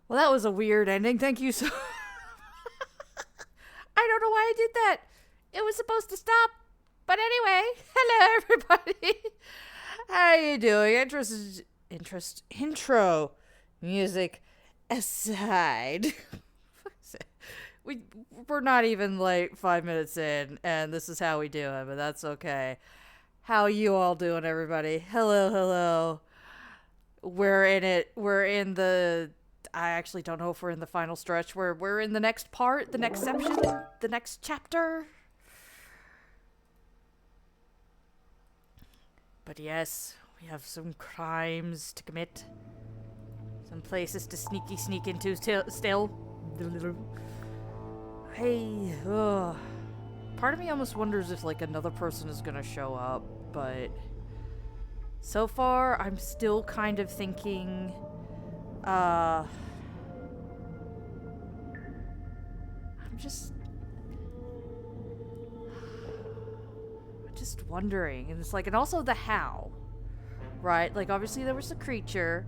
Well, that was a weird ending. Thank you so. I don't know why I did that. It was supposed to stop. But anyway, hello everybody. How you doing? Intro music aside. we we're not even like 5 minutes in, and this is how we do it. But that's okay. How you all doing, everybody? Hello, hello. We're in it. We're in the. I actually don't know if we're in the final stretch. We're in the next part, the next section, the next chapter. But yes, we have some crimes to commit. Some places to sneak into still. Hey, part of me almost wonders if like another person is gonna show up, but so far I'm still kind of thinking, I'm just wondering, and it's like, and also the how, right? Like obviously there was the creature,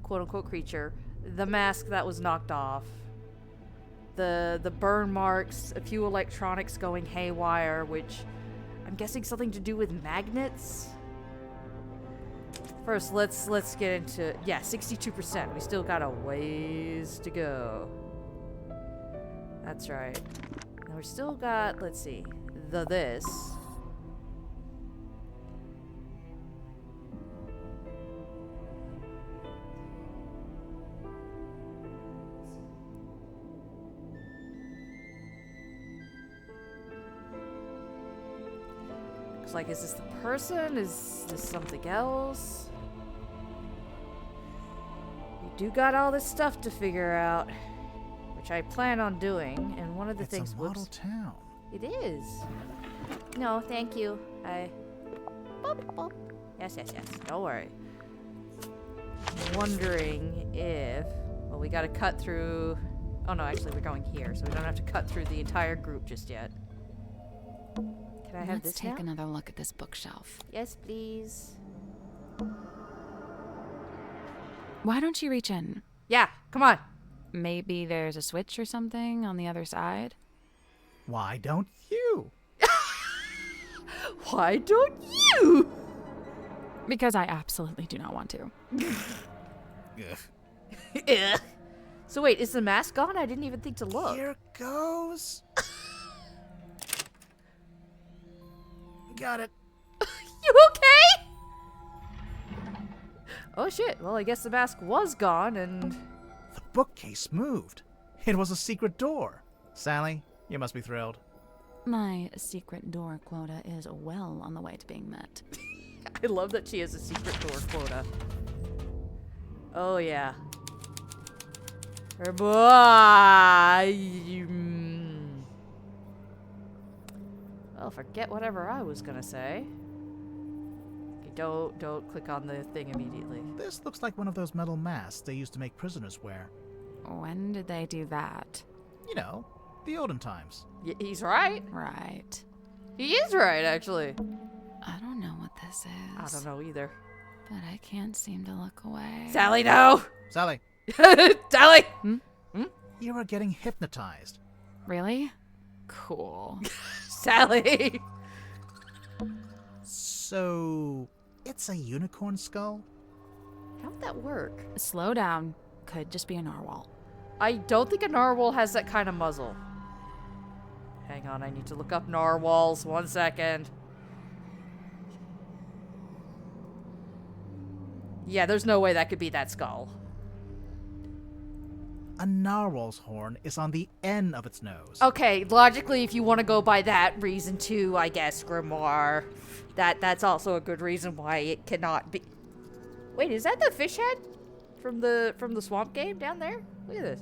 quote unquote creature, the mask that was knocked off. The burn marks, a few electronics going haywire, which I'm guessing something to do with magnets. First, let's get into 62%. We still got a ways to go. That's right. And we still got, let's see, this. Like, is this the person? Is this something else? We do got all this stuff to figure out, which I plan on doing. And one of the things, it's a model town. It is. No, thank you. Yes. Don't worry. I'm wondering if, well, we got to cut through. Oh no, actually, we're going here, so we don't have to cut through the entire group just yet. Can I have Let's this take now? another look at this bookshelf. Yes, please. Why don't you reach in? Yeah, come on. Maybe there's a switch or something on the other side? Why don't you? Why don't you? Because I absolutely do not want to. Ugh. So wait, is the mask gone? I didn't even think to look. Here goes. Got it. You okay? Oh shit, well I guess the mask was gone and... The bookcase moved. It was a secret door. Sally, you must be thrilled. My secret door quota is well on the way to being met. I love that she has a secret door quota. Oh yeah. Her boy. Well, forget whatever I was gonna say. Okay, don't click on the thing immediately. This looks like one of those metal masks they used to make prisoners wear. When did they do that? You know, the olden times. He's right. Right. He is right, actually. I don't know what this is. I don't know either. But I can't seem to look away. Sally, no! Sally, Sally! you are getting hypnotized. Really? Cool. Sally! So, it's a unicorn skull? How'd that work? Slow down. Could just be a narwhal. I don't think a narwhal has that kind of muzzle. Hang on, I need to look up narwhals. 1 second. Yeah, there's no way that could be that skull. A narwhal's horn is on the end of its nose. Okay, logically, if you want to go by that reason too, I guess, Grimoire, that's also a good reason why it cannot be. Wait, is that the fish head from the swamp game down there? Look at this.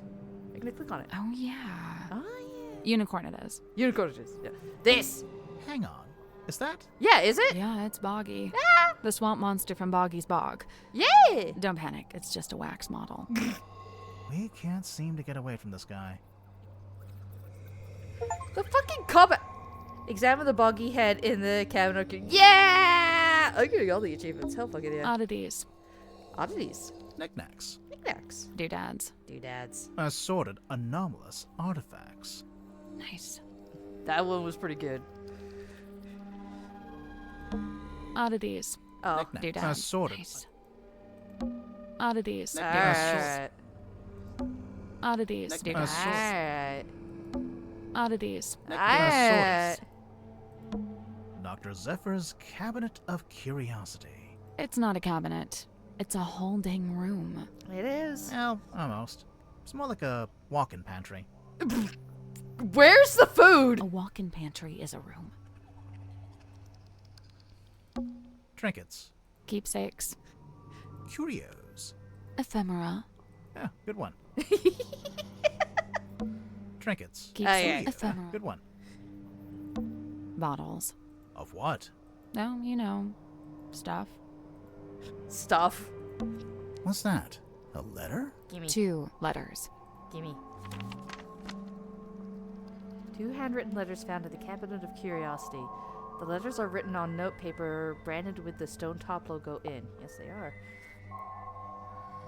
I'm gonna click on it. Oh, yeah. Oh yeah. Unicorn it is. Unicorn it is. Yeah. This. Hang on. Is that? Yeah, is it? Yeah, it's Boggy. Ah! The swamp monster from Boggy's Bog. Yeah. Don't panic. It's just a wax model. We can't seem to get away from this guy. The fucking comment. Examine the boggy head in the cabinet. Yeah! I'm getting all the achievements. Hell fucking yeah. Oddities. Oddities. Knickknacks. Knickknacks. Doodads. Doodads. Assorted anomalous artifacts. Nice. That one was pretty good. Oddities. Oh. Knickknacks. Doodads. Assorted. Nice. Oddities. Alright. Oddities. Knickknacks. Doodads. Alright. Oddities. Alright. Dr. Zephyr's Cabinet of Curiosity. It's not a cabinet. It's a whole dang room. It is. Well, almost. It's more like a walk-in pantry. Where's the food? A walk-in pantry is a room. Trinkets. Keepsakes. Curios. Ephemera. Yeah, good one. Trinkets. Keep Oh, some yeah. ephemeral Good one. bottles. Of what? No, you know, stuff. Stuff. What's that? A letter? Gimme. 2 letters. Gimme. 2 handwritten letters found in the Cabinet of Curiosity. The letters are written on note paper branded with the Stone Top logo in. Yes, they are.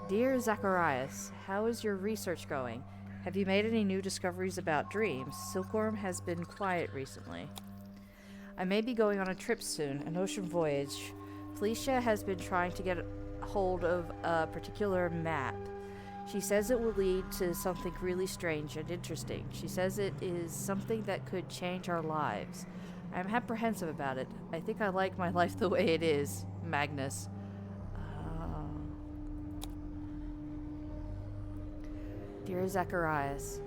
Dear Zacharias, how is your research going? Have you made any new discoveries about dreams? Silkworm has been quiet recently. I may be going on a trip soon, an ocean voyage. Felicia has been trying to get hold of a particular map. She says it will lead to something really strange and interesting. She says it is something that could change our lives. I'm apprehensive about it. I think I like my life the way it is. Magnus. Dear Zacharias,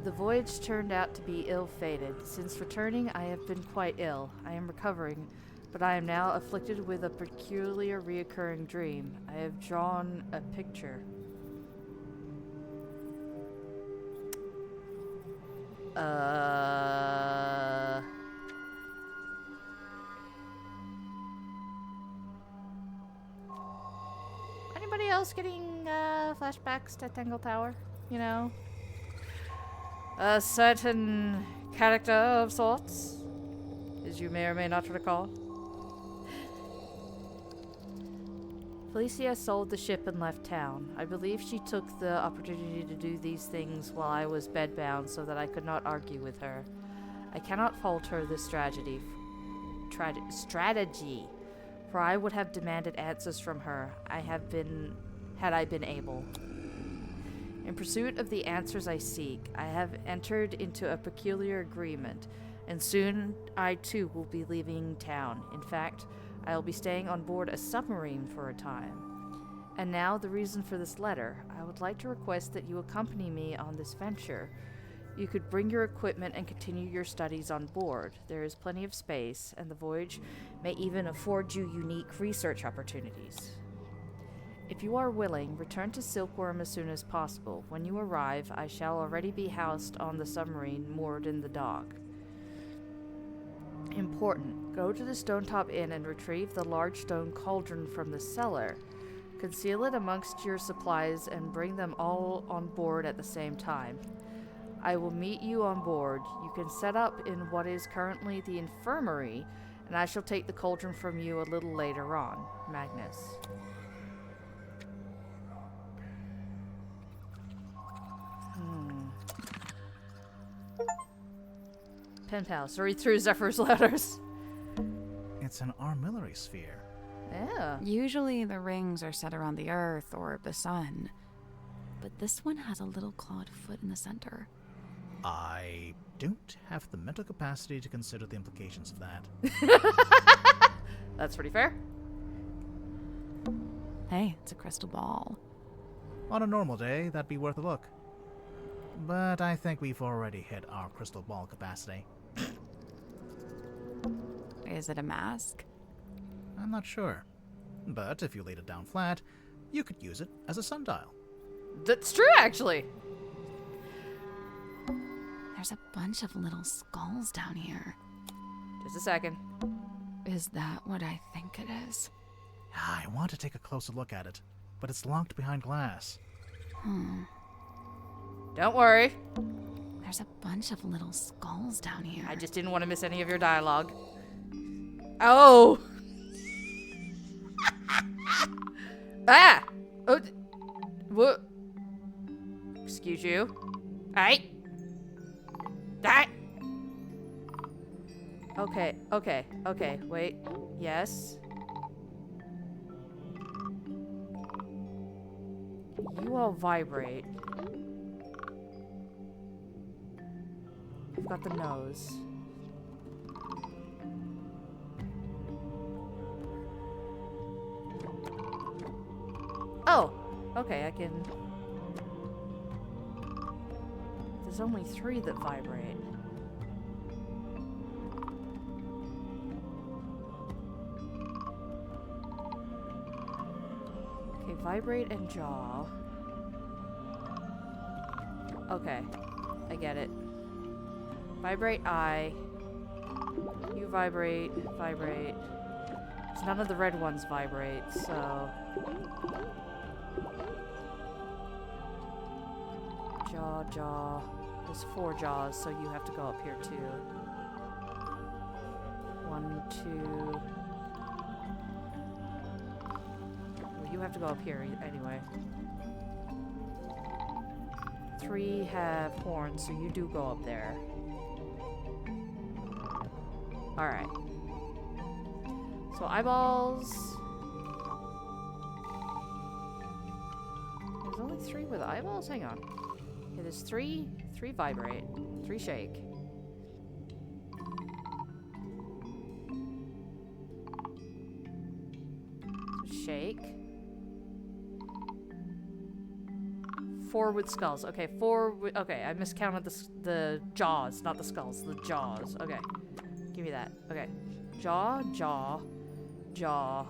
the voyage turned out to be ill-fated. Since returning, I have been quite ill. I am recovering, but I am now afflicted with a peculiar reoccurring dream. I have drawn a picture. Anybody else getting flashbacks to Tangle Tower? You know? A certain character of sorts, as you may or may not recall. Felicia sold the ship and left town. I believe she took the opportunity to do these things while I was bedbound so that I could not argue with her. I cannot fault her this strategy, for I would have demanded answers from her had I been able. In pursuit of the answers I seek, I have entered into a peculiar agreement, and soon I too will be leaving town. In fact, I will be staying on board a submarine for a time. And now the reason for this letter. I would like to request that you accompany me on this venture. You could bring your equipment and continue your studies on board. There is plenty of space, and the voyage may even afford you unique research opportunities. If you are willing, return to Silkworm as soon as possible. When you arrive, I shall already be housed on the submarine moored in the dock. Important. Go to the Stone Top Inn and retrieve the large stone cauldron from the cellar. Conceal it amongst your supplies and bring them all on board at the same time. I will meet you on board. You can set up in what is currently the infirmary, and I shall take the cauldron from you a little later on. Magnus. Pen pal. So read through Zephyr's letters. It's an armillary sphere. Yeah. Usually the rings are set around the earth or the sun, but this one has a little clawed foot in the center. I don't have the mental capacity to consider the implications of that. That's pretty fair. Hey, it's a crystal ball. On a normal day, that'd be worth a look. But I think we've already hit our crystal ball capacity. Is it a mask? I'm not sure. But if you laid it down flat, you could use it as a sundial. That's true, actually. There's a bunch of little skulls down here. Just a second. Is that what I think it is? I want to take a closer look at it, but it's locked behind glass. Don't worry. There's a bunch of little skulls down here. I just didn't want to miss any of your dialogue. Oh! Ah! Oh! What? Excuse you. Hey! Ah! Okay, wait. Yes? You all vibrate. I've got the nose. Oh! Okay, I can... There's only 3 that vibrate. Okay, vibrate and jaw. Okay. I get it. Vibrate I. You vibrate. Vibrate. 'Cause none of the red ones vibrate, so... Jaw, jaw. There's 4 jaws, so you have to go up here too. 1, 2... Well, you have to go up here anyway. 3 have horns, so you do go up there. Alright. So eyeballs... There's only 3 with eyeballs? Hang on. Okay, there's 3 vibrate. 3 shake. So shake. 4 with skulls. Okay, 4 with... Okay, I miscounted the jaws, not the skulls. The jaws. Okay. Give me that. Okay. Jaw, jaw, jaw.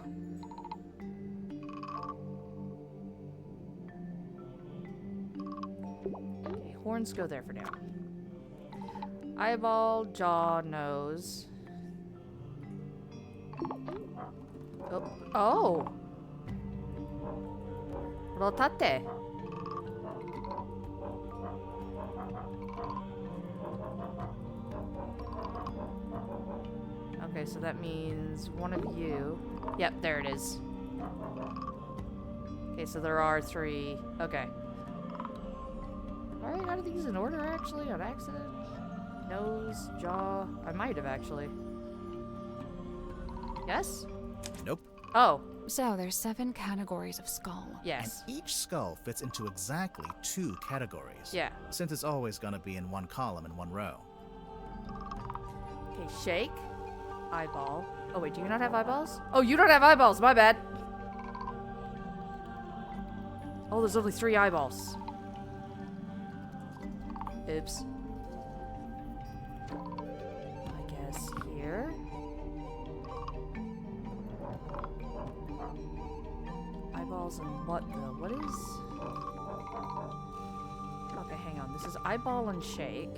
Okay, horns go there for now. Eyeball, jaw, nose. Oh. Oh! Rotate. Okay, so that means one of you... Yep, there it is. Okay, so there are 3. Okay. Alright, out of these in order, actually, on accident. Nose, jaw... I might have, actually. Yes? Nope. Oh, So there's 7 categories of skull. yes. And each skull fits into exactly 2 categories. Yeah. Since it's always gonna be in one column in one row. Okay, shake. Eyeball. Oh, wait, do you not have eyeballs? Oh, you don't have eyeballs, my bad. Oh, there's only 3 eyeballs. Oops. I guess here. Eyeballs and what though? What is... Okay, hang on. This is eyeball and shake.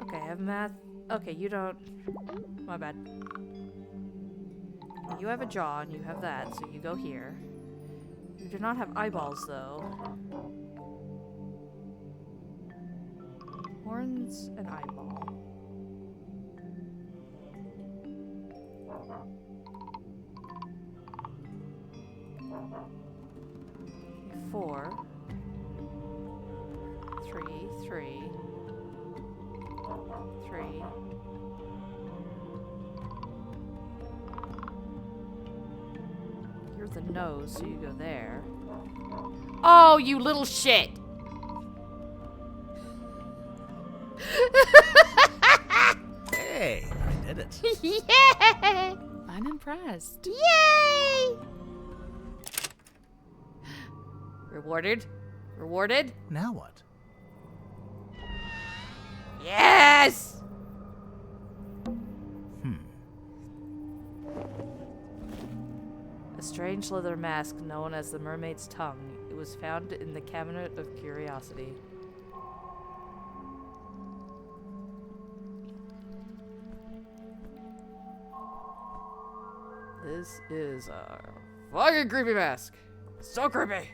Okay, I have math. Okay, you don't... My bad. You have a jaw and you have that, so you go here. You do not have eyeballs, though. Horns and eyeball. Okay, 4. 3, 3. 3. You're the nose, so you go there. Oh, you little shit! Hey, I did it. Yeah! I'm impressed. Yay! Rewarded? Rewarded? Now what? Yes! A strange leather mask known as the mermaid's tongue. It was found in the cabinet of curiosity. This is a fucking creepy mask. So creepy.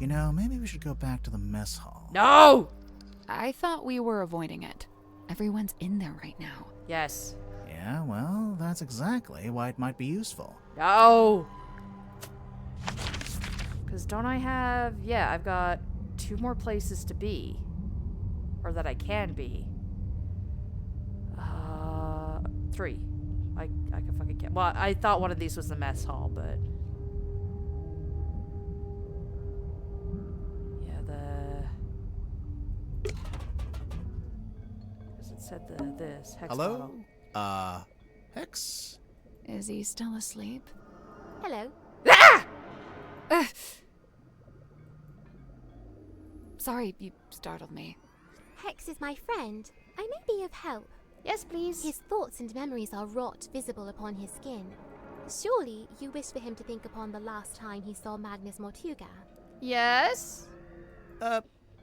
You know, maybe we should go back to the mess hall. No! I thought we were avoiding it. Everyone's in there right now. Yes. Yeah, well, that's exactly why it might be useful. No! Because don't I have... Yeah, I've got 2 more places to be. Or that I can be. 3. I can fucking can't. Well, I thought one of these was the mess hall, but... Yeah, the... Because it said this. Hex Hello? bottle. Hex? Is he still asleep? Hello. Sorry, you startled me. Hex is my friend. I may be of help. Yes, please. His thoughts and memories are rot visible upon his skin. Surely you wish for him to think upon the last time he saw Magnus Mortuga. Yes?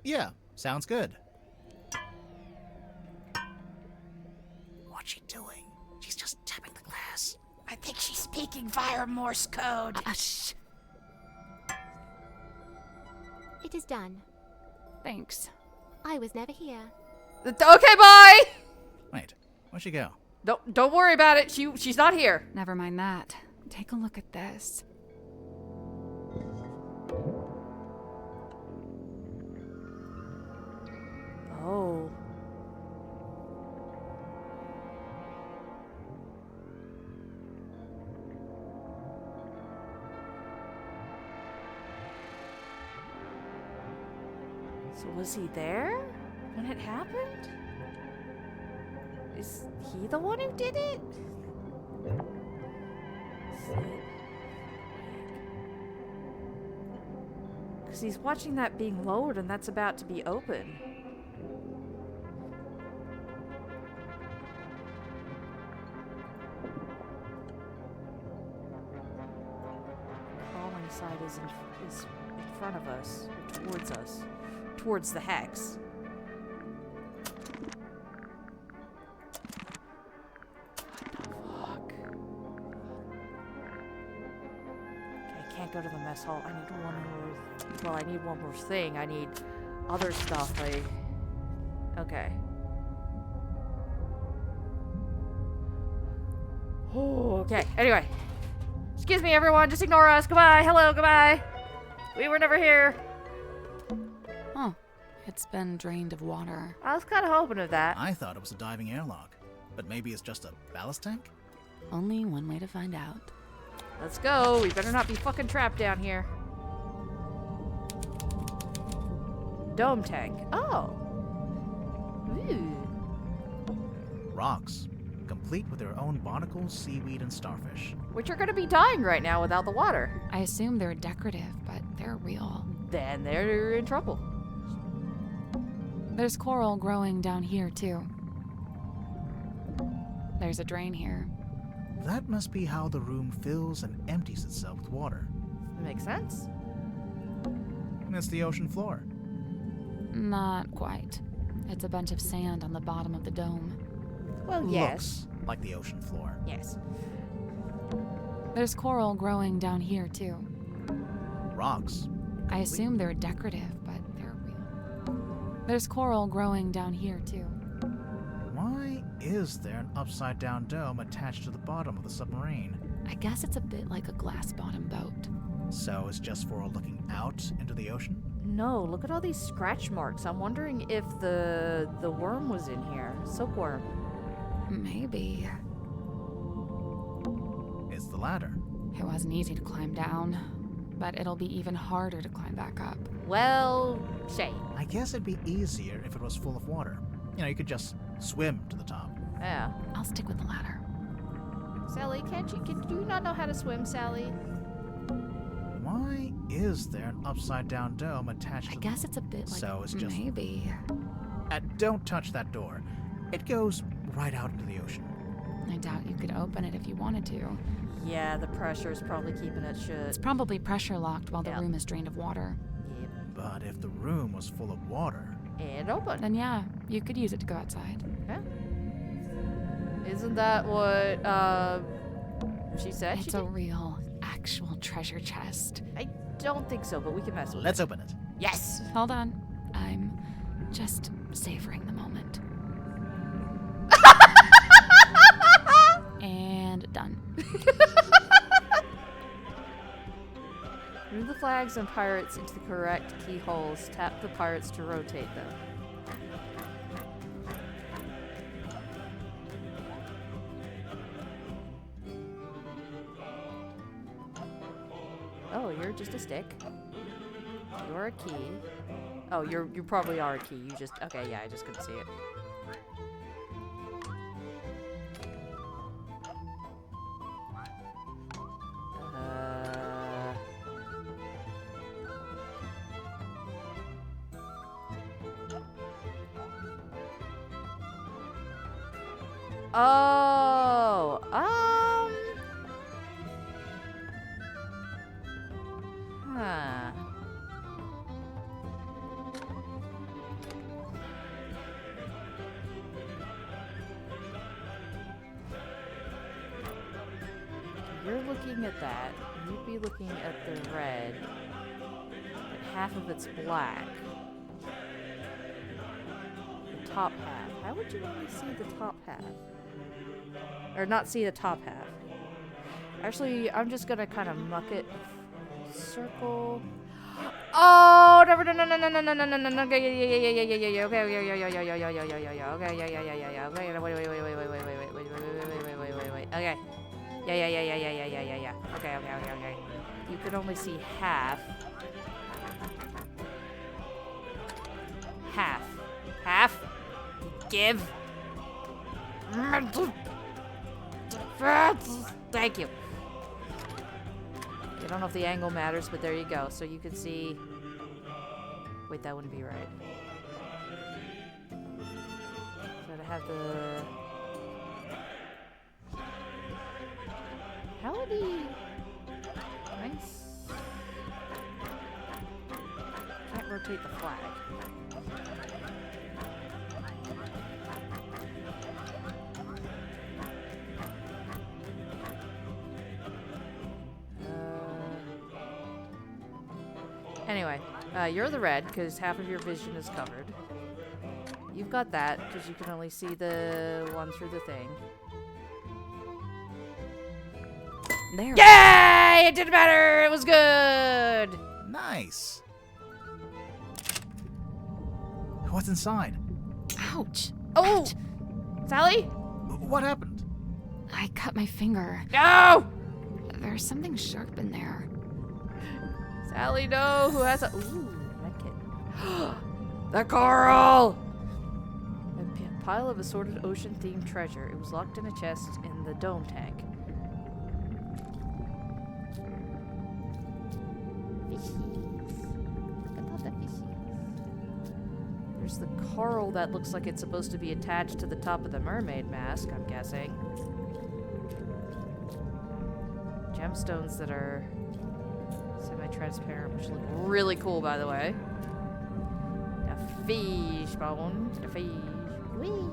Yeah, sounds good. What's she doing? She's just tapping the glass. I think she's speaking via Morse code. Shh. It is done. Thanks. I was never here. Okay, bye! Wait, where'd she go? Don't worry about it. She's not here. Never mind that. Take a look at this. Oh. So was he there when it happened? Is he the one who did it? Because he's watching that being lowered and that's about to be open. Crawling side is in front of us, or towards us, towards the hex. Fuck. Okay, I can't go to the mess hall. I need one more. Well, I need one more thing. I need other stuff. Okay. Oh, okay. Anyway. Excuse me, everyone. Just ignore us. Goodbye. Hello. Goodbye. We were never here. Oh, it's been drained of water. I was kind of hoping of that. I thought it was a diving airlock, but maybe it's just a ballast tank? Only one way to find out. Let's go. We better not be fucking trapped down here. Dome tank. Oh. Ooh. Rocks, complete with their own barnacles, seaweed, and starfish. Which are going to be dying right now without the water. I assume they're decorative, but they're real. Then they're in trouble. There's coral growing down here, too. There's a drain here. That must be how the room fills and empties itself with water. Makes sense. It's the ocean floor. Not quite. It's a bunch of sand on the bottom of the dome. Well, yes. Looks like the ocean floor. Yes. There's coral growing down here, too. Rocks. I assume they're decorative, but they're real. There's coral growing down here, too. Why is there an upside-down dome attached to the bottom of the submarine? I guess it's a bit like a glass-bottom boat. So it's just for looking out into the ocean? No, look at all these scratch marks. I'm wondering if the worm was in here. Silkworm. Maybe. It's the ladder. It wasn't easy to climb down, but it'll be even harder to climb back up. Well, shame. I guess it'd be easier if it was full of water. You know, you could just swim to the top. Yeah. I'll stick with the ladder. Sally, can you not know how to swim, Sally? Why is there an upside-down dome attached I to guess it's a bit like... So it's just... Maybe. Don't touch that door. It goes right out into the ocean. I doubt you could open it if you wanted to. Yeah, the pressure is probably keeping it shut. It's probably pressure locked while the Yep. room is drained of water. Yep. But if the room was full of water... And open. Then yeah, you could use it to go outside. Yeah. Isn't that what she said? It's she a did? real, actual treasure chest. I don't think so, but we can mess with Let's it. open it. Yes. Hold on. I'm just savoring the moment. And done. Move the flags and pirates into the correct keyholes. Tap the pirates to rotate them. Oh, you're just a stick. You're a key. Oh, you probably are a key. You just okay. Yeah, I just couldn't see it. Oh, huh. You're looking at that. You'd be looking at the red. But half of it's black. The top half. How would you only see the top half? Or not see the top half? Actually, I'm just gonna kind of muck it. Circle. Oh, no, no, no, no, no, no, no, no, no, no, okay, yeah, okay, okay. Yeah. Okay. You could only see half. Half. Give. Thank you. I don't know if the angle matters, but there you go. So you can see... Wait, that wouldn't be right. So to have the... How would he... Nice. Can't rotate the flag. Anyway, you're the red because half of your vision is covered. You've got that because you can only see the one through the thing. There. Yay! It didn't matter! It was good! Nice. What's inside? Ouch. Oh! Ouch. Sally? What happened? I cut my finger. No! There's something sharp in there. Sally, no! Who has a... Ooh, medkit. The coral! A pile of assorted ocean-themed treasure. It was locked in a chest in the dome tank. There's the coral that looks like it's supposed to be attached to the top of the mermaid mask, I'm guessing. Gemstones that are semi-transparent, which look really cool, by the way. A fish bone. A fish. Whee!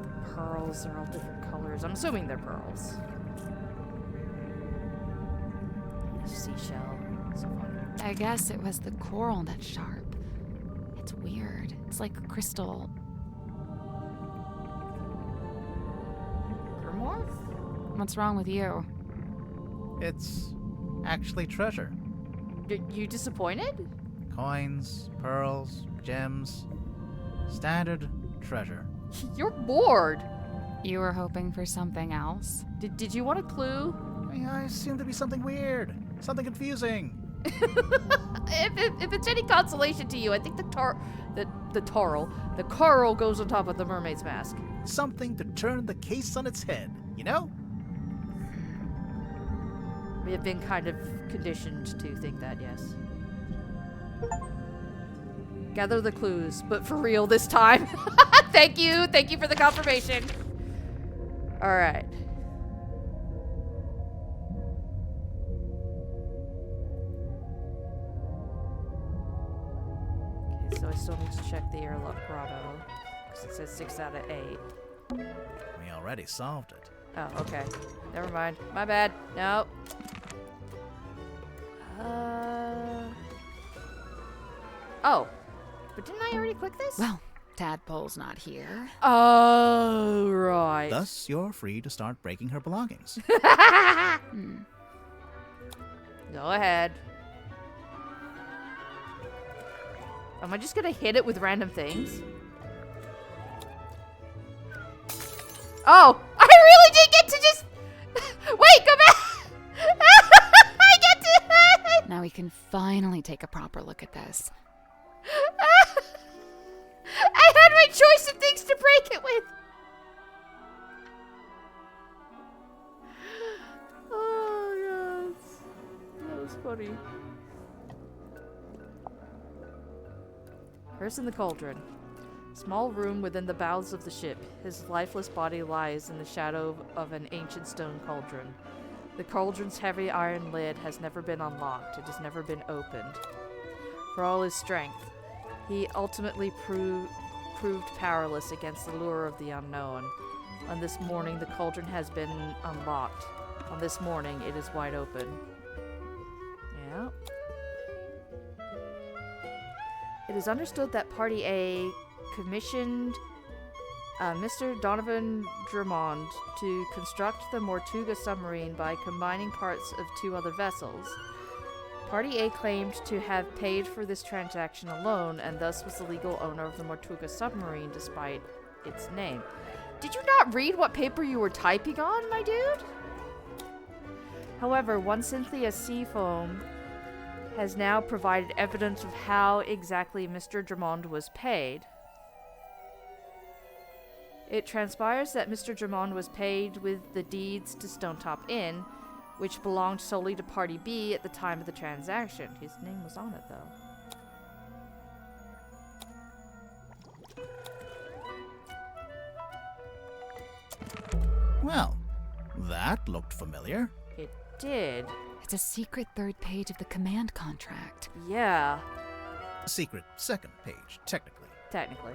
The pearls, they're all different colors. I'm assuming they're pearls. A seashell. So funny. I guess it was the coral that's sharp. It's weird. It's like a crystal. Grimoire? What's wrong with you? It's actually treasure. You disappointed? Coins, pearls, gems. Standard treasure. You're bored. You were hoping for something else? Did you want a clue? I assumed it'd be something weird. Something confusing. If it's any consolation to you, I think the coral goes on top of the mermaid's mask. Something to turn the case on its head, you know? We have been kind of conditioned to think that, yes. Gather the clues, but for real this time. Thank you for the confirmation. All right. Okay, so I still need to check the airlock grotto because it says 6 out of 8. We already solved it. Oh, okay. Never mind. My bad. No. Oh. But didn't I already click this? Well, Tadpole's not here. Oh, right. Thus, you're free to start breaking her belongings. Go ahead. Am I just gonna hit it with random things? Oh! I really did get to just... Wait, go back! I get to... Now we can finally take a proper look at this. I had my choice of things to break it with! Oh, yes. That was funny. Curse in the Cauldron. Small room within the bowels of the ship. His lifeless body lies in the shadow of an ancient stone cauldron. The cauldron's heavy iron lid has never been unlocked. It has never been opened. For all his strength, he ultimately proved powerless against the lure of the unknown. On this morning, the cauldron has been unlocked. On this morning, it is wide open. Yeah. It is understood that Party A commissioned Mr. Donovan Drummond to construct the Mortuga submarine by combining parts of 2 other vessels. Party A claimed to have paid for this transaction alone, and thus was the legal owner of the Mortuga submarine despite its name. Did you not read what paper you were typing on, my dude? However, one Cynthia Seafoam has now provided evidence of how exactly Mr. Drummond was paid. It transpires that Mr. Drummond was paid with the deeds to Stonetop Inn, which belonged solely to Party B at the time of the transaction. His name was on it, though. Well, that looked familiar. It did. It's a secret 3rd page of the command contract. Yeah, Secret 2nd page, technically. technically.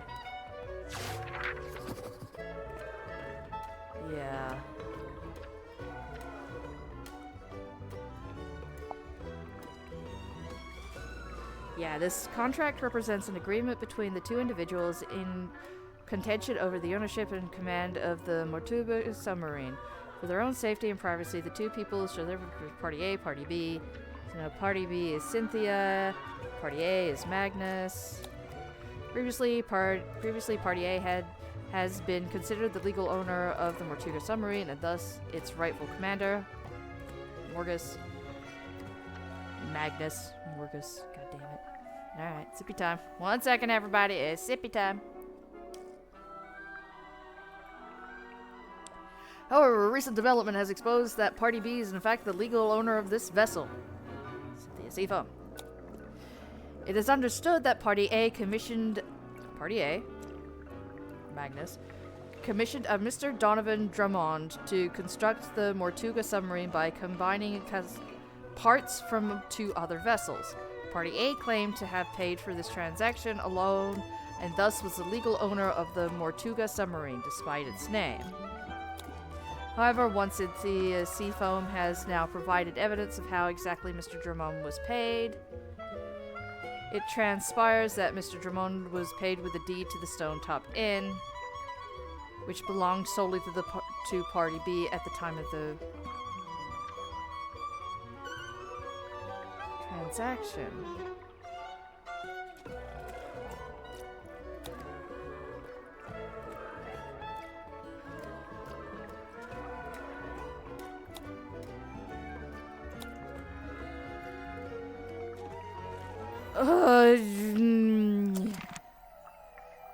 Yeah. Yeah, this contract represents an agreement between the 2 individuals in contention over the ownership and command of the Mortuga submarine. For their own safety and privacy, the 2 people shall live with Party A, Party B. So now Party B is Cynthia, Party A is Magnus. Previously, Party A has been considered the legal owner of the Mortuga submarine, and thus its rightful commander, Morgus. Magnus. Morgus. God damn it. Alright, sippy time. 1 second, everybody. It's sippy time. However, a recent development has exposed that Party B is in fact the legal owner of this vessel. Cynthia Seafoam. It is understood that Party A, Magnus, commissioned a Mr. Donovan Drummond to construct the Mortuga submarine by combining parts from 2 other vessels. Party A claimed to have paid for this transaction alone, and thus was the legal owner of the Mortuga submarine, despite its name. However, once the Seafoam has now provided evidence of how exactly Mr. Drummond was paid, it transpires that Mr. Drummond was paid with a deed to the Stonetop Inn, which belonged solely to Party B at the time of the transaction.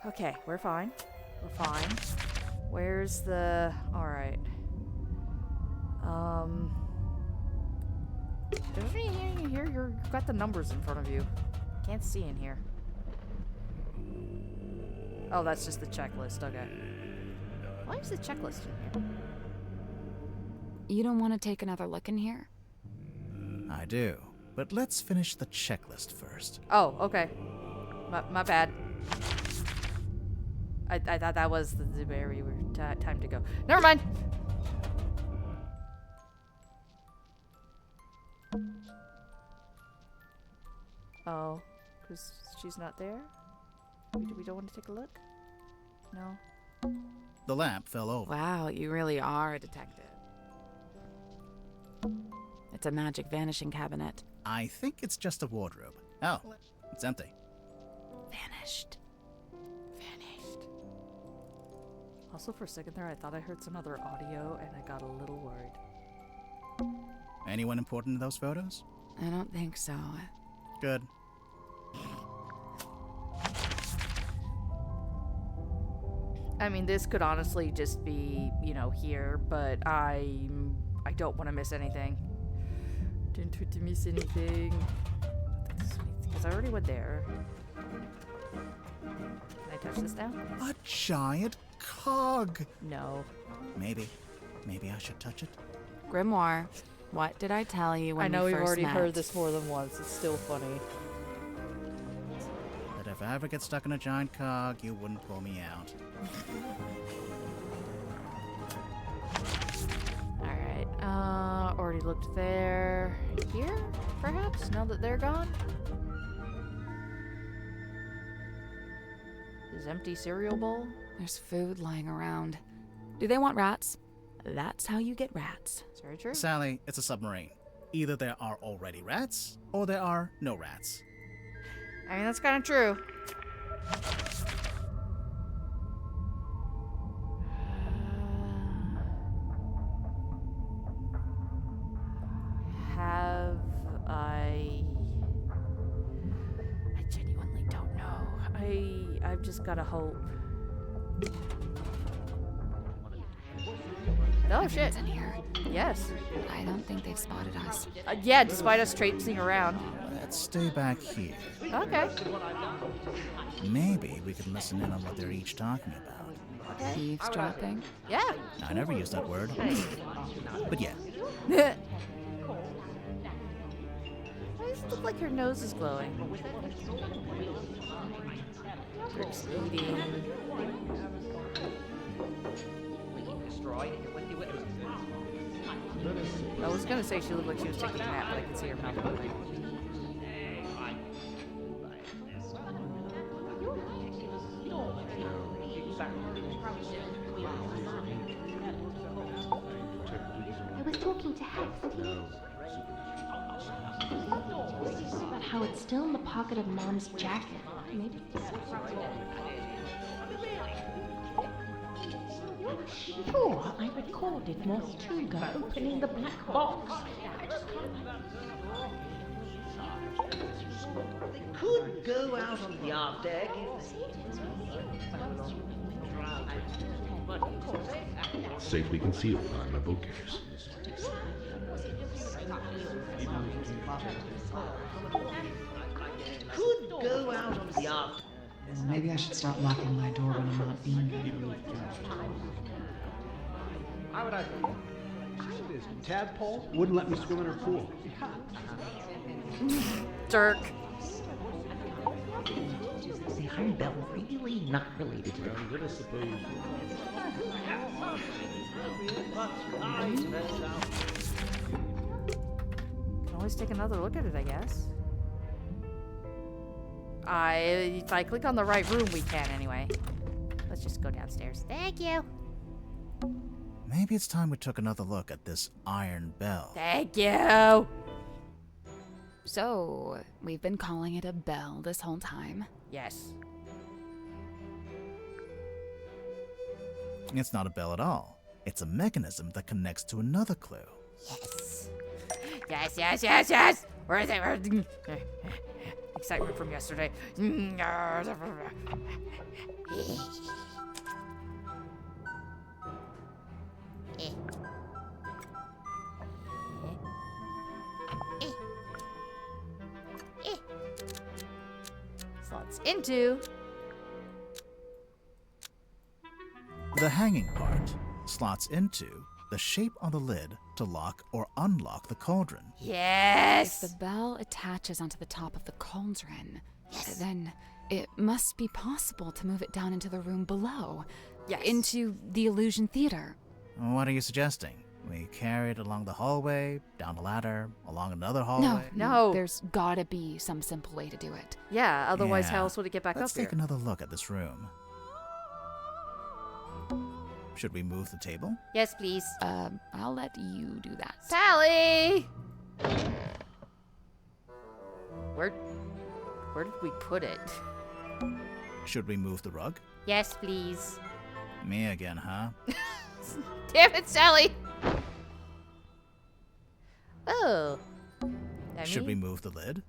Okay, we're fine. We're fine. Where's the... Alright. There's anything here? You've got the numbers in front of you. Can't see in here. Oh, that's just the checklist. Okay. Why is the checklist in here? You don't want to take another look in here? I do. But let's finish the checklist first. Oh, okay. My bad. I thought that was the where we were time to go. Never mind. Oh, because she's not there? We don't want to take a look? No? The lamp fell over. Wow, you really are a detective. It's a magic vanishing cabinet. I think it's just a wardrobe. Oh, it's empty. Vanished. Also, for a second there, I thought I heard some other audio, and I got a little worried. Anyone important in those photos? I don't think so. Good. I mean, this could honestly just be, you know, here, but I don't want to miss anything. Didn't want to miss anything. Because I already went there. Can I touch this now? A giant cog. No. Maybe I should touch it. Grimoire, what did I tell you when I know we we've first already met? heard this more than once. It's still funny. That if I ever get stuck in a giant cog, you wouldn't pull me out. Alright, already looked there. Here, perhaps, now that they're gone? His empty cereal bowl? There's food lying around. Do they want rats? That's how you get rats. It's very true. Sally, it's a submarine. Either there are already rats, or there are no rats. I mean, that's kind of true. Have I genuinely don't know. I've just gotta hope. Oh shit! Everyone's in here. Yes. I don't think they've spotted us. Yeah, despite us traipsing around. Let's stay back here. Okay. Maybe we can listen in on what they're each talking about. Eavesdropping? Yeah. I never used that word. But yeah. Why does it look like her nose is glowing? Rick's eating. I was gonna say she looked like she was taking a nap, but I could see her mouth moving. I was talking to Hex. About how it's still in the pocket of Mom's jacket. Maybe. Sure, I recorded Mortuga opening the black box. They could go out on the art deck. Safely concealed behind my bookcase. Could go out on the art. Maybe I should stop locking my door when I'm not in bed. How would I this tadpole wouldn't let me swim in her pool. Dirk. Is the Iron Bell really not related to the I'm gonna suppose. Can always take another look at it, I guess. If I click on the right room, we can anyway. Let's just go downstairs. Thank you. Maybe it's time we took another look at this iron bell. Thank you. So, we've been calling it a bell this whole time. Yes. It's not a bell at all. It's a mechanism that connects to another clue. Yes. Yes, yes, yes, yes. Where is it? Where is it? Excitement from yesterday. Slots into The hanging part slots into the shape on the lid to lock or unlock the cauldron. yes. If the bell attaches onto the top of the cauldron, then it must be possible to move it down into the room below. Yes. Into the illusion theater. What are you suggesting? We carry it along the hallway, down a ladder, along another hallway? No. There's gotta be some simple way to do it. Yeah. Otherwise, Yeah. how else would it get back Let's up here? take another look at this room. Should we move the table? Yes, please. I'll let you do that. Sally! Where did we put it? Should we move the rug? Yes, please. Me again, huh? Damn it, Sally! Oh. Should we move the lid?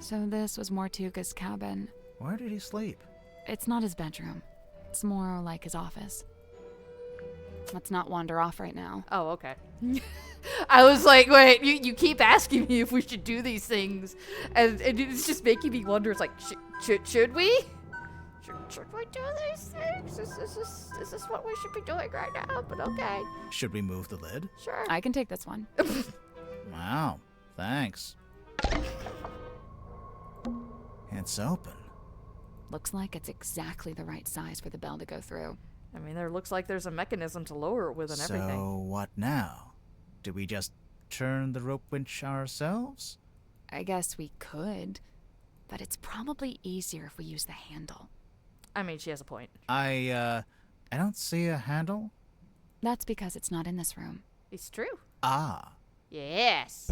So this was Mortuga's cabin. Where did he sleep? It's not his bedroom. It's more like his office. Let's not wander off right now. Oh, okay. I was like, wait, you keep asking me if we should do these things, and it's just making me wonder. It's like, Should we? Should we do these things? Is this what we should be doing right now? But okay. Should we move the lid? Sure. I can take this one. Wow, thanks. It's open. Looks like it's exactly the right size for the bell to go through. I mean, there looks like there's a mechanism to lower it with and everything. So what now? Do we just turn the rope winch ourselves? I guess we could, but it's probably easier if we use the handle. I mean, she has a point. I don't see a handle. That's because it's not in this room. It's true. Ah, Yes.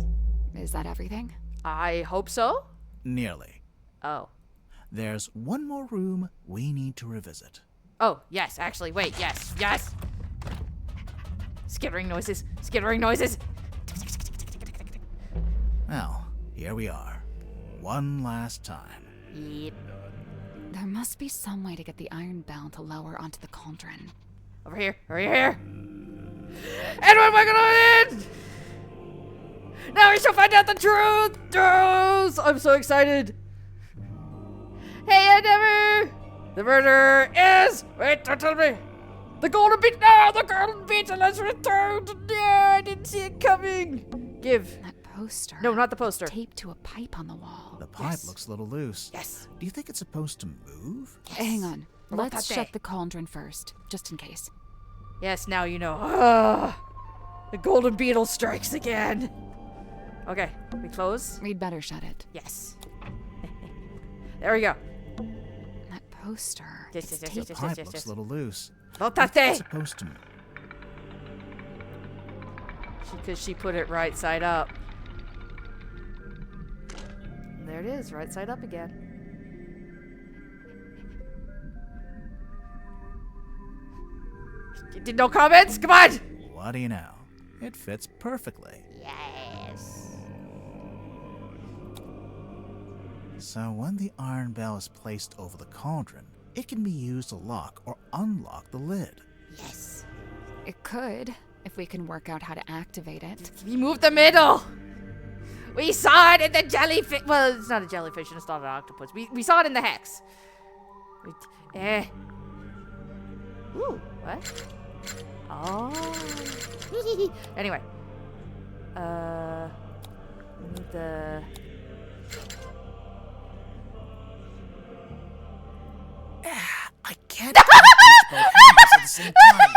Is that everything? I hope so. nearly. Oh. There's one more room we need to revisit. Oh, yes, actually, wait, yes. Skittering noises. Well, here we are. One last time. Yep. There must be some way to get the iron bell to lower onto the cauldron. Over here. And when we're gonna in! Now we shall find out the truth! Oh, I'm so excited. Hey, Endeavor! The murderer is... Wait, don't tell me. The golden beetle! No, the golden beetle has returned! Yeah, I didn't see it coming. Give. That poster. No, not the poster. Taped to a pipe on the wall. The pipe looks a little loose. Yes. Do you think it's supposed to move? Hang on. Let's Rotate. shut the cauldron first, just in case. Yes, now you know. Ah, the golden beetle strikes again. Okay, we close. We'd better shut it. Yes. There we go. That poster. Yes, It's yes, taped. The pipe looks a little loose. Rotate. It's supposed to move. Because she put it right side up. And there it is, right side up again. No comments? Come on! What do you know? It fits perfectly. Yes. So when the iron bell is placed over the cauldron, it can be used to lock or unlock the lid. Yes. It could, if we can work out how to activate it. We moved the middle! We saw it in the jellyfish. Well, it's not a jellyfish and it's not an octopus. We saw it in the hex. Ooh, what? Oh. Anyway. We need the... I can't reach both hands at the same time.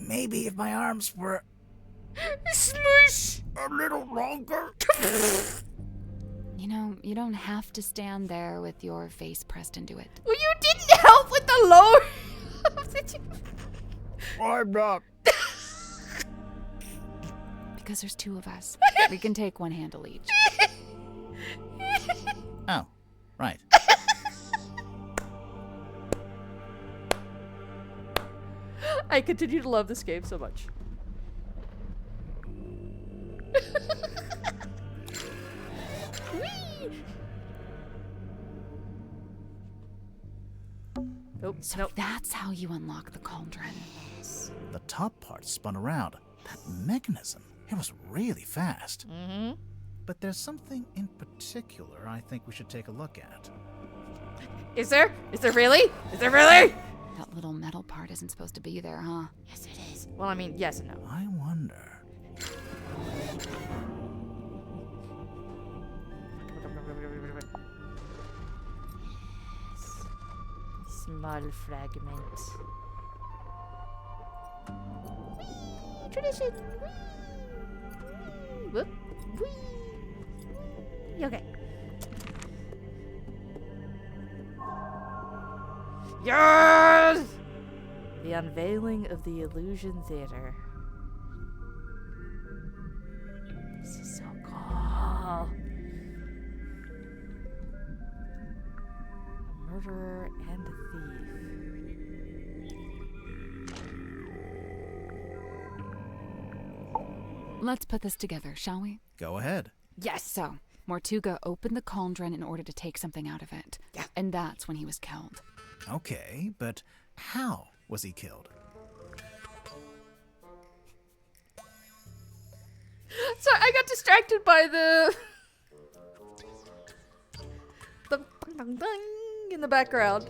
Maybe if my arms were Smush! a little longer. You know, you don't have to stand there with your face pressed into it. Well, you didn't help with the lower... I'm not. Because there's two of us. We can take one handle each. Oh, right. I continue to love this game so much. Nope, So nope. that's how you unlock the cauldron. The top part spun around. That mechanism, it was really fast. Mm-hmm. But there's something in particular I think we should take a look at. Is there? Is there really? Is there really? That little metal part isn't supposed to be there, huh? Yes, it is. Well, I mean, yes and no. I wonder. Small fragment. Whee! Tradition. Whee! Whoop. Whee! Okay. Yes! The unveiling of the Illusion Theater. This is so cool. A murderer and a thief. Let's put this together, shall we? Go ahead. Yes. So, Mortuga opened the cauldron in order to take something out of it. Yeah. And that's when he was killed. Okay, but how was he killed? Sorry, I got distracted by the dun, dun, dun, dun in the background.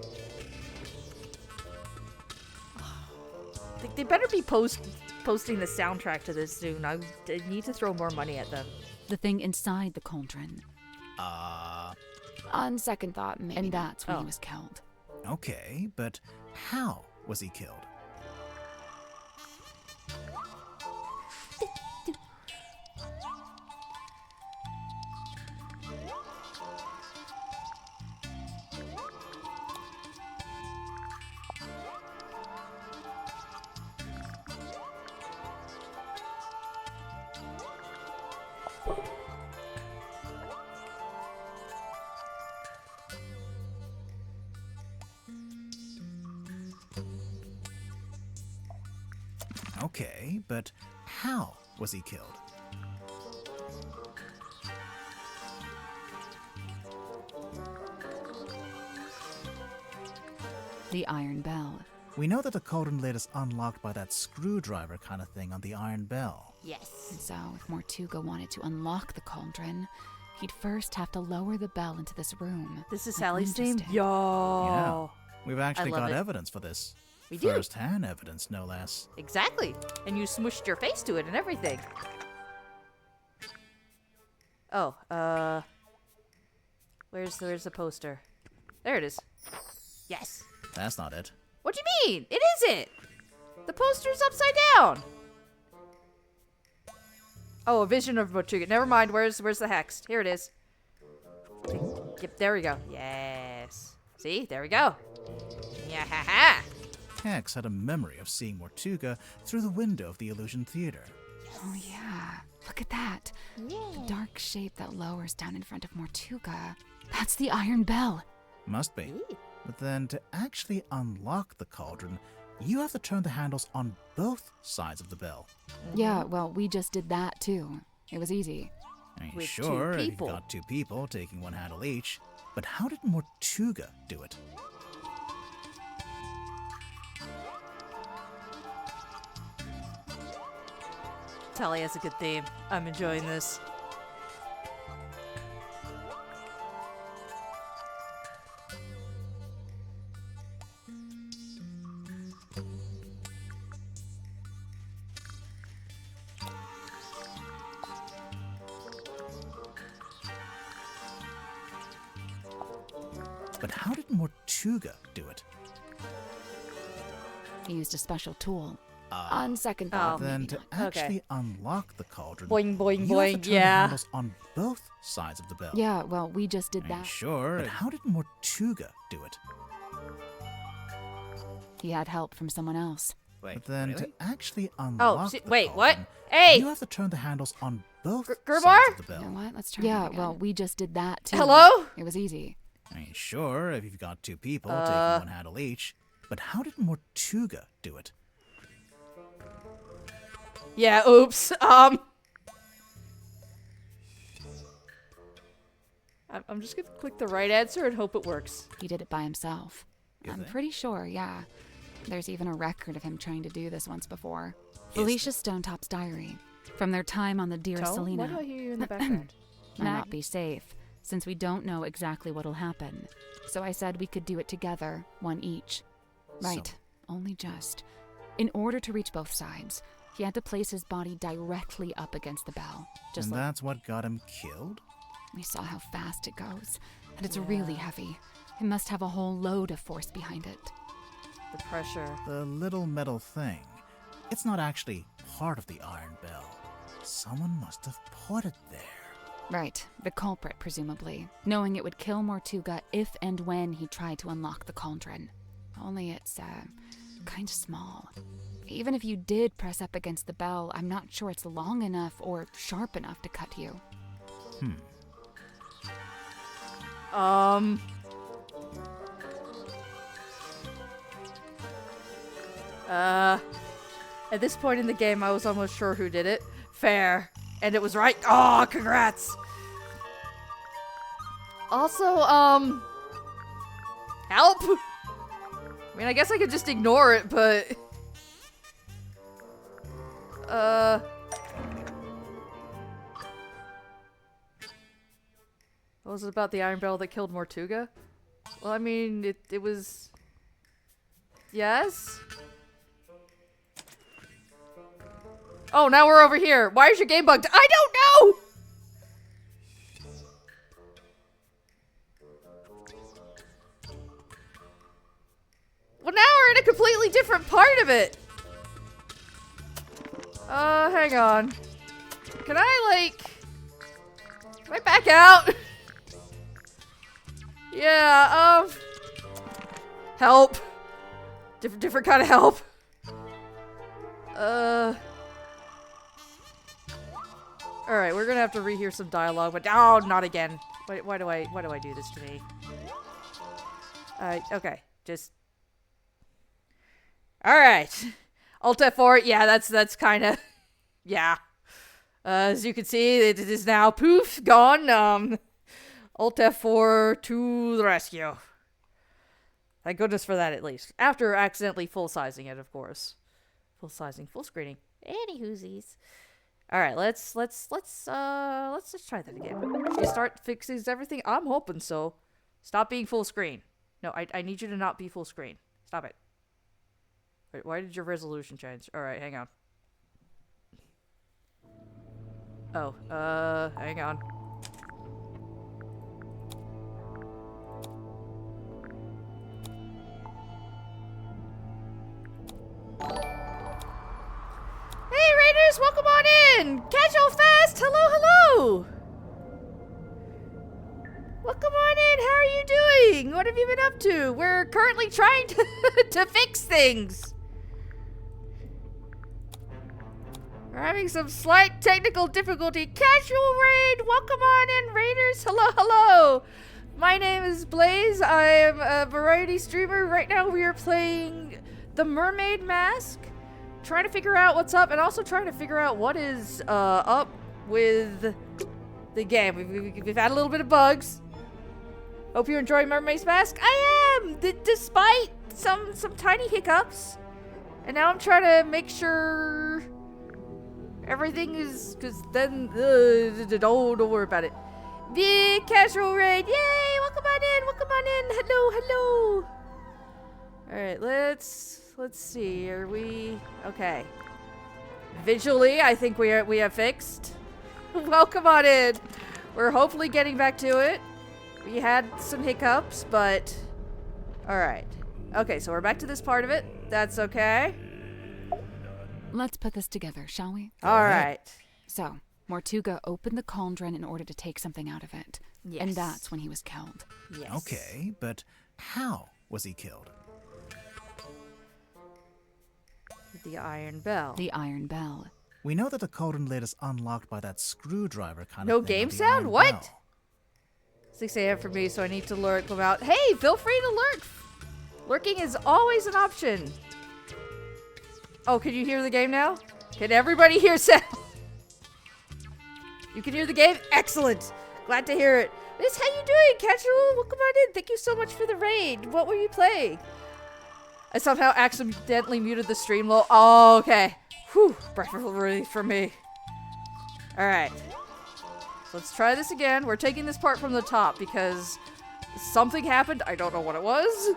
They better be posting the soundtrack to this soon. I need to throw more money at them. The thing inside the cauldron. On second thought, maybe. And that's when he was killed. Okay, but how was he killed? Okay, but how was he killed? The iron bell. We know that the cauldron lid is unlocked by that screwdriver kind of thing on the iron bell. Yes. And so, if Mortuga wanted to unlock the cauldron, he'd first have to lower the bell into this room. This is like Sally's theme? Winchester. Yo. We've actually love got it. evidence for this. We do. First-hand evidence, no less. Exactly. And you smushed your face to it and everything. Oh, where's the poster? There it is. Yes. That's not it. What do you mean? It isn't. The poster's upside down. Oh, a vision of Mortuga. Never mind. Where's the hex? Here it is. Yep, there we go. Yes. See? There we go. Yeah, ha ha. Hex had a memory of seeing Mortuga through the window of the Illusion Theater. Oh, yeah. Look at that. The dark shape that lowers down in front of Mortuga. That's the iron bell. Must be. But then to actually unlock the cauldron, you have to turn the handles on both sides of the bell. Yeah, well, we just did that too. It was easy. I mean, With sure, two if you've people. got two people taking one handle each, but how did Mortuga do it? Tally has a good theme. I'm enjoying this. But how did Mortuga do it? He used a special tool. On second thought, Then maybe to not. actually unlock the cauldron, Boing, boing, you have to boing. turn the Yeah. handles on both sides of the bell. Yeah, well, we just did I mean, that. sure, but how did Mortuga do it? He had help from someone else. But then to actually unlock the wait, what? cauldron, Hey! you have to turn the handles on both Grimoire? sides of the You bell. know what? Let's try that again. Well, we just did that too. Hello? It was easy. I mean, sure, if you've got two people taking one handle each, but how did Mortuga do it? Yeah, oops. I'm just gonna click the right answer and hope it works. He did it by himself. You I'm think? pretty sure, yeah. There's even a record of him trying to do this once before. Felicia Stonetop's diary. From their time on the Dear Tone? Selena. Why do I hear you in the background? Might not be safe, since we don't know exactly what'll happen. So I said we could do it together, one each. Right, only just. In order to reach both sides, he had to place his body directly up against the bell. Just And like that's what got him killed? we saw how fast it goes. And it's really heavy. It must have a whole load of force behind it. The pressure. The little metal thing. It's not actually part of the iron bell. Someone must have put it there. Right, the culprit, presumably, knowing it would kill Mortuga if and when he tried to unlock the cauldron. Only it's, kind of small. Even if you did press up against the bell, I'm not sure it's long enough or sharp enough to cut you. At this point in the game, I was almost sure who did it. Fair. And it was right. Oh, congrats. Also, help? I mean, I guess I could just ignore it, but... What was it about the Iron Bell that killed Mortuga? Well, I mean, it was... Yes? Oh, now we're over here. Why is your game bugged? I don't know! Well, now we're in a completely different part of it. Hang on. Can I, like... Can I back out? Yeah, help. Different kind of help. Alright, we're gonna have to rehear some dialogue, but oh, not again. Why do I do this to me? Okay, just... Alright. Alt F4, yeah, that's kinda... Yeah. As you can see, it is now poof, gone. Alt F4 to the rescue. Thank goodness for that, at least. After accidentally full-sizing it, of course. Full-sizing, full screening. Any whoosies. Alright, let's just try that again. You start fixing everything? I'm hoping so. Stop being full screen. No, I need you to not be full screen. Stop it. Wait, why did your resolution change? Alright, hang on. Oh, hang on. Hey, Raiders, welcome on in! Casual Fest, hello, hello! Welcome on in, how are you doing? What have you been up to? We're currently trying to fix things. We're having some slight technical difficulty. Casual raid! Welcome on in, Raiders! Hello, hello! My name is Blaze. I am a variety streamer. Right now we are playing The Mermaid Mask. Trying to figure out what's up and also trying to figure out what is up with the game. We've had a little bit of bugs. Hope you're enjoying Mermaid's Mask. I am! Despite some tiny hiccups. And now I'm trying to make sure... everything is, because then, don't worry about it. Big casual raid, yay! Welcome on in, hello, hello. All right, let's see. Are we okay? Visually, I think we have fixed. Welcome on in. We're hopefully getting back to it. We had some hiccups, but all right. Okay, so we're back to this part of it. That's okay. Let's put this together, shall we? All right. So, Mortuga opened the cauldron in order to take something out of it. Yes. And that's when he was killed. Yes. Okay, but how was he killed? The Iron Bell. The Iron Bell. We know that the cauldron lid is unlocked by that screwdriver kind No of thing. game on the sound? Iron What? Bell. 6 a.m. for me, so I need to lurk them out. Hey, feel free to lurk. Lurking is always an option. Oh, can you hear the game now? Can everybody hear sound? You can hear the game? Excellent. Glad to hear it. Miss, how you doing, Casual? Welcome on in. Thank you so much for the raid. What were you playing? I somehow accidentally muted the stream low. Oh, okay. Whew. Breath of relief for me. All right. So let's try this again. We're taking this part from the top because something happened. I don't know what it was.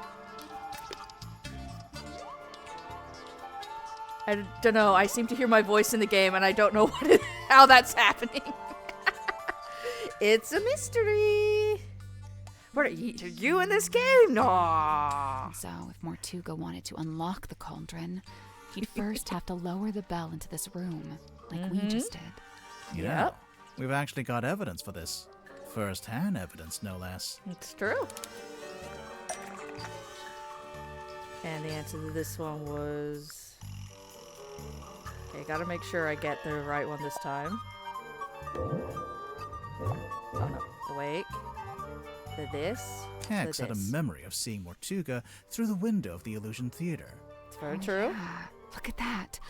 I don't know. I seem to hear my voice in the game, and I don't know how that's happening. It's a mystery. What are you in this game? No. So, if Mortuga wanted to unlock the cauldron, he'd first have to lower the bell into this room, like we just did. Yeah. We've actually got evidence for this. First-hand evidence, no less. It's true. And the answer to this one was... Okay, gotta make sure I get the right one this time. Oh no, awake. This. Hex had a memory of seeing Mortuga through the window of the Illusion Theater. It's very true. Yeah. Look at that.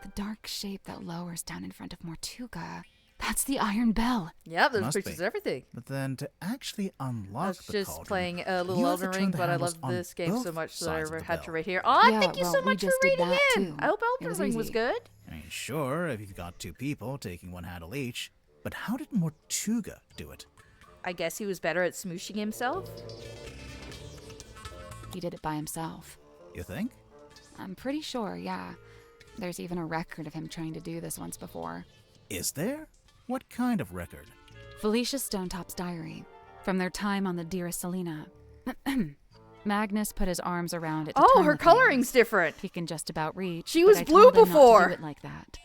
The dark shape that lowers down in front of Mortuga. That's the Iron Bell. Yep, there's Must pictures be. of everything. But then to actually I unlock was the just cauldron, playing a little you have to Elden turn Ring, the but I handles love on this game so both much that I sides of the had to bell. rate here. Oh, Yeah, thank you so well, we much for just did rating that in. too. I hope It Elden was Ring was easy. good. I mean, sure, if you've got two people taking one handle each, but how did Mortuga do it? I guess he was better at smooshing himself? He did it by himself. You think? I'm pretty sure, yeah. There's even a record of him trying to do this once before. Is there? What kind of record? Felicia Stonetop's diary. From their time on the Dearest Selena. Magnus put his arms around it to Oh, turn her with coloring's him. different. He can just about reach. She but was I blue told him before. Not to do it like that.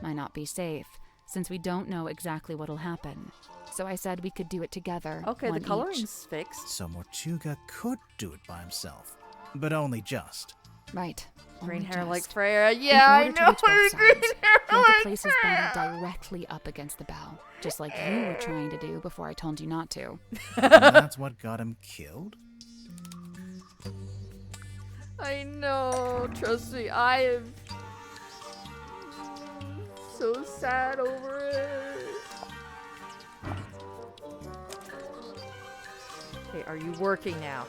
Might not be safe, since we don't know exactly what'll happen. So I said we could do it together. Okay, the one coloring's each. fixed. So Mortuga could do it by himself, but only just. Right. Green only hair just. like Freya. Yeah, I In order to know. reach both Green sides, hair you had to like place his body Freya. directly up against the bell, just like you were trying to do before I told you not to. And that's what got him killed? I know. Trust me, I am so sad over it. Okay, are you working now?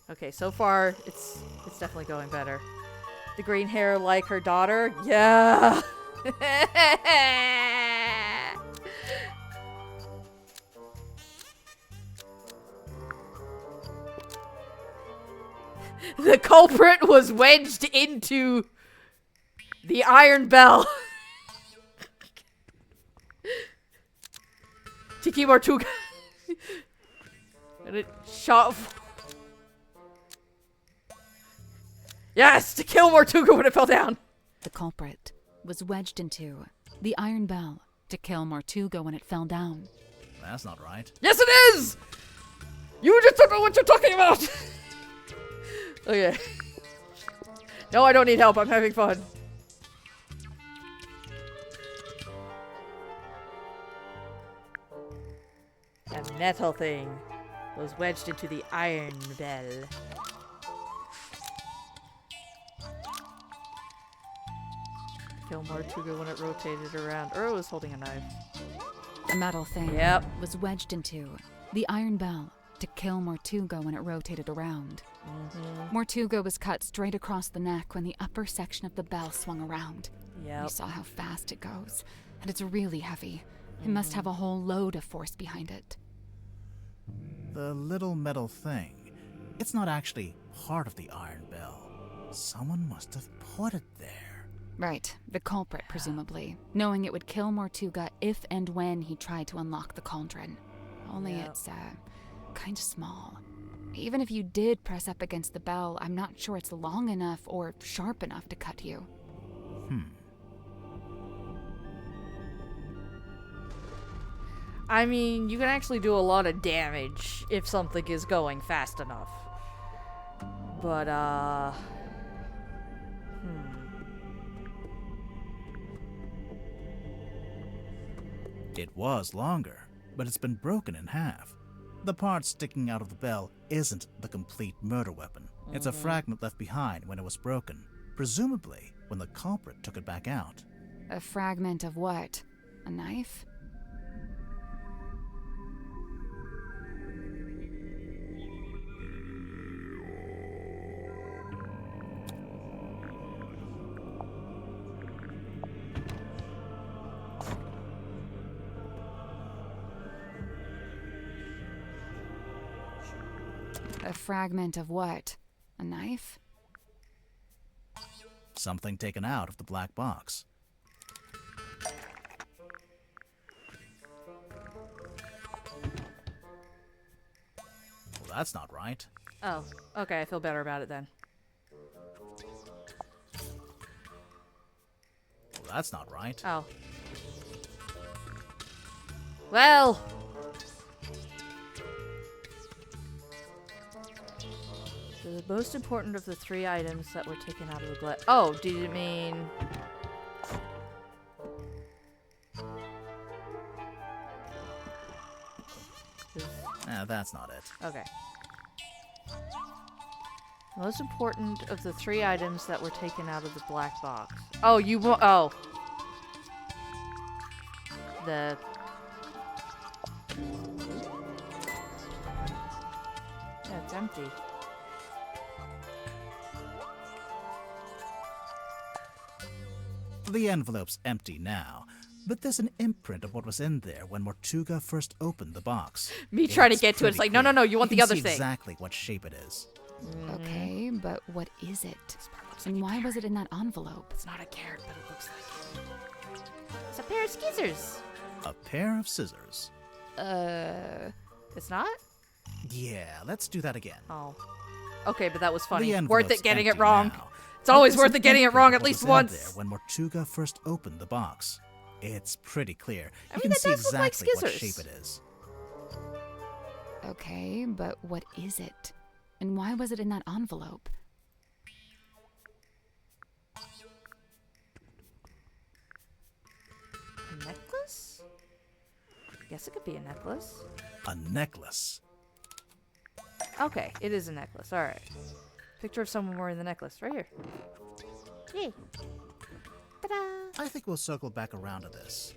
Okay, so far it's definitely going better. The green hair like her daughter? Yeah. The culprit was wedged into the iron bell. Tiki Martuga. And it shot. Yes, to kill Mortuga when it fell down. The culprit was wedged into the iron bell to kill Mortuga when it fell down. That's not right. Yes, it is! You just don't know what you're talking about! Okay. No, I don't need help. I'm having fun. A metal thing was wedged into the iron bell. Kill Mortuga when it rotated around. Or it was holding a knife. A metal thing Yep. was wedged into the iron bell to kill Mortuga when it rotated around. Mortuga was cut straight across the neck when the upper section of the bell swung around. Yep. You saw how fast it goes, and it's really heavy. It must have a whole load of force behind it. The little metal thing. It's not actually part of the iron bell. Someone must have put it there. Right, the culprit, presumably, knowing it would kill Mortuga if and when he tried to unlock the cauldron. Only Yep. it's, kind of small. Even if you did press up against the bell, I'm not sure it's long enough or sharp enough to cut you. I mean, you can actually do a lot of damage if something is going fast enough. But, It was longer, but it's been broken in half. The part sticking out of the bell isn't the complete murder weapon. It's a fragment left behind when it was broken, presumably when the culprit took it back out. A fragment of what? A knife? A fragment of what? A knife? Something taken out of the black box. Well, that's not right. oh, okay, I feel better about it then. Well, that's not right. Oh. Well. The most important of the 3 items that were taken out of the blood. Oh, did you mean... That's not it. Okay. Most important of the 3 items that were taken out of the black box. Oh, you want... Oh. The... Yeah, it's empty. The envelope's empty now, But there's an imprint of what was in there when Mortuga first opened the box. Me trying to get to it, it's like, no, you want the other see thing. exactly what shape it is. Okay, but what is it? And why was it in that envelope? It's not a carrot, but it looks like it. It's a pair of scissors. A pair of scissors. It's not? Yeah, let's do that again. Oh. Okay, but that was funny. The Worth envelope's it getting it empty wrong. now. It's always But there's worth it an getting it imprint wrong of at what least was in once. there when Mortuga first opened the box. It's pretty clear. I You mean, can that see does look like exactly what scissors. shape it is. Okay, but what is it? And why was it in that envelope? A necklace? Guess it could be a necklace. A necklace. Okay, it is a necklace. All right. Picture of someone wearing the necklace right here. Yay. Ta-da! I think we'll circle back around to this.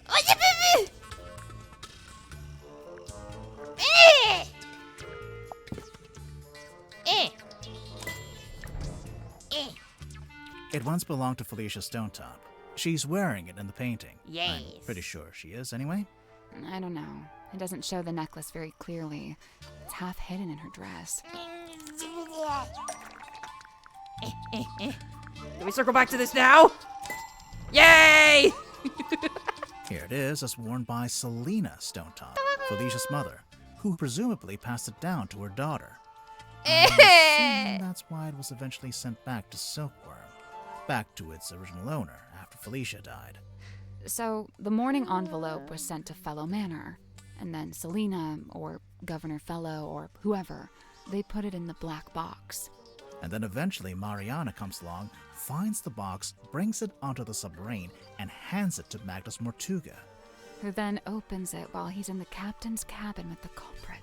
It once belonged to Felicia Stonetop. She's wearing it in the painting. Yes. I'm pretty sure she is, anyway. I don't know. It doesn't show the necklace very clearly. It's half hidden in her dress. Can we circle back to this now? Yay! Here it is, as worn by Selena Stonetop, Felicia's mother, who presumably passed it down to her daughter. I'm assuming that's why it was eventually sent back to Silkworm, back to its original owner after Felicia died. So, the morning envelope was sent to Fellow Manor, and then Selena, or Governor Fellow, or whoever, they put it in the black box. And then eventually Mariana comes along, finds the box, brings it onto the submarine, and hands it to Magnus Mortuga. Who then opens it while he's in the captain's cabin with the culprit.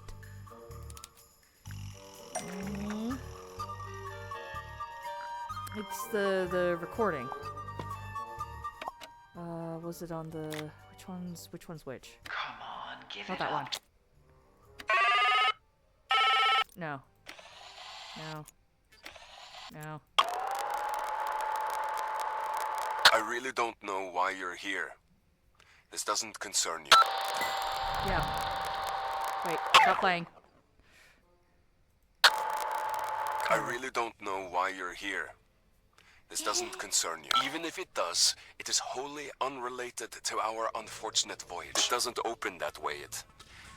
It's the recording. Was it on the which one's which? Come on, give Not it that up. one. No. No. I really don't know why you're here. This doesn't concern you. Yeah. Wait, stop playing. I really don't know why you're here. This doesn't concern you. Even if it does, it is wholly unrelated to our unfortunate voyage. It doesn't open that way. It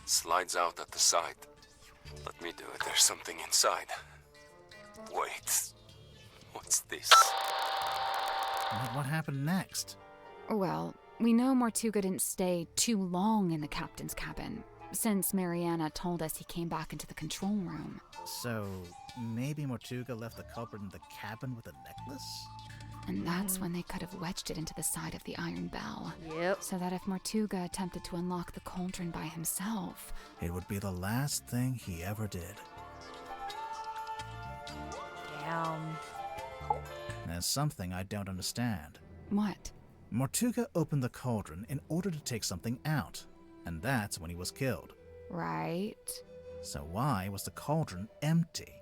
slides out at the side. Let me do it. There's something inside. Wait. What's this? And what happened next? Well, we know Mortuga didn't stay too long in the captain's cabin, since Mariana told us he came back into the control room. So, maybe Mortuga left the culprit in the cabin with a necklace? And that's when they could have wedged it into the side of the iron bell. Yep. So that if Mortuga attempted to unlock the cauldron by himself... It would be the last thing he ever did. Damn. There's something I don't understand. What? Mortuga opened the cauldron in order to take something out, and that's when he was killed. Right? So why was the cauldron empty?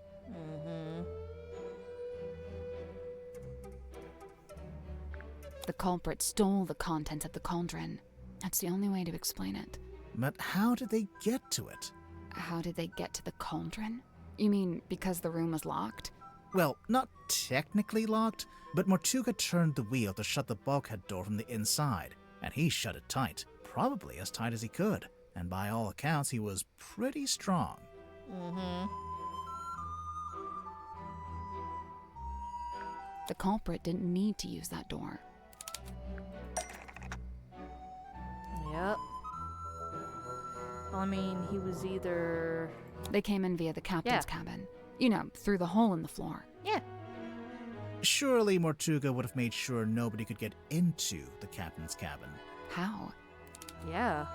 The culprit stole the contents of the cauldron. That's the only way to explain it. But how did they get to it? How did they get to the cauldron? You mean because the room was locked? Well, not technically locked, but Mortuga turned the wheel to shut the bulkhead door from the inside, and he shut it tight, probably as tight as he could, and by all accounts he was pretty strong. The culprit didn't need to use that door. Yep. Well, I mean, he was either... They came in via the captain's Yeah. cabin. You know, through the hole in the floor. Yeah. Surely Mortuga would have made sure nobody could get into the captain's cabin. How? Yeah.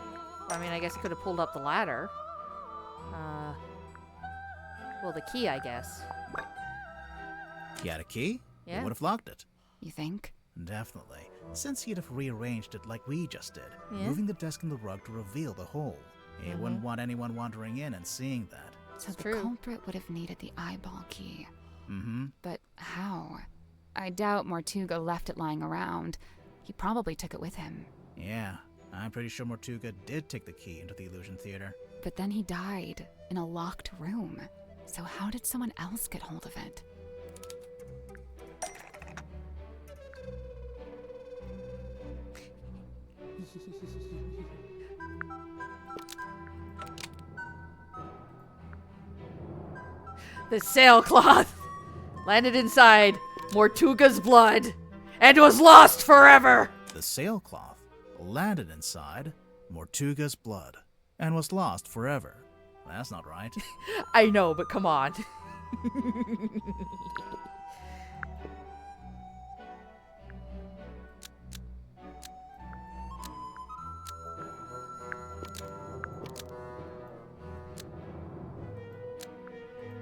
I mean, I guess he could have pulled up the ladder. Well, the key, I guess. He had a key? He Yeah. would have locked it. You think? Definitely, since he'd have rearranged it like we just did, Yeah. moving the desk and the rug to reveal the hole. He wouldn't want anyone wandering in and seeing that. So It's the true. culprit would have needed the eyeball key. Mm-hmm. But how? I doubt Mortuga left it lying around. He probably took it with him. Yeah, I'm pretty sure Mortuga did take the key into the illusion theater. But then he died in a locked room. So how did someone else get hold of it? The sailcloth landed inside Mortuga's blood and was lost forever. The sailcloth landed inside Mortuga's blood and was lost forever. That's not right. I know, but come on.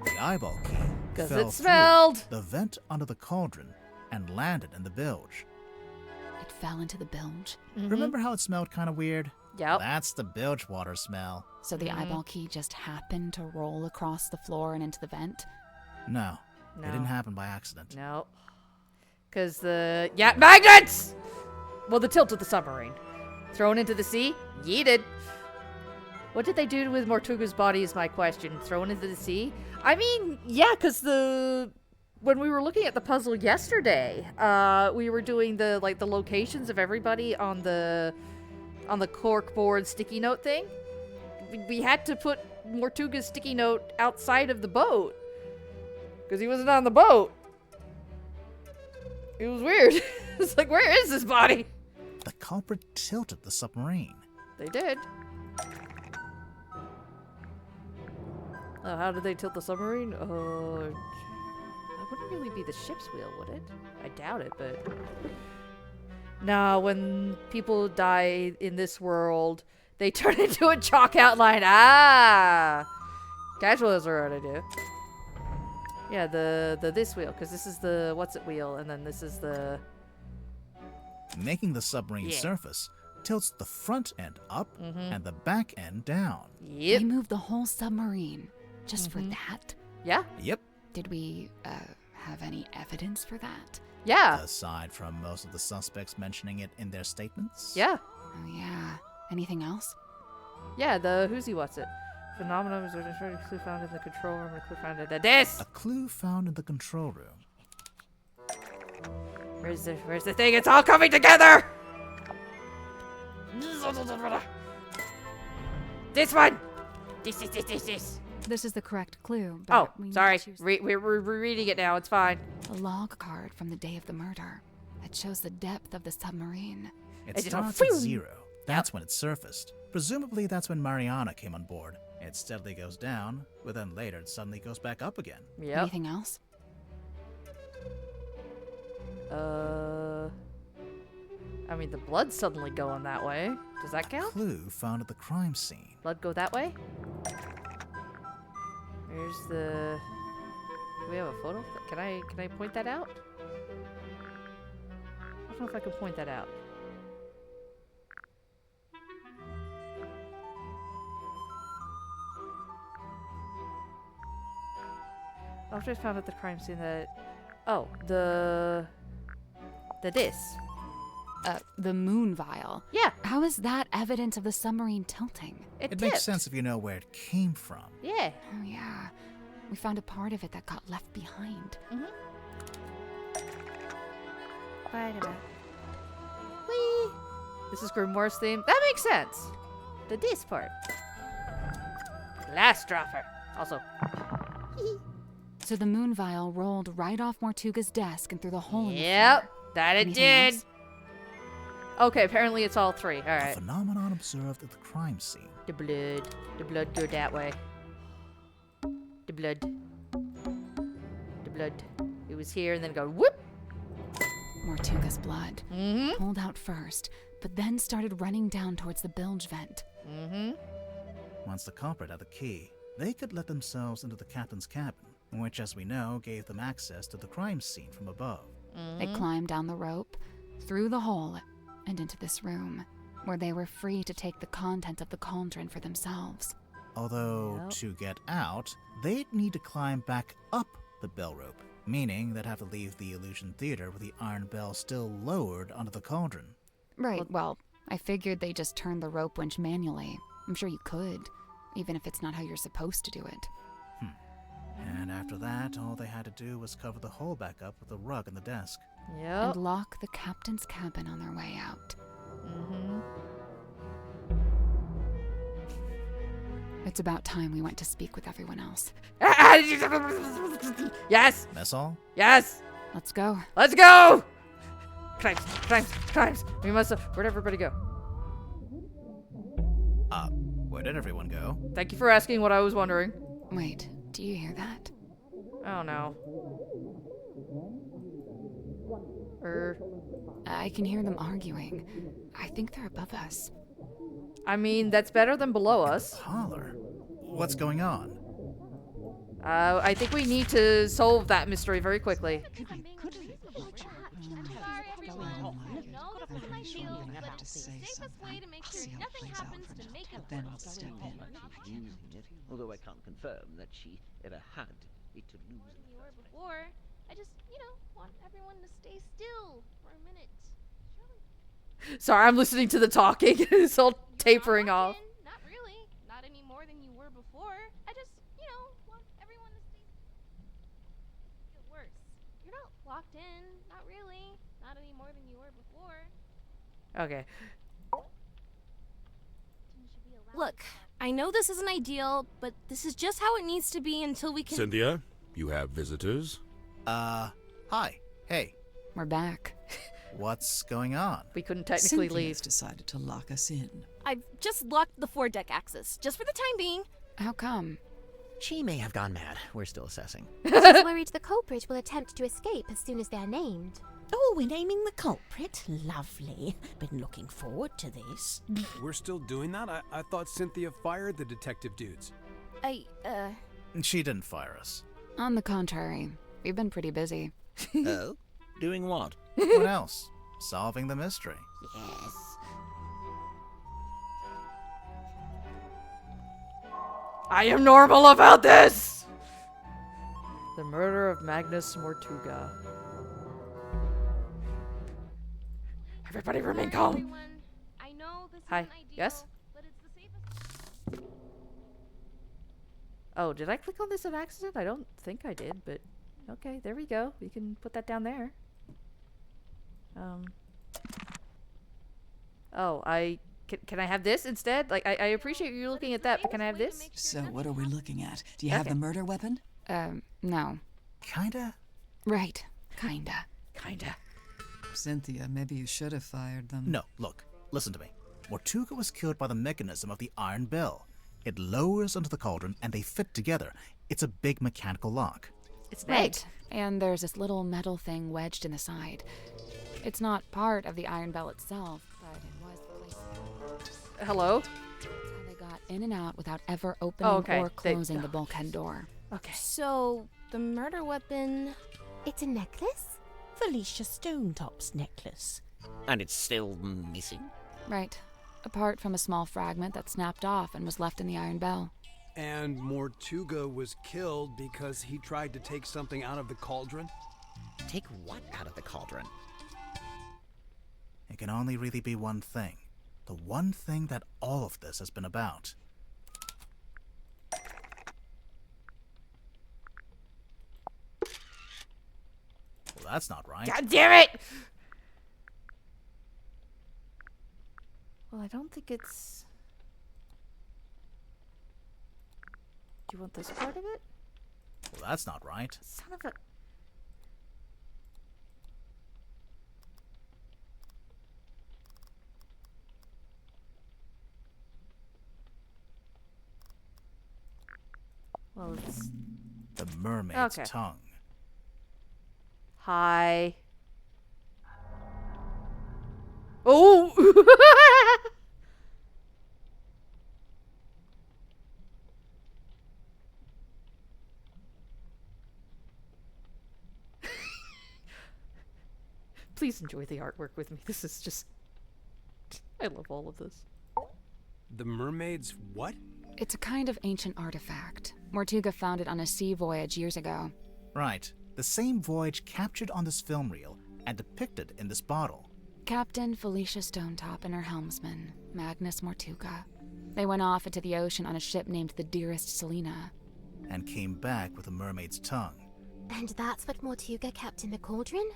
The eyeball key 'Cause fell it through smelled. the vent under the cauldron and landed in the bilge. It fell into the bilge. Remember how it smelled kind of weird? Yep. That's the bilge water smell. So the eyeball key just happened to roll across the floor and into the vent? No, it No. didn't happen by accident. No. Because the... Yeah, magnets! Well, the tilt of the submarine. Thrown into the sea? Yeeted. What did they do with Mortuga's body is my question. Thrown into the sea? I mean, yeah, because when we were looking at the puzzle yesterday, we were doing the locations of everybody on the corkboard sticky note thing. We had to put Mortuga's sticky note outside of the boat because he wasn't on the boat. It was weird. It's like, where is this body? The culprit tilted the submarine. They did. How did they tilt the submarine? That wouldn't really be the ship's wheel, would it? I doubt it, but... No, when people die in this world, they turn into a chalk outline. Ah! Casual is what I do. Yeah, the this wheel, because this is the what's-it wheel, and then this is the... Making the submarine surface tilts the front end up and the back end down. Yep. They moved the whole submarine just for that? Yeah? Yep. Did we have any evidence for that? Yeah. Aside from most of the suspects mentioning it in their statements. Yeah. Oh, yeah. Anything else? Yeah, the who's he what's it. Phenomenon was a clue found in the control room and a clue found in the desk. A clue found in the control room. Where's the thing? It's all coming together! This one! This. This is the correct clue. Oh, But we need sorry. to choose We're reading it now. It's fine. a log card from the day of the murder. It shows the depth of the submarine. It just starts went at 0. That's when it surfaced. Presumably that's when Mariana came on board. It steadily goes down, but then later it suddenly goes back up again. Yep. Anything else? I mean, the blood's suddenly going that way. Does that count? Clue found at the crime scene. Blood go that way? Where's the... Do we have a photo? Can I point that out? I don't know if I can point that out. After I found at the crime scene that... Oh, the this. The moon vial. Yeah. How is that evidence of the submarine tilting? It makes tipped. sense if you know where it came from. Yeah. Oh, yeah. We found a part of it that got left behind. Wait a minute. Whee! This is Grimoire's theme. That makes sense. The this part. Last dropper. Also. So the moon vial rolled right off Mortuga's desk and through the hole in the Yep. floor. That it Anything did. else? Okay, apparently it's all three. All A right. phenomenon observed at the crime scene. The blood go that way. The blood. It was here and then go whoop. Mortuga's blood. Pulled out first, but then started running down towards the bilge vent. Once the culprit had the key, they could let themselves into the captain's cabin, which, as we know, gave them access to the crime scene from above. They climbed down the rope, through the hole, and into this room, where they were free to take the content of the cauldron for themselves. Although, to get out, they'd need to climb back up the bell rope, meaning they'd have to leave the illusion theater with the iron bell still lowered onto the cauldron. Right, well, I figured they just turned the rope winch manually. I'm sure you could, even if it's not how you're supposed to do it. And after that, all they had to do was cover the hole back up with the rug in the desk. Yep. And lock the captain's cabin on their way out. Mm-hmm. It's about time we went to speak with everyone else. Yes! That's all? Yes! Let's go. Let's go! Crimes. We must have... Where'd everybody go? Where did everyone go? Thank you for asking what I was wondering. Wait, do you hear that? Oh, no. I can hear them arguing. I think they're above us. I mean, that's better than below us. Holler. What's going on? I think we need to solve that mystery very quickly. Although I can't confirm that she ever had it to lose. Before, I just, want everyone to stay still for a minute. Sorry, I'm listening to the talking. It's all tapering off. Not really. Not any more than you were before. I just, want everyone to stay worse. You're not locked in. Not really. Not any more than you were before. Okay. Look, I know this isn't ideal, but this is just how it needs to be until we can... Cynthia, you have visitors? Hi. Hey. We're back. What's going on? We couldn't technically Cynthia's leave. decided to lock us in. I've just locked the foredeck access, just for the time being. How come? She may have gone mad. We're still assessing. She's worried the culprit will attempt to escape as soon as they're named. Oh, we're naming the culprit? Lovely. Been looking forward to this. We're still doing that? I thought Cynthia fired the detective dudes. She didn't fire us. On the contrary, we've been pretty busy. Oh? Doing what? What else? Solving the mystery. Yes. I am normal about this! The murder of Magnus Mortuga. Everybody remain calm. I know this Hi. isn't ideal, Yes? but it's the safest. Oh, did I click on this on accident? I don't think I did, but okay, there we go. We can put that down there. Oh, can I have this instead? Like, I appreciate you looking at that, but can I have this? So what are we looking at? Do you have the murder weapon? No. Kinda? Right. Kinda. Cynthia, maybe you should have fired them. No, look. Listen to me. Mortuga was killed by the mechanism of the iron bell. It lowers onto the cauldron and they fit together. It's a big mechanical lock. It's Right. And there's this little metal thing wedged in the side. It's not part of the iron bell itself, but it was the place. Hello? That's how they got in and out without ever opening or closing the bulkhead door. Okay. So, the murder weapon... It's a necklace? Felicia Stonetop's necklace. And it's still missing? Right. Apart from a small fragment that snapped off and was left in the iron bell. And Mortuga was killed because he tried to take something out of the cauldron? Take what out of the cauldron? It can only really be one thing. The one thing that all of this has been about. Well, that's not right. God damn it! Well, I don't think it's... Do you want this part of it? Well, that's not right. Son of a... Well, it's... The mermaid's Okay. tongue. Hi. Oh! Please enjoy the artwork with me. This is just... I love all of this. The mermaid's what? It's a kind of ancient artifact. Mortuga found it on a sea voyage years ago. Right. The same voyage captured on this film reel and depicted in this bottle. Captain Felicia Stonetop and her helmsman, Magnus Mortuga. They went off into the ocean on a ship named the Dearest Selena. And came back with a mermaid's tongue. And that's what Mortuga kept in the cauldron?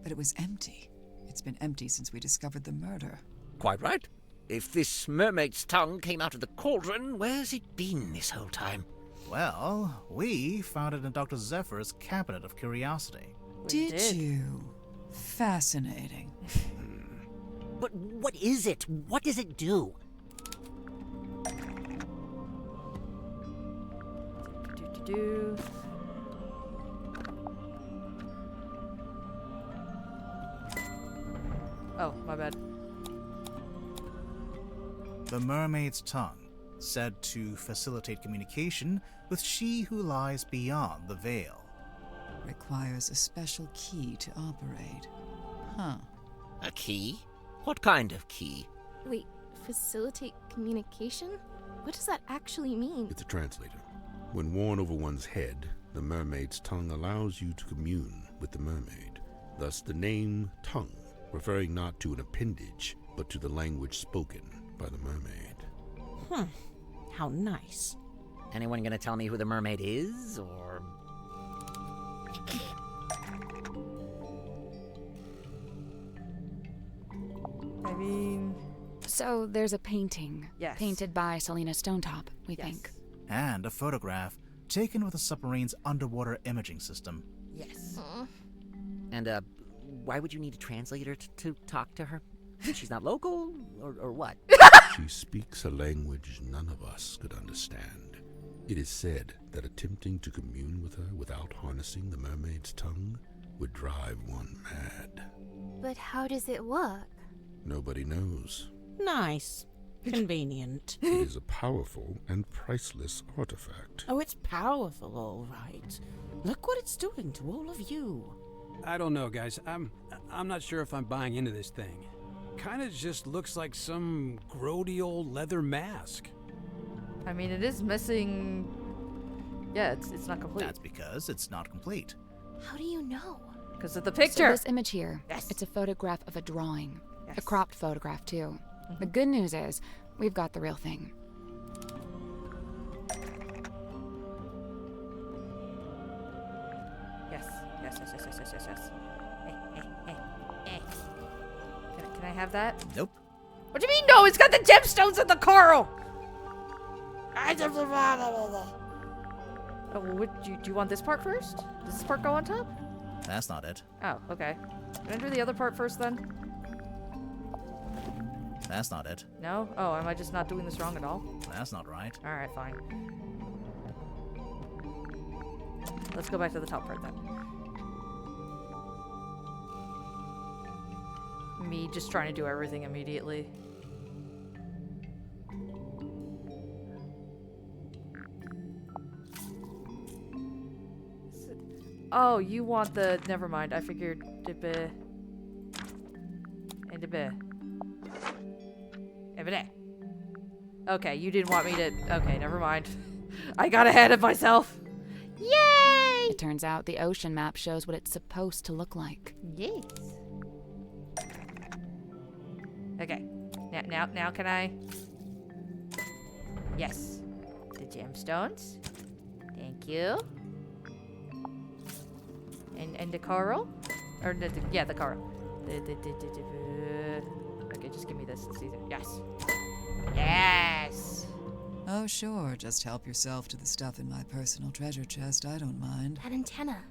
But it was empty. It's been empty since we discovered the murder. Quite right. If this mermaid's tongue came out of the cauldron, where's it been this whole time? Well, we found it in Dr. Zephyr's Cabinet of Curiosity. Did you? Fascinating. But what is it? What does it do? Oh, my bad. The mermaid's tongue, said to facilitate communication with she who lies beyond the veil. Requires a special key to operate. Huh. A key? What kind of key? Wait, facilitate communication? What does that actually mean? It's a translator. When worn over one's head, the mermaid's tongue allows you to commune with the mermaid. Thus the name tongue, referring not to an appendage, but to the language spoken by the mermaid. How nice. Anyone gonna tell me who the mermaid is, or...? I mean... So there's a painting. Yes. Painted by Selena Stonetop, we think. And a photograph taken with a submarine's underwater imaging system. Yes. And, why would you need a translator to talk to her? She's not local, or what? She speaks a language none of us could understand. It is said that attempting to commune with her without harnessing the mermaid's tongue would drive one mad. But how does it work? Nobody knows. Nice. Convenient. It is a powerful and priceless artifact. Oh, it's powerful, all right. Look what it's doing to all of you. I don't know, guys. I'm not sure if I'm buying into this thing. Kinda just looks like some grody old leather mask. I mean, it is missing... Yeah, it's not complete. That's because it's not complete. How do you know? Because of the So picture. this image here, Yes. it's a photograph of a drawing. Yes. A cropped photograph, too. The good news is, we've got the real thing. Yes. Can I have that? Nope. What do you mean no? It's got the gemstones and the coral! Oh, well, do you want this part first? Does this part go on top? That's not it. Oh, okay. Can I do the other part first then? That's not it. No? Oh, am I just not doing this wrong at all? That's not right. Alright, fine. Let's go back to the top part then. Me just trying to do everything immediately. Oh, you want the... Never mind. I figured... Okay, you didn't want me to... Okay, never mind. I got ahead of myself. Yay! It turns out the ocean map shows what it's supposed to look like. Yes. Okay. Now can I... Yes. The gemstones. Thank you. And the coral? Or, yeah, the coral. Okay, just give me this. It's easier. Yes. Yes! Oh, sure. Just help yourself to the stuff in my personal treasure chest. I don't mind. That antenna.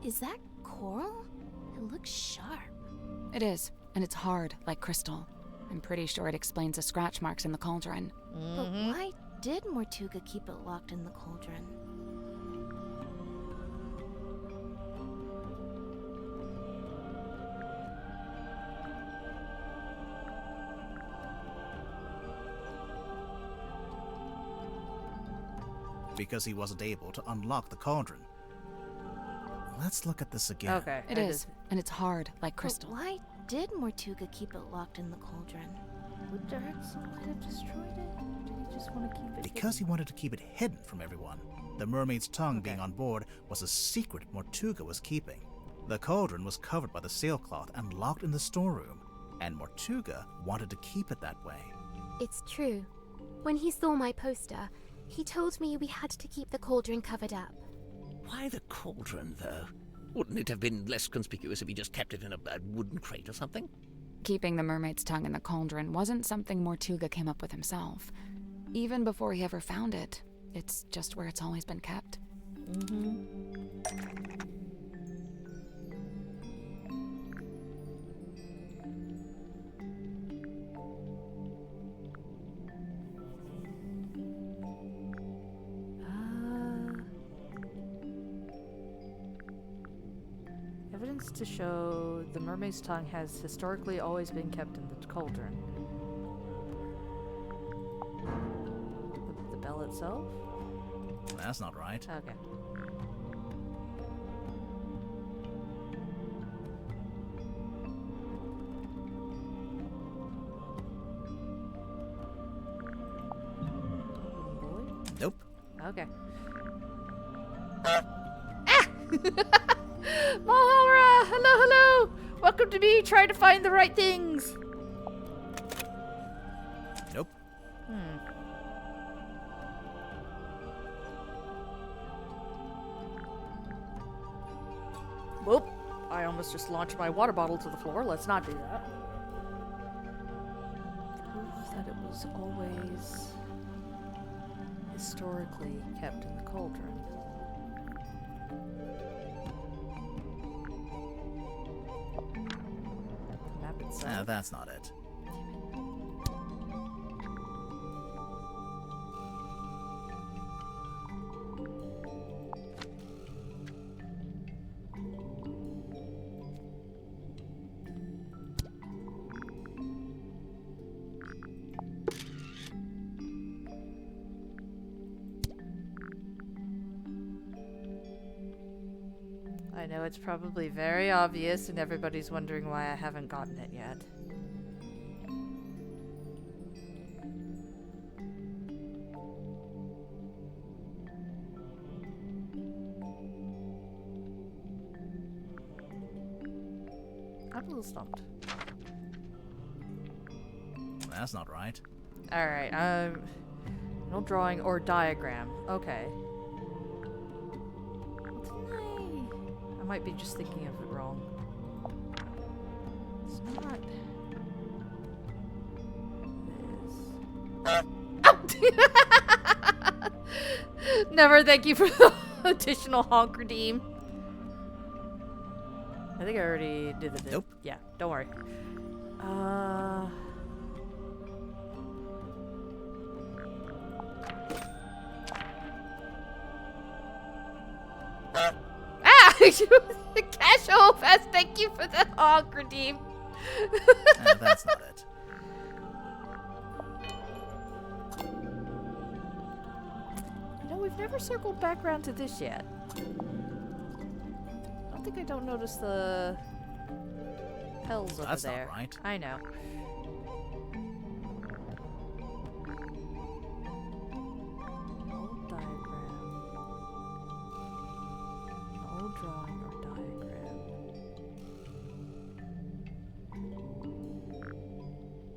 Is that coral? It looks sharp. It is, and it's hard, like crystal. I'm pretty sure it explains the scratch marks in the cauldron. But why did Mortuga keep it locked in the cauldron? Because he wasn't able to unlock the cauldron. Let's look at this again. Okay. It is, and it's hard, like crystal. But why did Mortuga keep it locked in the cauldron? Would Dirks might have destroyed it? Or did he just want to keep it Because he wanted to keep it hidden from everyone. The mermaid's tongue being on board was a secret Mortuga was keeping. The cauldron was covered by the sailcloth and locked in the storeroom. and Mortuga wanted to keep it that way. It's true. When he saw my poster, he told me we had to keep the cauldron covered up. Why the cauldron, though? Wouldn't it have been less conspicuous if he just kept it in a wooden crate or something? Keeping the mermaid's tongue in the cauldron wasn't something Mortuga came up with himself. Even before he ever found it, it's just where it's always been kept. Evidence to show the mermaid's tongue has historically always been kept in the cauldron. The bell itself? That's not right. Okay. Nope. Okay. Mulholra! Hello, hello! Welcome to me trying to find the right things! Nope. Whoop! I almost just launched my water bottle to the floor. Let's not do that. Proof that it was always historically kept in the cauldron. Map itself. That's not it. I know it's probably very obvious and everybody's wondering why I haven't gotten it yet. I'm a little stumped. That's not right. Alright, no drawing or diagram. Okay. I might be just thinking of it wrong. It's not this. Never thank you for the additional honk redeem. I think I already did the Nope. Yeah, don't worry. Casual Fest, thank you for the honk redeem. That's not it. You know, we've never circled back around to this yet. I don't think I don't notice the hells over That's there. not right. I know. Old diagram. Old drawing or diagram.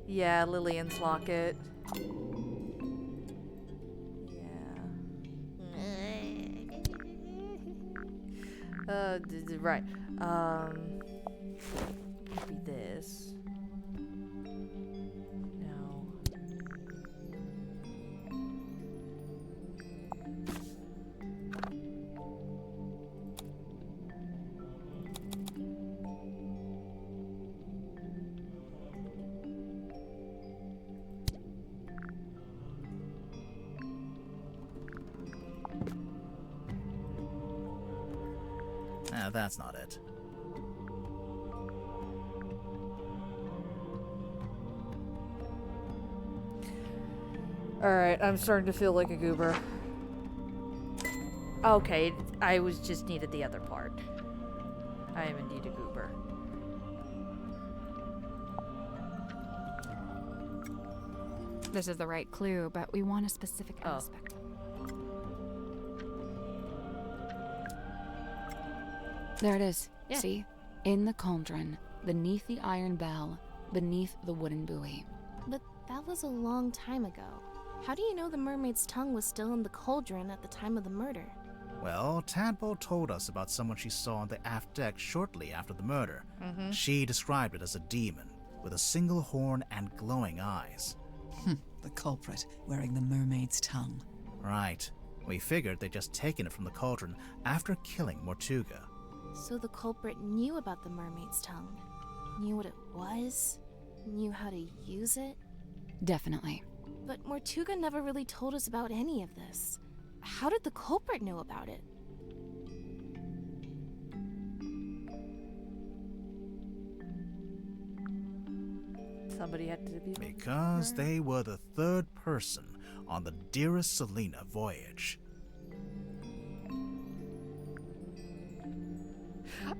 Yeah, Lillian's locket. Right. Could be this. No. That's not it. Alright, I'm starting to feel like a goober. Okay, I was just needed the other part. I am indeed a goober. This is the right clue, but we want a specific aspect. There it is. Yeah. See? In the cauldron, beneath the iron bell, beneath the wooden buoy. But that was a long time ago. How do you know the mermaid's tongue was still in the cauldron at the time of the murder? Well, Tadpole told us about someone she saw on the aft deck shortly after the murder. She described it as a demon, with a single horn and glowing eyes. The culprit, wearing the mermaid's tongue. Right. We figured they'd just taken it from the cauldron after killing Mortuga. So the culprit knew about the mermaid's tongue? Knew what it was? Knew how to use it? Definitely. But Mortuga never really told us about any of this. How did the culprit know about it? Somebody had to be... Because they were the third person on the Dearest Selena voyage.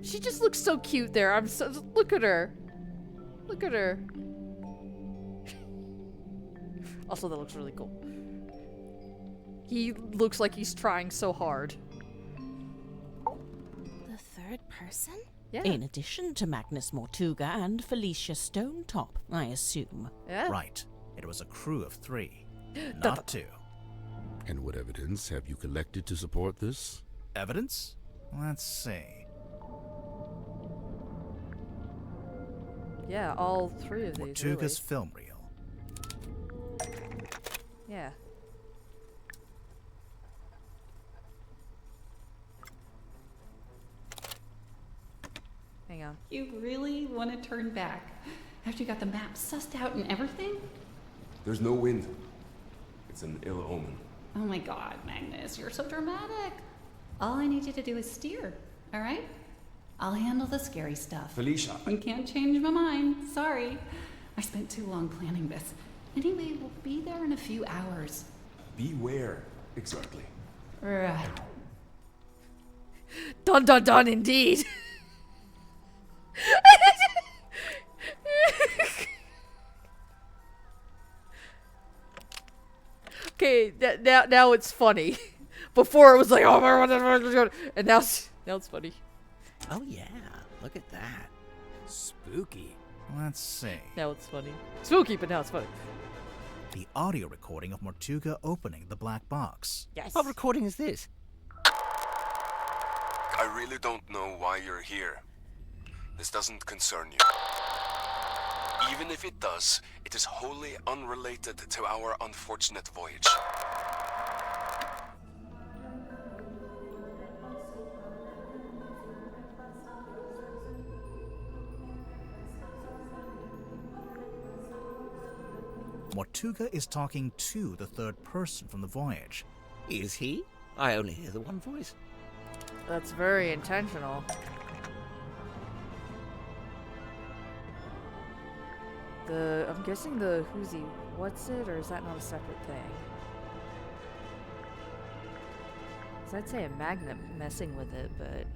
She just looks so cute there. Look at her. Look at her. Also, that looks really cool. He looks like he's trying so hard. The third person? Yeah. In addition to Magnus Mortuga and Felicia Stonetop, I assume. Yeah. Right. It was a crew of 3, not 2. And what evidence have you collected to support this? Evidence? Let's see. Yeah, all 3 of these. Mortuga's film reel. Yeah. Hang on. You really want to turn back after you got the map sussed out and everything? There's no wind. It's an ill omen. Oh my god, Magnus, you're so dramatic. All I need you to do is steer, all right? I'll handle the scary stuff. Felicia. You can't change my mind. Sorry. I spent too long planning this. Anyway, we'll be there in a few hours. Beware. Exactly. Right. Dun dun dun, indeed. Okay, now it's funny. Before it was like, oh my god, and now it's funny. Oh yeah, look at that. Spooky. Let's see. Now it's funny. Spooky, but now it's funny. The audio recording of Mortuga opening the black box. Yes. What recording is this? I really don't know why you're here. This doesn't concern you. Even if it does, it is wholly unrelated to our unfortunate voyage. Mortuga is talking to the third person from the voyage. Is he? I only hear the one voice. That's very intentional. I'm guessing the who's he, what's it, or is that not a separate thing? 'Cause I'd say a magnet messing with it, but...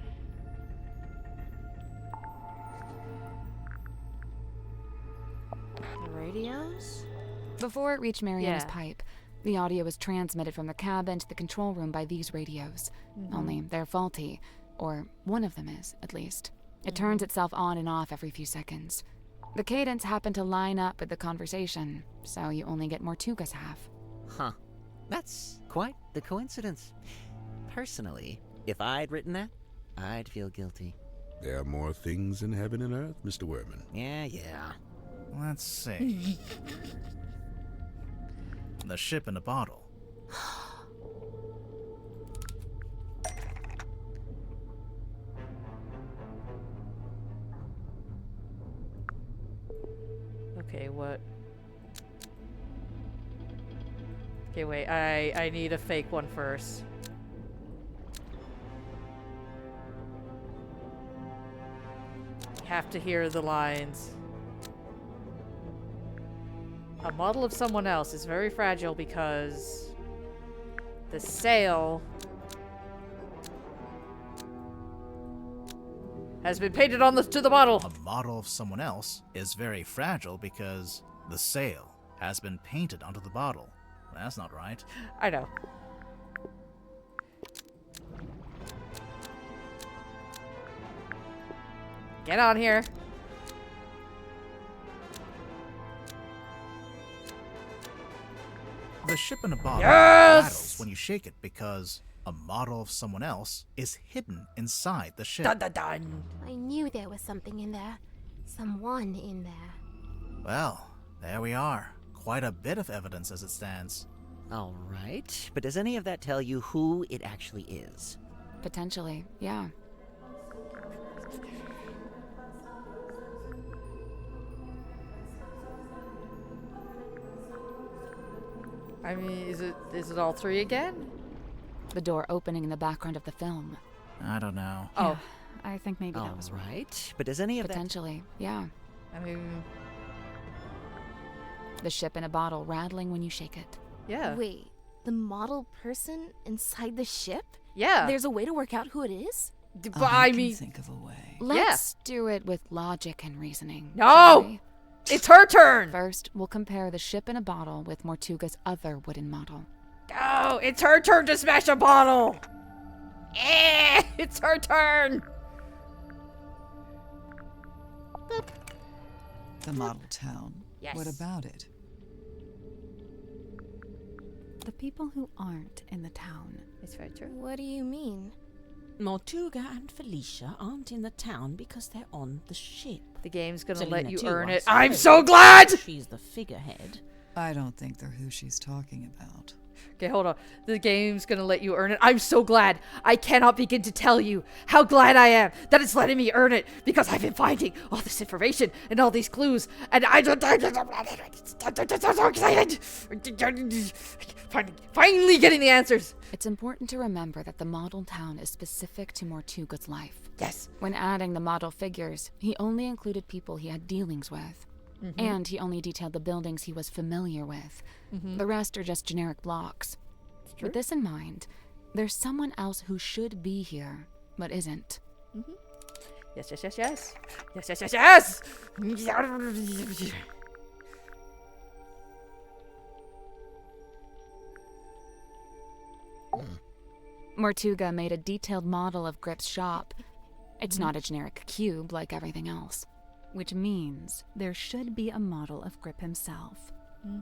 The radios? Before it reached Mariana's Yeah. pipe, the audio was transmitted from the cabin to the control room by these radios. Only they're faulty, or one of them is, at least. It turns itself on and off every few seconds. The cadence happened to line up with the conversation, so you only get Mortuga's half. Huh. That's quite the coincidence. Personally, if I'd written that, I'd feel guilty. There are more things in heaven and earth, Mr. Werman. Yeah. Let's see. The ship in a bottle. Okay, what? Okay, wait, I need a fake one first. Have to hear the lines. A model of someone else is very fragile because the sail has been painted on to the bottle. A model of someone else is very fragile because the sail has been painted onto the bottle. That's not right. I know. Get on here. The ship in a bottle Yes! rattles when you shake it because a model of someone else is hidden inside the ship. Dun dun dun. I knew there was something in there. Someone in there. Well, there we are. Quite a bit of evidence as it stands. All right, but does any of that tell you who it actually is? Potentially, yeah. I mean, is it all three again? The door opening in the background of the film. I don't know. Yeah, Oh. I think maybe that All was right, but does any of that... Potentially, yeah. I mean, The ship in a bottle rattling when you shake it. yeah. Wait, the model person inside the ship? Yeah. There's a way to work out who it is? But I mean, think of a way. Let's do it with logic and reasoning. No! shall we? It's her turn! First, we'll compare the ship in a bottle with Mortuga's other wooden model. Oh, it's her turn to smash a bottle! It's her turn! The model town. Yes. What about it? The people who aren't in the town. It's very true. What do you mean? Mortuga and Felicia aren't in the town because they're on the ship. The game's gonna Selena let you too, earn I it. suppose. I'm so glad! She's the figurehead. I don't think they're who she's talking about. Okay, hold on. The game's gonna let you earn it. I'm so glad. I cannot begin to tell you how glad I am that it's letting me earn it because I've been finding all this information and all these clues, and I'm so excited. Finally getting the answers. It's important to remember that the model town is specific to Mortuga's life. Yes. When adding the model figures, he only included people he had dealings with. Mhm. And he only detailed the buildings he was familiar with. Mhm. The rest are just generic blocks. true. With this in mind, there's someone else who should be here, but isn't. Yes, yes, yes, yes. Yes, yes, yes, yes! Mortuga made a detailed model of Grip's shop. It's not a generic cube like everything else. Which means there should be a model of Grip himself.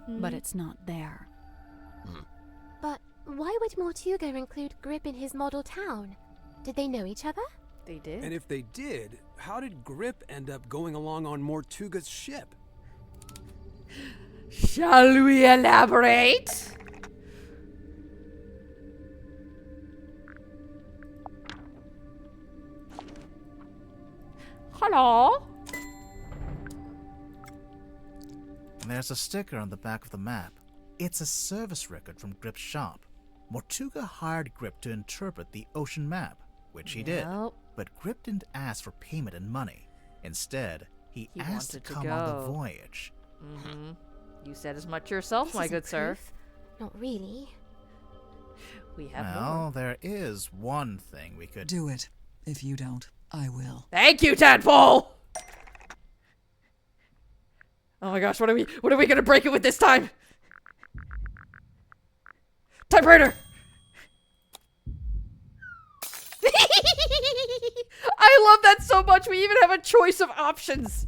But it's not there. But why would Mortuga include Grip in his model town? Did they know each other? They did. And if they did, how did Grip end up going along on Mortuga's ship? Shall we elaborate? Hello? There's a sticker on the back of the map. It's a service record from Grip's shop. Mortuga hired Grip to interpret the ocean map, which he did. Yep. But Grip didn't ask for payment in money. Instead, he asked to wanted to come on the go. voyage. You said as much yourself, This my isn't good sir. proof. Not really. We have Well, more. there is one thing we could Do it. If you don't, I will. Thank you, Tadpole! Oh my gosh, what are we gonna break it with this time? Typewriter! I love that so much, we even have a choice of options.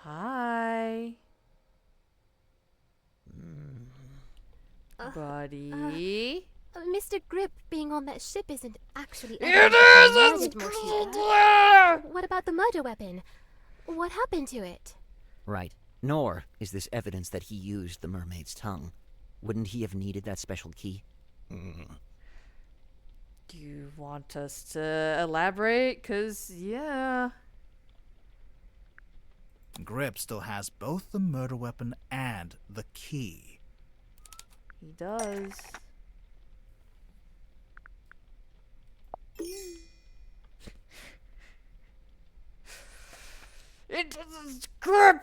Hi. Buddy. Mr. Grip being on that ship isn't actually. It evidence is! that he It's murdered Mortuga. Grudler! What about the murder weapon? What happened to it? Right. Nor is this evidence that he used the mermaid's tongue. Wouldn't he have needed that special key? Do you want us to elaborate? 'Cause, yeah. Grip still has both the murder weapon and the key. He does. It's Grip!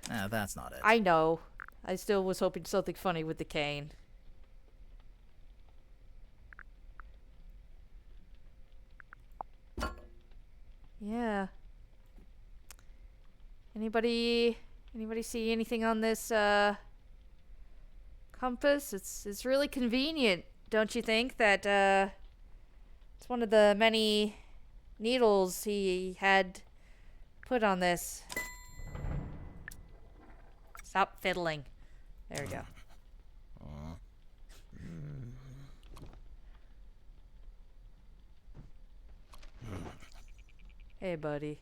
That's not it. I know. I still was hoping something funny with the cane. Yeah. Anybody see anything on this compass? It's really convenient, don't you think? That it's one of the many needles he had put on this. Stop fiddling. There we go. Hey, buddy.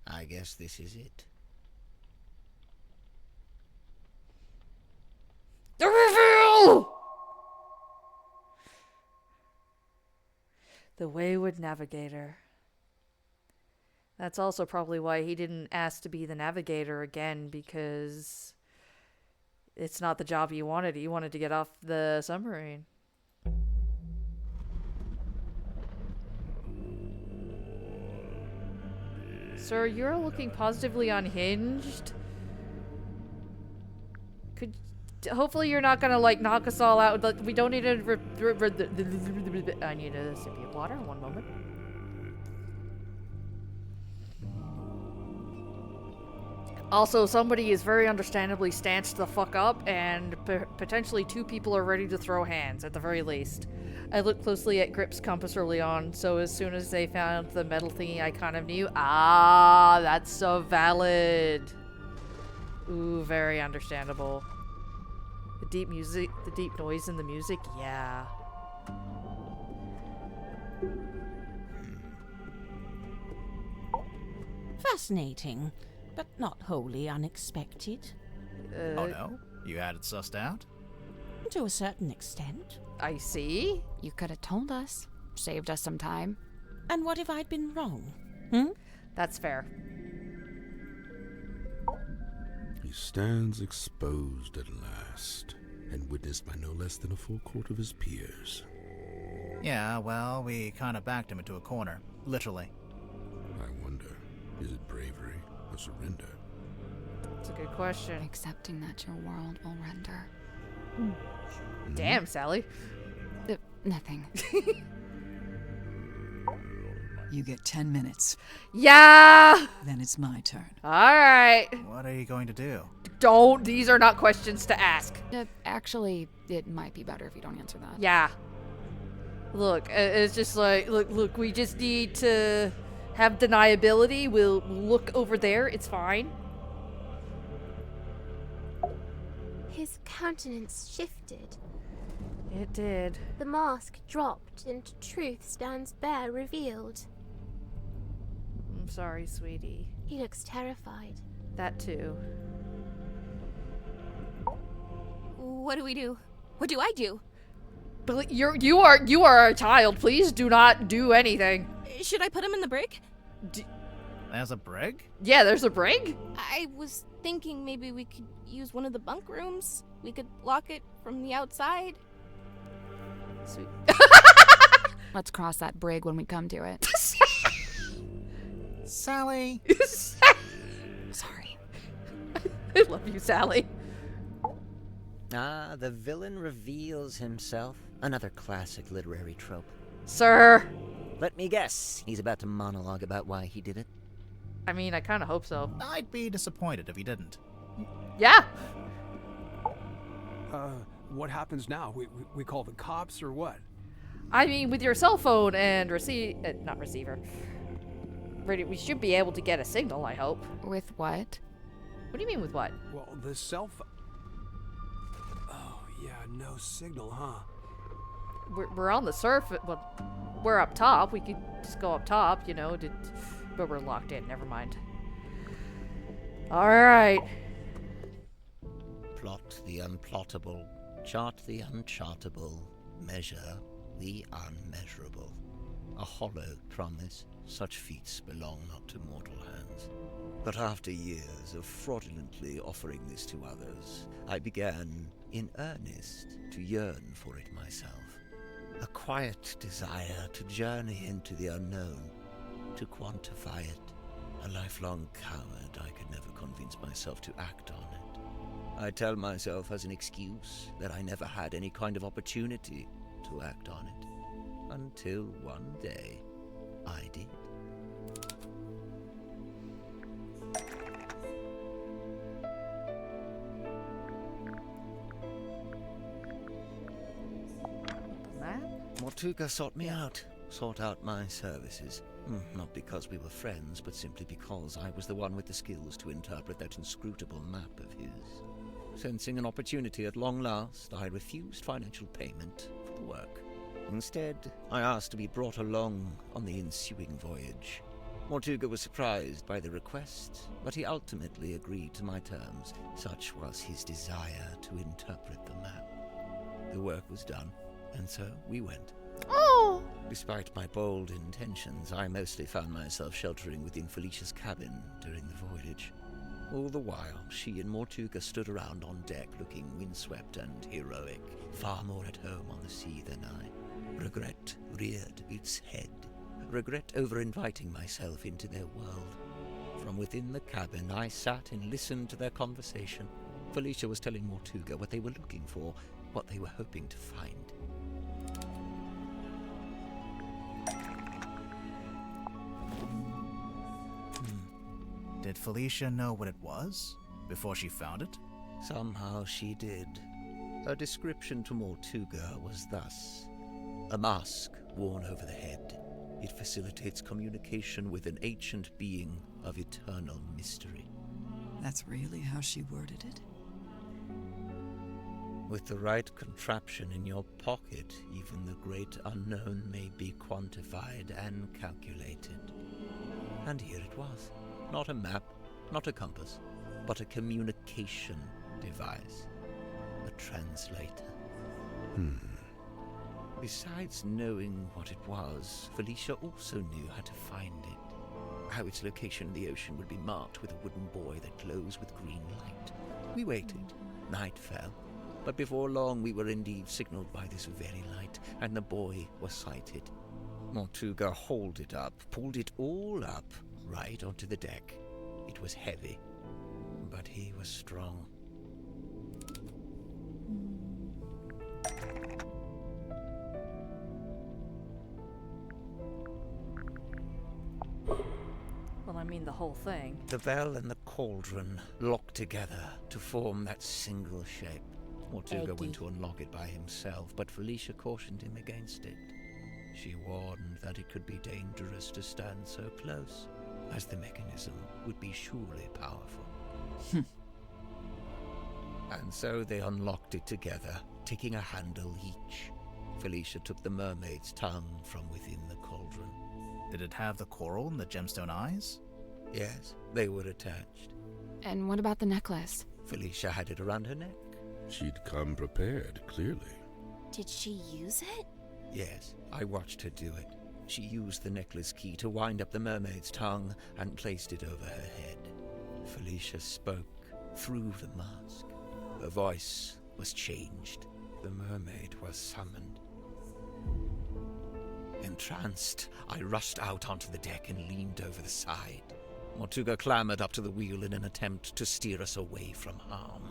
I guess this is it. The reveal! The Wayward Navigator. That's also probably why he didn't ask to be the navigator again, because it's not the job he wanted. He wanted to get off the submarine. Sir, you're looking positively unhinged. Hopefully you're not gonna, like, knock us all out. Like, we don't need to... I need a sip of water. One moment. Also, somebody is very understandably stanched the fuck up, and potentially 2 people are ready to throw hands, at the very least. I looked closely at Grip's compass early on, so as soon as they found the metal thingy, I kind of knew. Ah, that's so valid. Ooh, very understandable. The deep music, the deep noise in the music, yeah. Fascinating, but not wholly unexpected. Oh no? You had it sussed out? To a certain extent. I see. You could have told us. Saved us some time. And what if I'd been wrong? That's fair. He stands exposed at last, and witnessed by no less than a full court of his peers. Yeah, well, we kind of backed him into a corner. Literally. I wonder, is it bravery or surrender? That's a good question. Accepting that your world will render. Damn, Sally. Nothing. You get 10 minutes. Yeah! Then it's my turn. Alright. What are you going to do? Don't. These are not questions to ask. Actually, it might be better if you don't answer that. Yeah. Look, it's just like, look, we just need to have deniability. We'll look over there. It's fine. His countenance shifted. It did. The mask dropped, and truth stands bare, revealed. I'm sorry, sweetie. He looks terrified. That too. What do we do? What do I do? But you are a child. Please do not do anything. Should I put him in the brig? There's a brig? Yeah, there's a brig? I was thinking maybe we could use one of the bunk rooms. We could lock it from the outside. Sweet. Let's cross that brig when we come to it. Sally. Sorry. I love you, Sally. Ah, the villain reveals himself. Another classic literary trope. Sir. Let me guess. He's about to monologue about why he did it. I mean, I kind of hope so. I'd be disappointed if he didn't. Yeah. What happens now? We call the cops or what? I mean, with your cell phone and not receiver. We should be able to get a signal, I hope. With what? What do you mean with what? Well, the cell phone... Oh, yeah, no signal, huh? We're on the surface. Well, we're up top. We could just go up top, you know, but we're locked in. Never mind. All right. Plot the unplottable, chart the unchartable, measure the unmeasurable. A hollow promise, such feats belong not to mortal hands. But after years of fraudulently offering this to others, I began, in earnest, to yearn for it myself. A quiet desire to journey into the unknown, to quantify it. A lifelong coward, I could never convince myself to act on it. I tell myself as an excuse that I never had any kind of opportunity to act on it. Until one day, I did. Mortuga sought me out, sought out my services. Not because we were friends, but simply because I was the one with the skills to interpret that inscrutable map of his. Sensing an opportunity at long last, I refused financial payment for the work. Instead, I asked to be brought along on the ensuing voyage. Mortuga was surprised by the request, but he ultimately agreed to my terms. Such was his desire to interpret the map. The work was done, and so we went. Oh! Despite my bold intentions, I mostly found myself sheltering within Felicia's cabin during the voyage. All the while, she and Mortuga stood around on deck looking windswept and heroic, far more at home on the sea than I. Regret reared its head. Regret over inviting myself into their world. From within the cabin, I sat and listened to their conversation. Felicia was telling Mortuga what they were looking for, what they were hoping to find. Did Felicia know what it was before she found it? Somehow she did. Her description to Mortuga was thus: a mask worn over the head. It facilitates communication with an ancient being of eternal mystery. That's really how she worded it? With the right contraption in your pocket, even the great unknown may be quantified and calculated. And here it was. Not a map, not a compass, but a communication device. A translator. Besides knowing what it was, Felicia also knew how to find it. How its location in the ocean would be marked with a wooden buoy that glows with green light. We waited. Night fell. But before long we were indeed signaled by this very light, and the buoy was sighted. Mortuga hauled it up, pulled it all up, right onto the deck. It was heavy, but he was strong. Well, I mean the whole thing. The bell and the cauldron locked together to form that single shape. Mortuga went to unlock it by himself, but Felicia cautioned him against it. She warned that it could be dangerous to stand so close, as the mechanism would be surely powerful. And so they unlocked it together, taking a handle each. Felicia took the mermaid's tongue from within the cauldron. Did it have the coral and the gemstone eyes? Yes, they were attached. And what about the necklace? Felicia had it around her neck. She'd come prepared, clearly. Did she use it? Yes, I watched her do it. She used the necklace key to wind up the mermaid's tongue and placed it over her head. Felicia spoke through the mask. Her voice was changed. The mermaid was summoned. Entranced, I rushed out onto the deck and leaned over the side. Mortuga clambered up to the wheel in an attempt to steer us away from harm.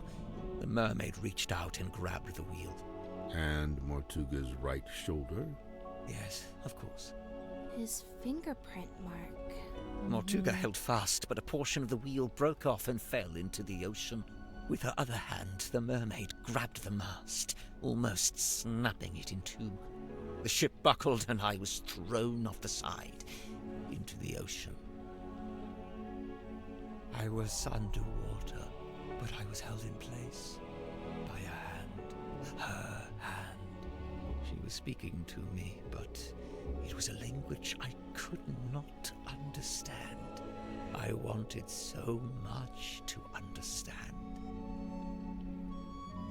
The mermaid reached out and grabbed the wheel. And Mortuga's right shoulder? Yes, of course. His fingerprint mark. Mortuga held fast, but a portion of the wheel broke off and fell into the ocean. With her other hand, the mermaid grabbed the mast, almost snapping it in two. The ship buckled and I was thrown off the side into the ocean. I was underwater, but I was held in place by a hand, her hand. She was speaking to me, but it was a language I could not understand. I wanted so much to understand.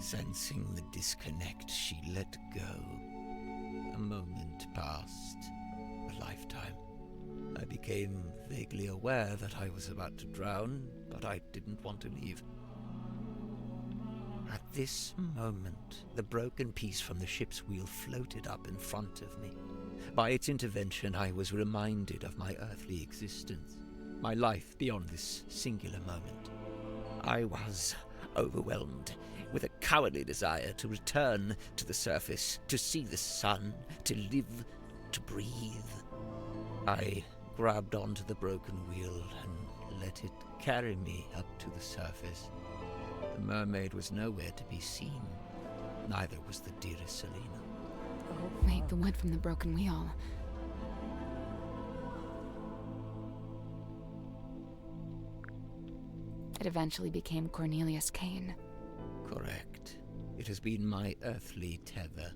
Sensing the disconnect, she let go. A moment passed, a lifetime. I became vaguely aware that I was about to drown, but I didn't want to leave. At this moment, the broken piece from the ship's wheel floated up in front of me. By its intervention, I was reminded of my earthly existence, my life beyond this singular moment. I was overwhelmed with a cowardly desire to return to the surface, to see the sun, to live, to breathe. I grabbed onto the broken wheel and let it carry me up to the surface. The mermaid was nowhere to be seen. Neither was the dearest Selena. Wait, the one from the broken wheel. that eventually became Cornelius Kane. Correct. It has been my earthly tether.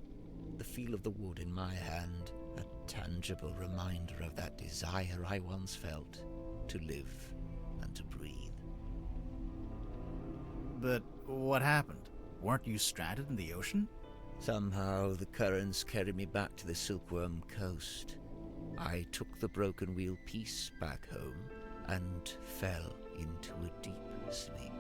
The feel of the wood in my hand, a tangible reminder of that desire I once felt to live and to breathe. But what happened? Weren't you stranded in the ocean? Somehow the currents carried me back to the Silkworm Coast. I took the broken wheel piece back home and fell into a deep sleep.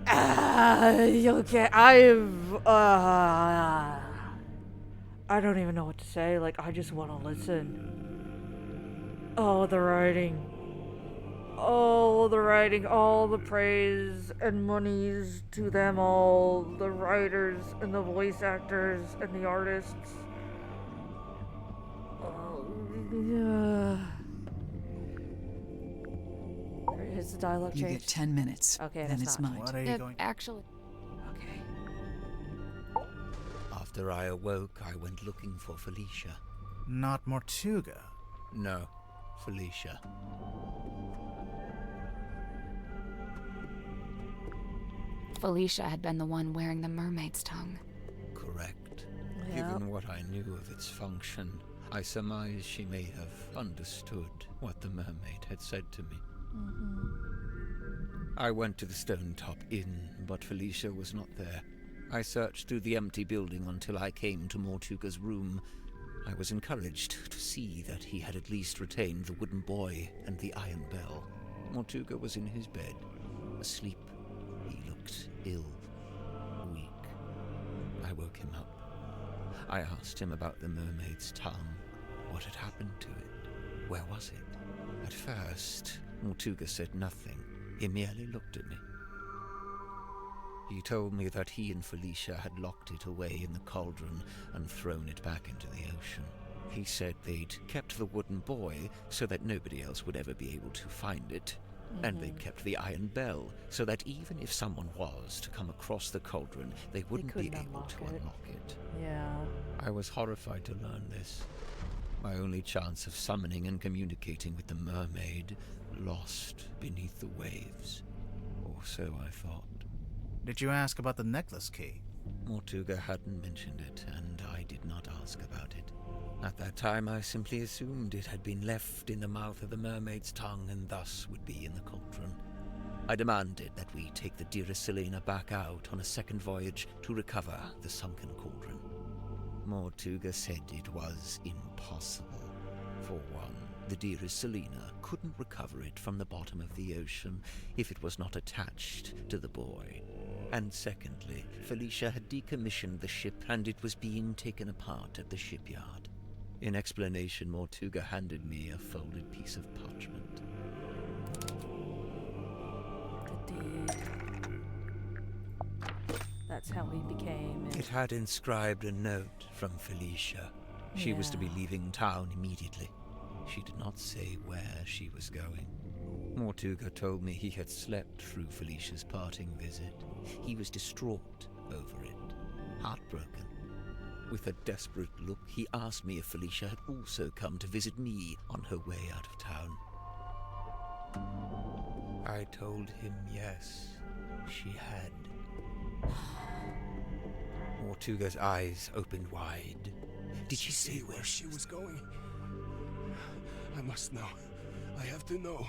Okay, I don't even know what to say. Like, I just want to listen. Oh, the writing. Oh, the writing. All the praise and monies to them all. The writers and the voice actors and the artists. Oh, yeah. Is the dialogue You changed? get 10 minutes. Okay, then that's it's not. mine. What are you going? Actually, Okay. After I awoke, I went looking for Felicia. Not Mortuga. No, Felicia. Felicia had been the one wearing the mermaid's tongue. Correct. Yeah. Given what I knew of its function, I surmise she may have understood what the mermaid had said to me. I went to the Stone Top Inn, but Felicia was not there. I searched through the empty building until I came to Mortuga's room. I was encouraged to see that he had at least retained the wooden boy and the iron bell. Mortuga was in his bed, asleep. He looked ill, weak. I woke him up. I asked him about the mermaid's tongue. What had happened to it? Where was it? At first, Mortuga said nothing. He merely looked at me. He told me that he and Felicia had locked it away in the cauldron and thrown it back into the ocean. He said they'd kept the wooden boy so that nobody else would ever be able to find it. And they'd kept the iron bell so that even if someone was to come across the cauldron, they wouldn't be able to unlock it. Yeah. I was horrified to learn this. My only chance of summoning and communicating with the mermaid lost beneath the waves. Or so I thought. Did you ask about the necklace key? Mortuga hadn't mentioned it, and I did not ask about it. At that time, I simply assumed it had been left in the mouth of the mermaid's tongue and thus would be in the cauldron. I demanded that we take the dearest Selena back out on a second voyage to recover the sunken cauldron. Mortuga said it was impossible. For one, the dearest Selena couldn't recover it from the bottom of the ocean if it was not attached to the boy. And secondly, Felicia had decommissioned the ship and it was being taken apart at the shipyard. In explanation, Mortuga handed me a folded piece of parchment. Good deed. That's how we became. It had inscribed a note from Felicia. She was to be leaving town immediately. She did not say where she was going. Mortuga told me he had slept through Felicia's parting visit. He was distraught over it, heartbroken. With a desperate look, he asked me if Felicia had also come to visit me on her way out of town. I told him yes, she had. Mortuga's eyes opened wide. Did she say where she was going? I must know. I have to know.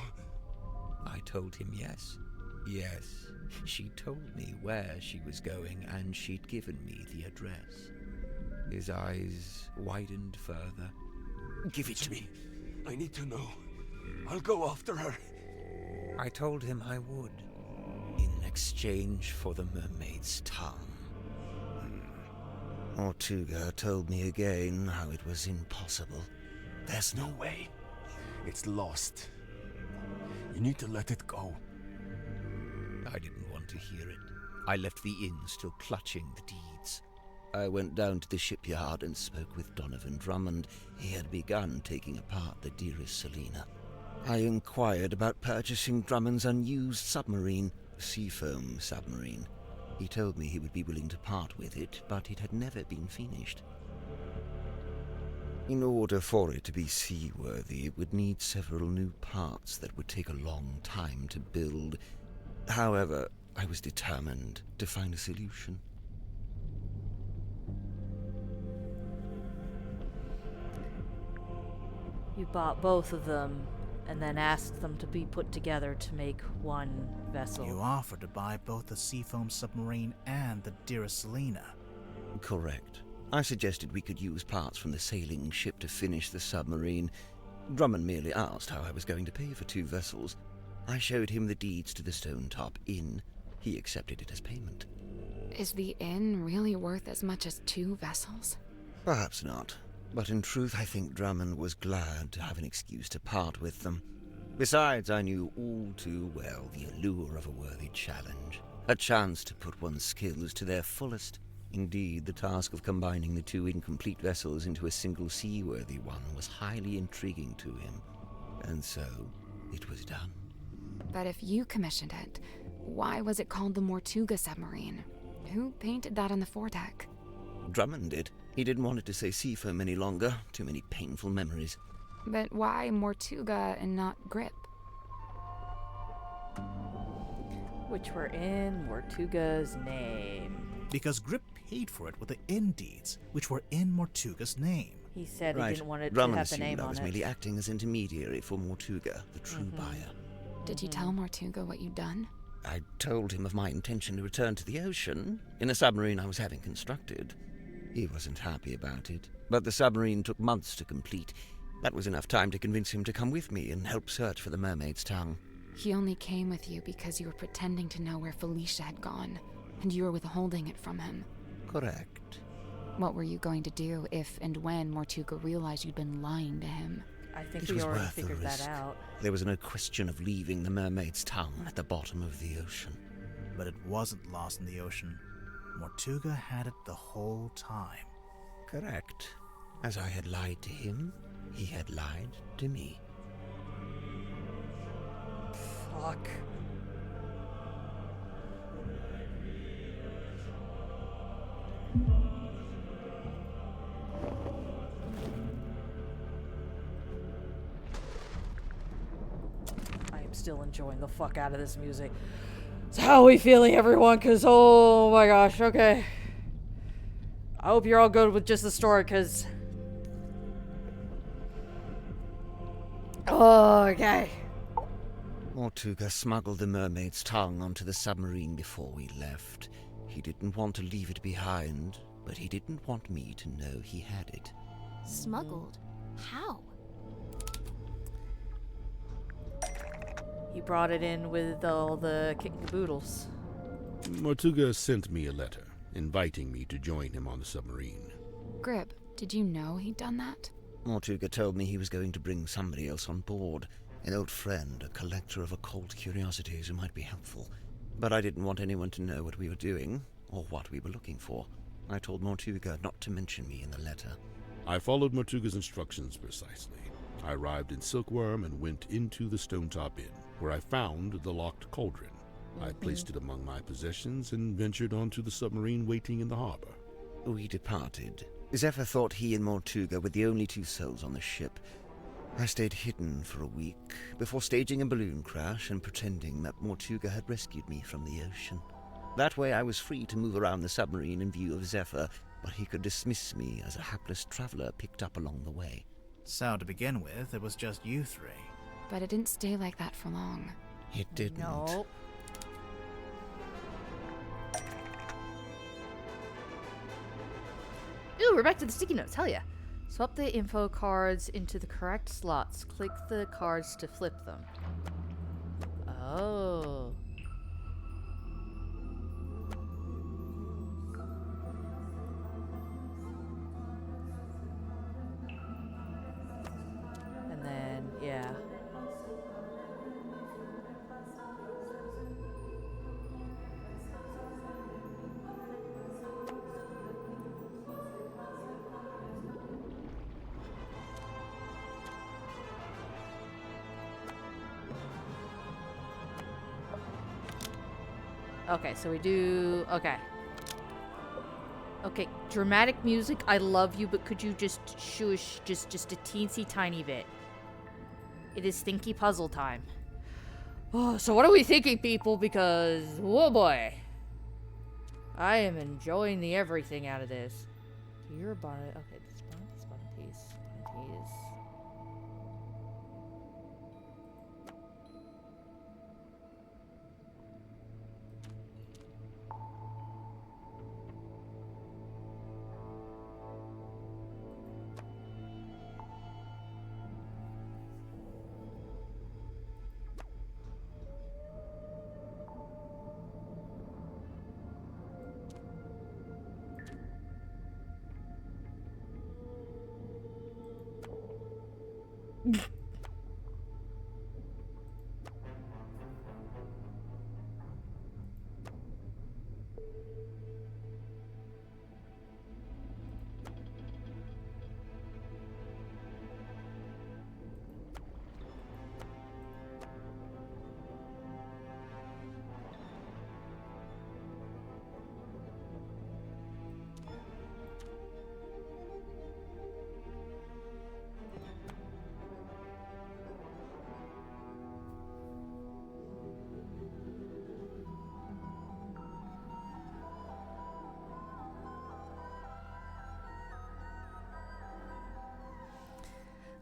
I told him yes. Yes, she told me where she was going and she'd given me the address. His eyes widened further. Give it to me. I need to know. I'll go after her. I told him I would, in exchange for the mermaid's tongue. Mortuga told me again how it was impossible. There's no way. It's lost. You need to let it go. I didn't want to hear it. I left the inn still clutching the deeds. I went down to the shipyard and spoke with Donovan Drummond. He had begun taking apart the dearest Selena. I inquired about purchasing Drummond's unused submarine, a Seafoam submarine. He told me he would be willing to part with it, but it had never been finished. In order for it to be seaworthy, it would need several new parts that would take a long time to build. However, I was determined to find a solution. You bought both of them and then asked them to be put together to make one vessel. You offered to buy both the Seafoam submarine and the Dearest Selena. Correct. I suggested we could use parts from the sailing ship to finish the submarine. Drummond merely asked how I was going to pay for 2 vessels. I showed him the deeds to the Stone Top Inn. He accepted it as payment. Is the inn really worth as much as 2 vessels? Perhaps not. But in truth, I think Drummond was glad to have an excuse to part with them. Besides, I knew all too well the allure of a worthy challenge. A chance to put one's skills to their fullest. Indeed, the task of combining the 2 incomplete vessels into a single seaworthy one was highly intriguing to him. And so, it was done. But if you commissioned it, why was it called the Mortuga submarine? Who painted that on the foredeck? Drummond did. He didn't want it to say Seafoam any longer. Too many painful memories. But why Mortuga and not Grip? Which were in Mortuga's name. Because Grip paid for it with the inn deeds, which were in Mortuga's name. He said Right. he didn't want it Drummond to have the name assumed I on was it. merely acting as intermediary for Mortuga, the true buyer. Did you tell Mortuga what you'd done? I told him of my intention to return to the ocean in a submarine I was having constructed. He wasn't happy about it, but the submarine took months to complete. That was enough time to convince him to come with me and help search for the mermaid's tongue. He only came with you because you were pretending to know where Felicia had gone, and you were withholding it from him. Correct. What were you going to do if and when Mortuga realized you'd been lying to him? I think It we was already worth the figured that risk. out. There was no question of leaving the mermaid's tongue at the bottom of the ocean. But it wasn't lost in the ocean. Mortuga had it the whole time. Correct. As I had lied to him, he had lied to me. Fuck. I am still enjoying the fuck out of this music. So how are we feeling, everyone? Because, oh my gosh, okay. I hope you're all good with just the story, because... Oh, okay. Mortuga smuggled the mermaid's tongue onto the submarine before we left. He didn't want to leave it behind, but he didn't want me to know he had it. Smuggled? How? He brought it in with all the kit and caboodles. Mortuga sent me a letter, inviting me to join him on the submarine. Grip, did you know he'd done that? Mortuga told me he was going to bring somebody else on board. An old friend, a collector of occult curiosities who might be helpful. But I didn't want anyone to know what we were doing, or what we were looking for. I told Mortuga not to mention me in the letter. I followed Mortuga's instructions precisely. I arrived in Silkworm and went into the Stone Top Inn, where I found the locked cauldron. I placed it among my possessions and ventured onto the submarine waiting in the harbor. We departed. Zephyr thought he and Mortuga were the only 2 souls on the ship. I stayed hidden for a week, before staging a balloon crash and pretending that Mortuga had rescued me from the ocean. That way I was free to move around the submarine in view of Zephyr, but he could dismiss me as a hapless traveler picked up along the way. So, to begin with, it was just you 3. But it didn't stay like that for long. It didn't. No. Ooh, we're back to the sticky notes. Hell yeah. Swap the info cards into the correct slots. Click the cards to flip them. Oh. And then, yeah. Okay, so we do... Okay. Okay, Dramatic music, I love you, but could you just shush just a teensy tiny bit? It is thinky puzzle time. Oh, so what are we thinking, people? Because, oh boy. I am enjoying the everything out of this. You're a bonnet. Okay, this bonnet piece.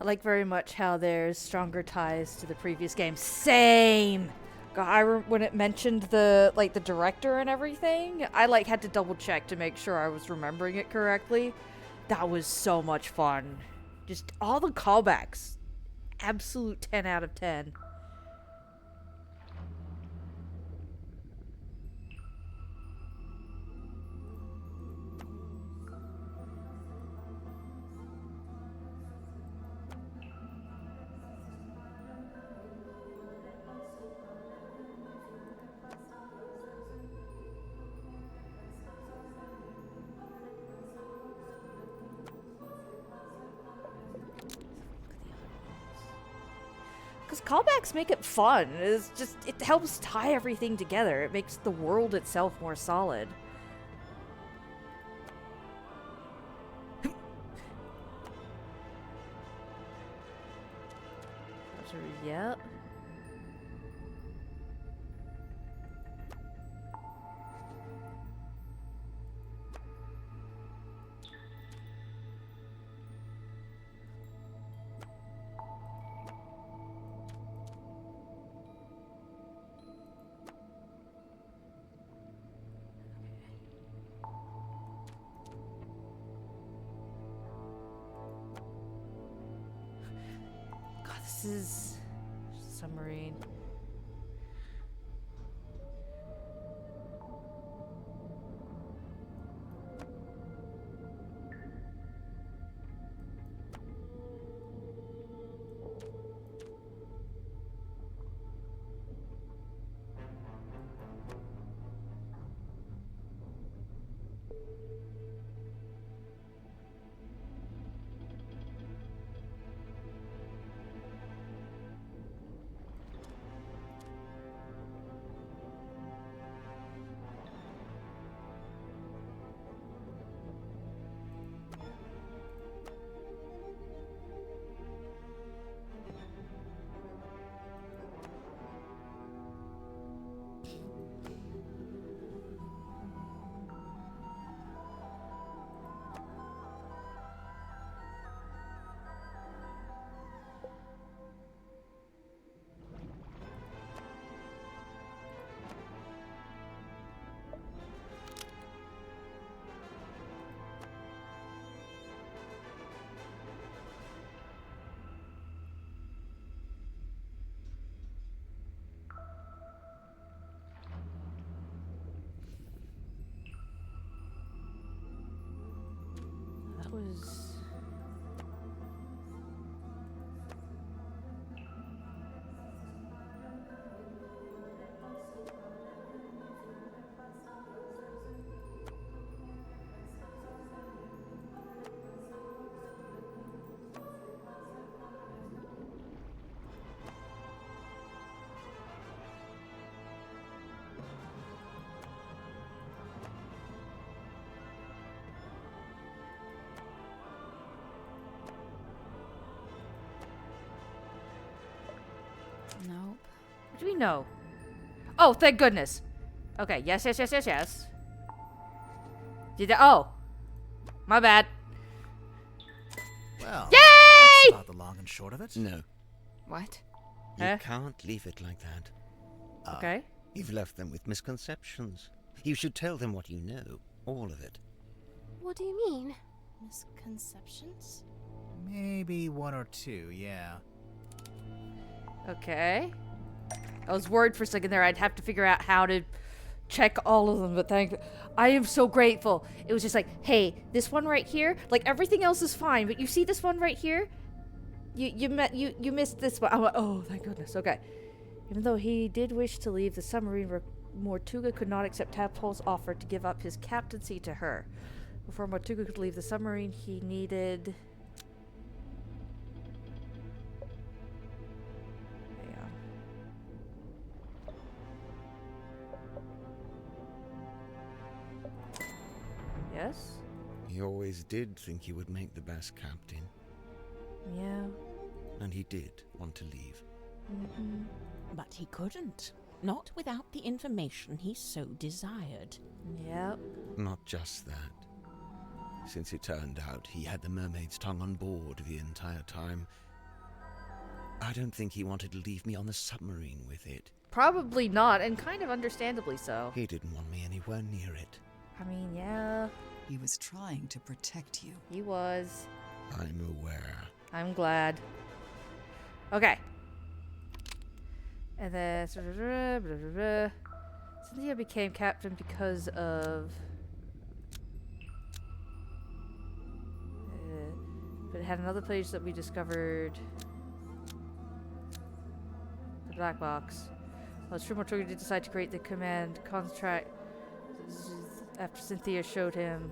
I like very much how there's stronger ties to the previous game. Same! God, when it mentioned the director and everything, I had to double check to make sure I was remembering it correctly. That was so much fun. Just all the callbacks. Absolute 10 out of 10. Because callbacks make it fun. It helps tie everything together. It makes the world itself more solid. Yep. This is submarine. Was do we know? Oh, thank goodness. Okay, yes. Did I? Oh. My bad. Well, yay! that's about the long and short of it. No. What? You can't leave it like that. Okay. You've left them with misconceptions. You should tell them what you know. All of it. What do you mean? Misconceptions? Maybe one or two, yeah. Okay. I was worried for a second there I'd have to figure out how to check all of them, but I am so grateful. It was just like, hey, this one right here, like everything else is fine, but you see this one right here? You missed this one. I went, oh, thank goodness. Okay. Even though he did wish to leave the submarine, Mortuga could not accept Tadpole's offer to give up his captaincy to her. Before Mortuga could leave the submarine, he needed... Hang on. Yes? He always did think he would make the best captain. Yeah. And he did want to leave. Mm-hmm. But he couldn't. Not without the information he so desired. Yep. Not just that. Since it turned out he had the mermaid's tongue on board the entire time, I don't think he wanted to leave me on the submarine with it. Probably not, and kind of understandably so. He didn't want me anywhere near it. I mean, yeah. He was trying to protect you. He was. I'm aware. I'm glad. Okay. And then... Cynthia became captain because of... but it had another page that we discovered. The black box. Well, Mortuga did decide to create the command contract after Cynthia showed him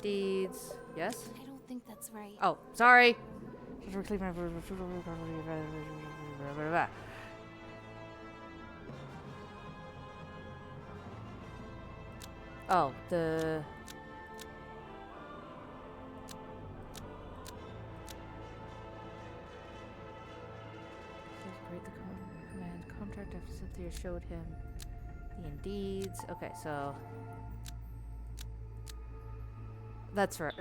deeds. Yes? I don't think that's right. Oh, sorry. Oh, the... Create the command contract after Cynthia showed him the indeeds. Okay, so... That's right.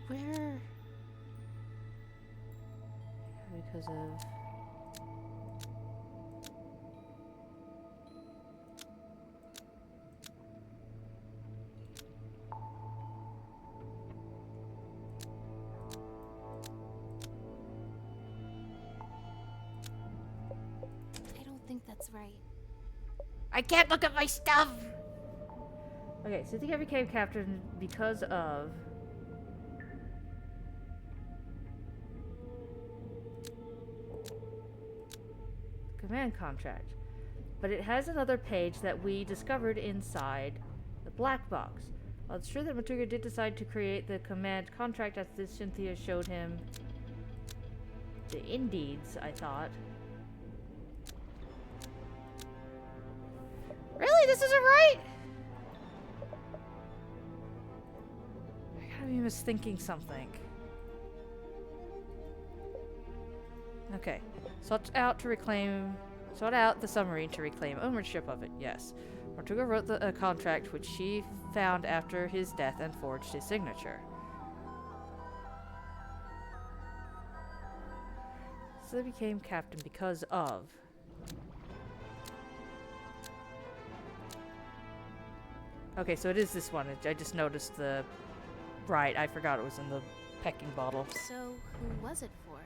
Where? Because of... I don't think that's right. I can't look at my stuff! Okay, Cynthia became captain because of... command contract. But it has another page that we discovered inside the black box. Well, it's true that Mortuga did decide to create the command contract after Cynthia showed him the indeeds, I thought. Really? This isn't right? I gotta be misthinking something. Okay. Sought out the submarine to reclaim ownership of it, yes. Mortuga wrote a contract which she found after his death and forged his signature. So they became captain because of... Okay, so it is this one. I just noticed the... Right, I forgot it was in the pecking bottle. So, who was it for?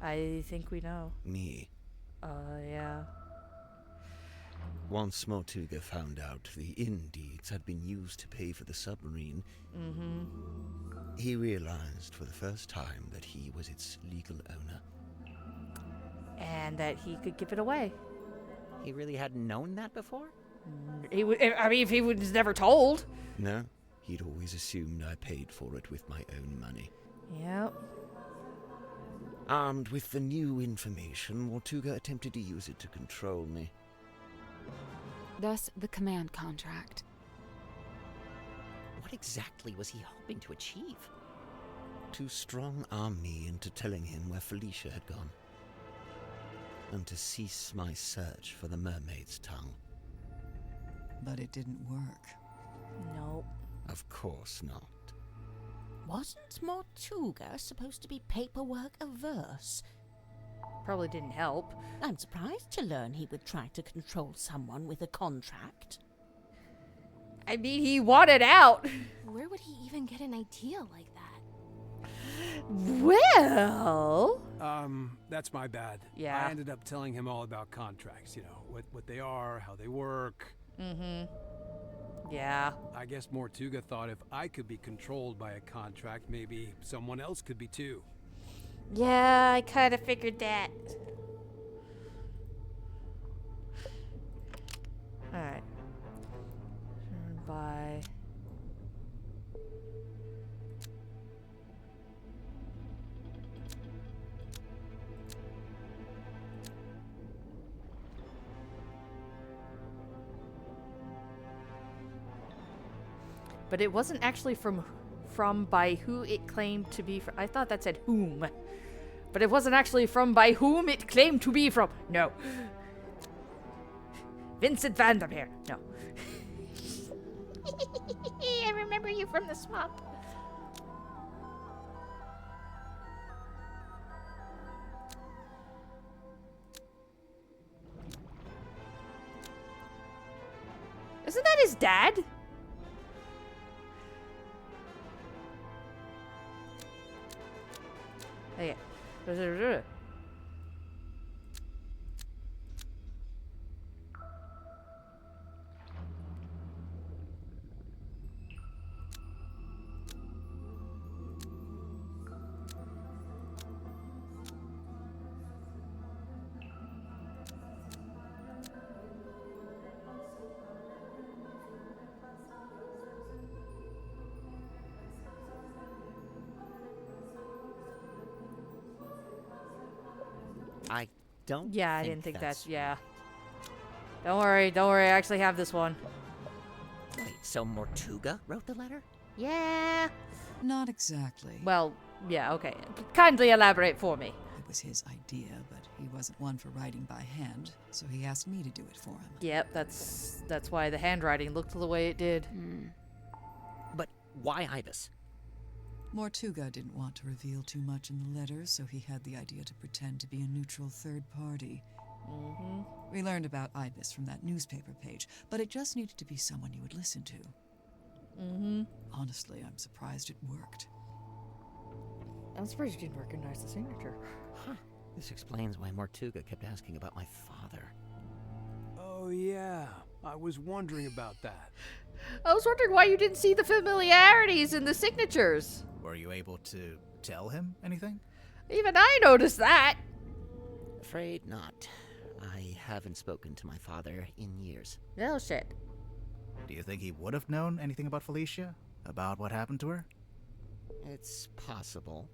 I think we know. Me. Yeah. Once Mortuga found out the indeeds had been used to pay for the submarine, he realized for the first time that he was its legal owner. And that he could give it away. He really hadn't known that before? If he was never told. No, he'd always assumed I paid for it with my own money. Yep. Armed with the new information, Mortuga attempted to use it to control me. Thus, the command contract. What exactly was he hoping to achieve? To strong-arm me into telling him where Felicia had gone. And to cease my search for the mermaid's tongue. But it didn't work. Nope. Of course not. Wasn't Mortuga supposed to be paperwork averse? Probably didn't help. I'm surprised to learn he would try to control someone with a contract. I mean, he wanted out. Where would he even get an idea like that? Well... That's my bad. Yeah. I ended up telling him all about contracts, you know, what they are, how they work. Mm-hmm. Yeah. I guess Mortuga thought if I could be controlled by a contract, maybe someone else could be too. Yeah, I kind of figured that. Alright. Turn by... But it wasn't actually from by who it claimed to be from. I thought that said whom. But it wasn't actually from by whom it claimed to be from. No. Vincent Vandermeer. No. I remember you from the swamp. Isn't that his dad? Okay. I don't Yeah, I think didn't think that's... that's... Yeah. Don't worry, I actually have this one. Wait, so Mortuga wrote the letter? Yeah. Not exactly. Well, yeah, okay. Kindly elaborate for me. It was his idea, but he wasn't one for writing by hand, so he asked me to do it for him. Yep, that's why the handwriting looked the way it did. But why Ibis? Mortuga didn't want to reveal too much in the letter, so he had the idea to pretend to be a neutral third party. Mm-hmm. We learned about Ibis from that newspaper page, but it just needed to be someone you would listen to. Mm-hmm. Honestly, I'm surprised it worked. I'm surprised you didn't recognize the signature. Huh. This explains why Mortuga kept asking about my father. Oh yeah, I was wondering about that. I was wondering why you didn't see the familiarities in the signatures. Were you able to tell him anything? Even I noticed that. Afraid not. I haven't spoken to my father in years. No shit. Do you think he would have known anything about Felicia? About what happened to her? It's possible.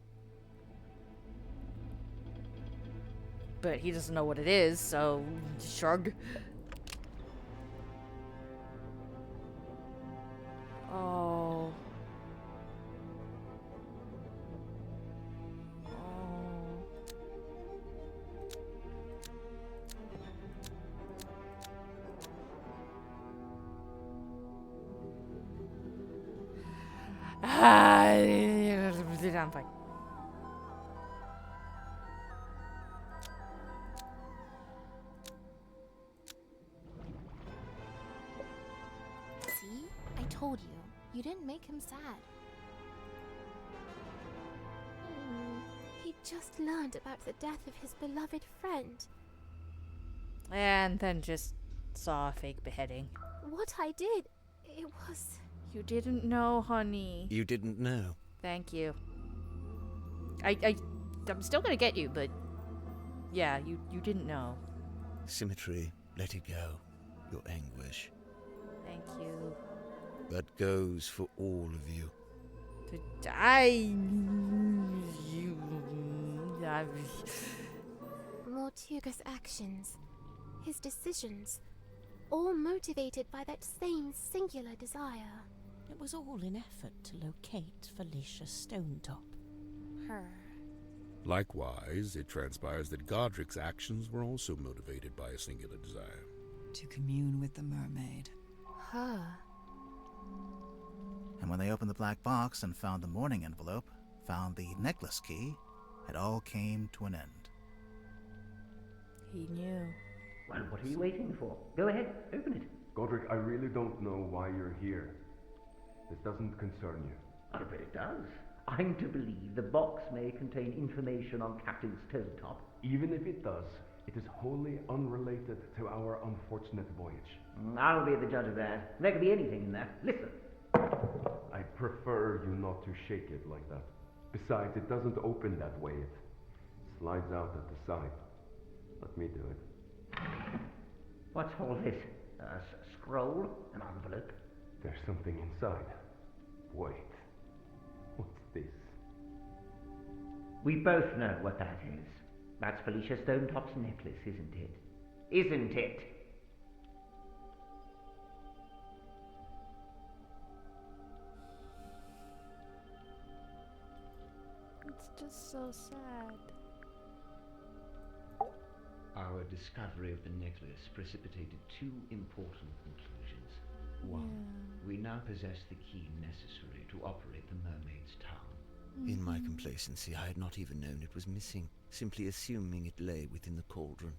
But he doesn't know what it is, so shrug. Oh. I'm fine. See? I told you. You didn't make him sad. He just learned about the death of his beloved friend. And then just saw a fake beheading. What I did, it was... You didn't know, honey. You didn't know? Thank you. I'm still gonna get you, but... Yeah, you didn't know. Symmetry, let it go. Your anguish. Thank you. That goes for all of you. Mortuga's actions, his decisions, all motivated by that same singular desire. It was all in effort to locate Felicia Stonetop. her. Likewise, it transpires that Godric's actions were also motivated by a singular desire. To commune with the mermaid. Her? And when they opened the black box and found the mourning envelope, found the necklace key, it all came to an end. He knew. Well, what are you waiting for? Go ahead, open it. Godric, I really don't know why you're here. This doesn't concern you. I bet it does. I'm to believe the box may contain information on Captain Stonetop. Even if it does, it is wholly unrelated to our unfortunate voyage. I'll be the judge of that. There could be anything in there. Listen. I prefer you not to shake it like that. Besides, it doesn't open that way. It slides out at the side. Let me do it. What's all this? A scroll? An envelope? There's something inside. Wait. What's this? We both know what that is. That's Felicia Stonetop's necklace, isn't it? Isn't it? It's just so sad. Our discovery of the necklace precipitated two important conclusions. One, we now possess the key necessary to operate the mermaid's tongue. In my complacency, I had not even known it was missing, simply assuming it lay within the cauldron.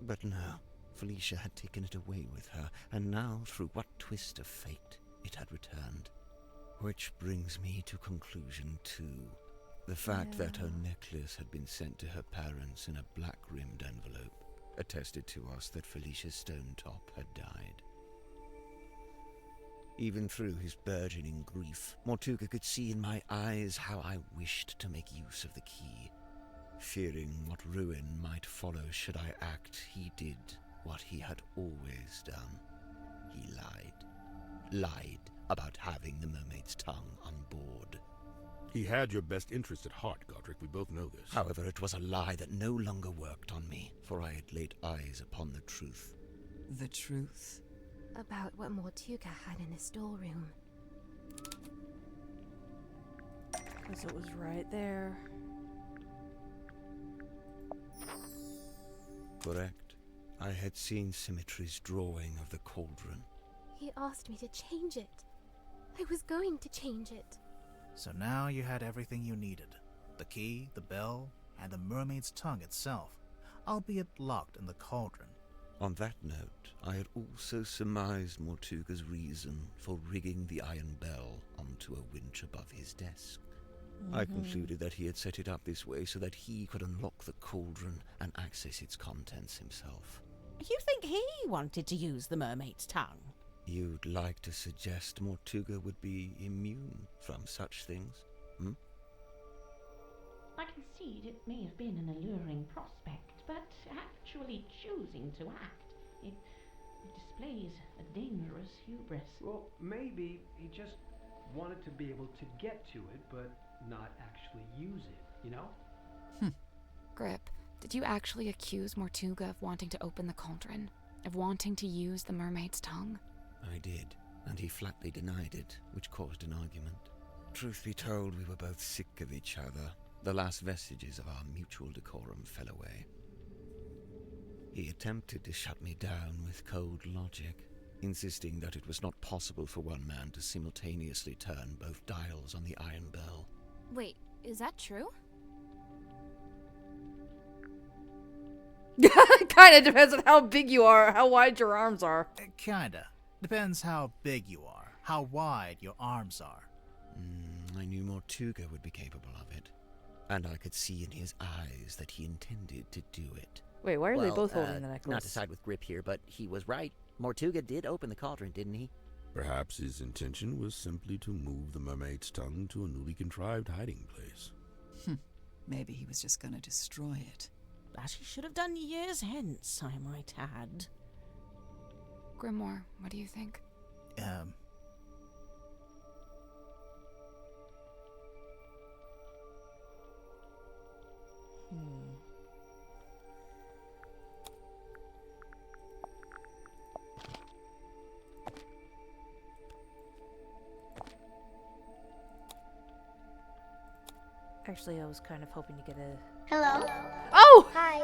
But no, Felicia had taken it away with her, and now, through what twist of fate, it had returned. Which brings me to conclusion two. The fact that her necklace had been sent to her parents in a black-rimmed envelope attested to us that Felicia Stonetop had died. Even through his burgeoning grief, Mortuga could see in my eyes how I wished to make use of the key. Fearing what ruin might follow should I act, he did what he had always done. He lied about having the mermaid's tongue on board. He had your best interest at heart, Godric. We both know this. However, it was a lie that no longer worked on me, for I had laid eyes upon the truth. The truth? About what Mortuga had in the storeroom. Because it was right there. Correct. I had seen Symmetry's drawing of the cauldron. He asked me to change it. I was going to change it. So now you had everything you needed. The key, the bell, and the mermaid's tongue itself, albeit locked in the cauldron. On that note, I had also surmised Mortuga's reason for rigging the iron bell onto a winch above his desk. I concluded that he had set it up this way so that he could unlock the cauldron and access its contents himself. You think he wanted to use the mermaid's tongue? You'd like to suggest Mortuga would be immune from such things, hmm? I concede it may have been an alluring prospect, but actually choosing to act, it displays a dangerous hubris. Well, maybe he just wanted to be able to get to it, but not actually use it, you know? Grip, did you actually accuse Mortuga of wanting to open the cauldron? Of wanting to use the mermaid's tongue? I did, and he flatly denied it, which caused an argument. Truth be told, we were both sick of each other. The last vestiges of our mutual decorum fell away. He attempted to shut me down with cold logic, insisting that it was not possible for one man to simultaneously turn both dials on the iron bell. Wait, is that true? Kinda depends on how big you are, how wide your arms are. Kinda. Depends how big you are, how wide your arms are. I knew Mortuga would be capable of it, and I could see in his eyes that he intended to do it. Wait, why are they both holding the necklace? Not to side with Grip here, but he was right. Mortuga did open the cauldron, didn't he? Perhaps his intention was simply to move the mermaid's tongue to a newly contrived hiding place. Maybe he was just gonna destroy it. That he should have done years hence, I might add. Grimoire, what do you think? Actually, I was kind of hoping to get a... Hello? Oh! Hi.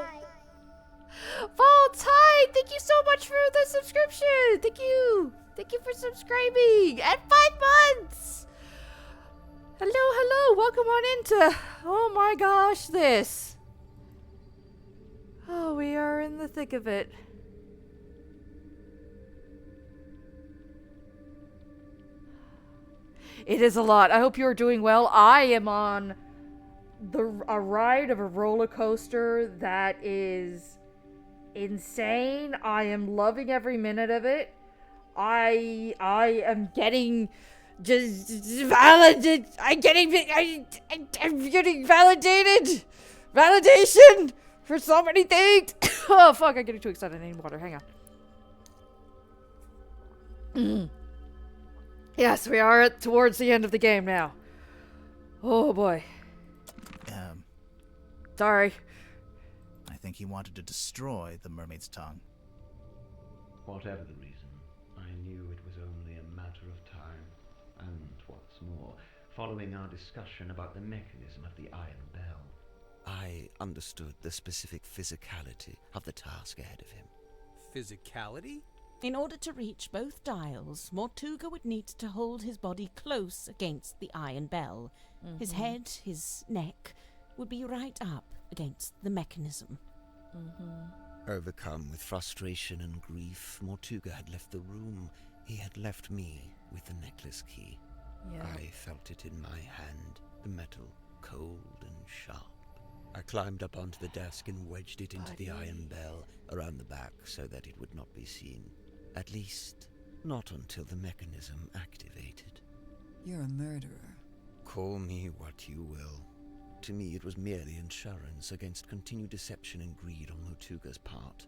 Vods, hi! Thank you so much for the subscription! Thank you! Thank you for subscribing! And 5 months! Hello, hello! Welcome on into... Oh my gosh, this! Oh, we are in the thick of it. It is a lot. I hope you are doing well. I am on a ride of a roller coaster that is insane. I am loving every minute of it. I am getting just validated. I'm getting validated. Validation for so many things. Oh fuck! I'm getting too excited. I need water. Hang on. Yes, we are towards the end of the game now. Oh boy. Sorry. I think he wanted to destroy the mermaid's tongue. Whatever the reason, I knew it was only a matter of time. And what's more, following our discussion about the mechanism of the iron bell, I understood the specific physicality of the task ahead of him. Physicality? In order to reach both dials, Mortuga would need to hold his body close against the iron bell. His head, his neck, would be right up against the mechanism. Overcome with frustration and grief, Mortuga had left the room. He had left me with the necklace key. Yeah. I felt it in my hand, the metal cold and sharp. I climbed up onto the desk and wedged it into the iron bell around the back so that it would not be seen. At least, not until the mechanism activated. You're a murderer. Call me what you will. To me, it was merely insurance against continued deception and greed on Mortuga's part.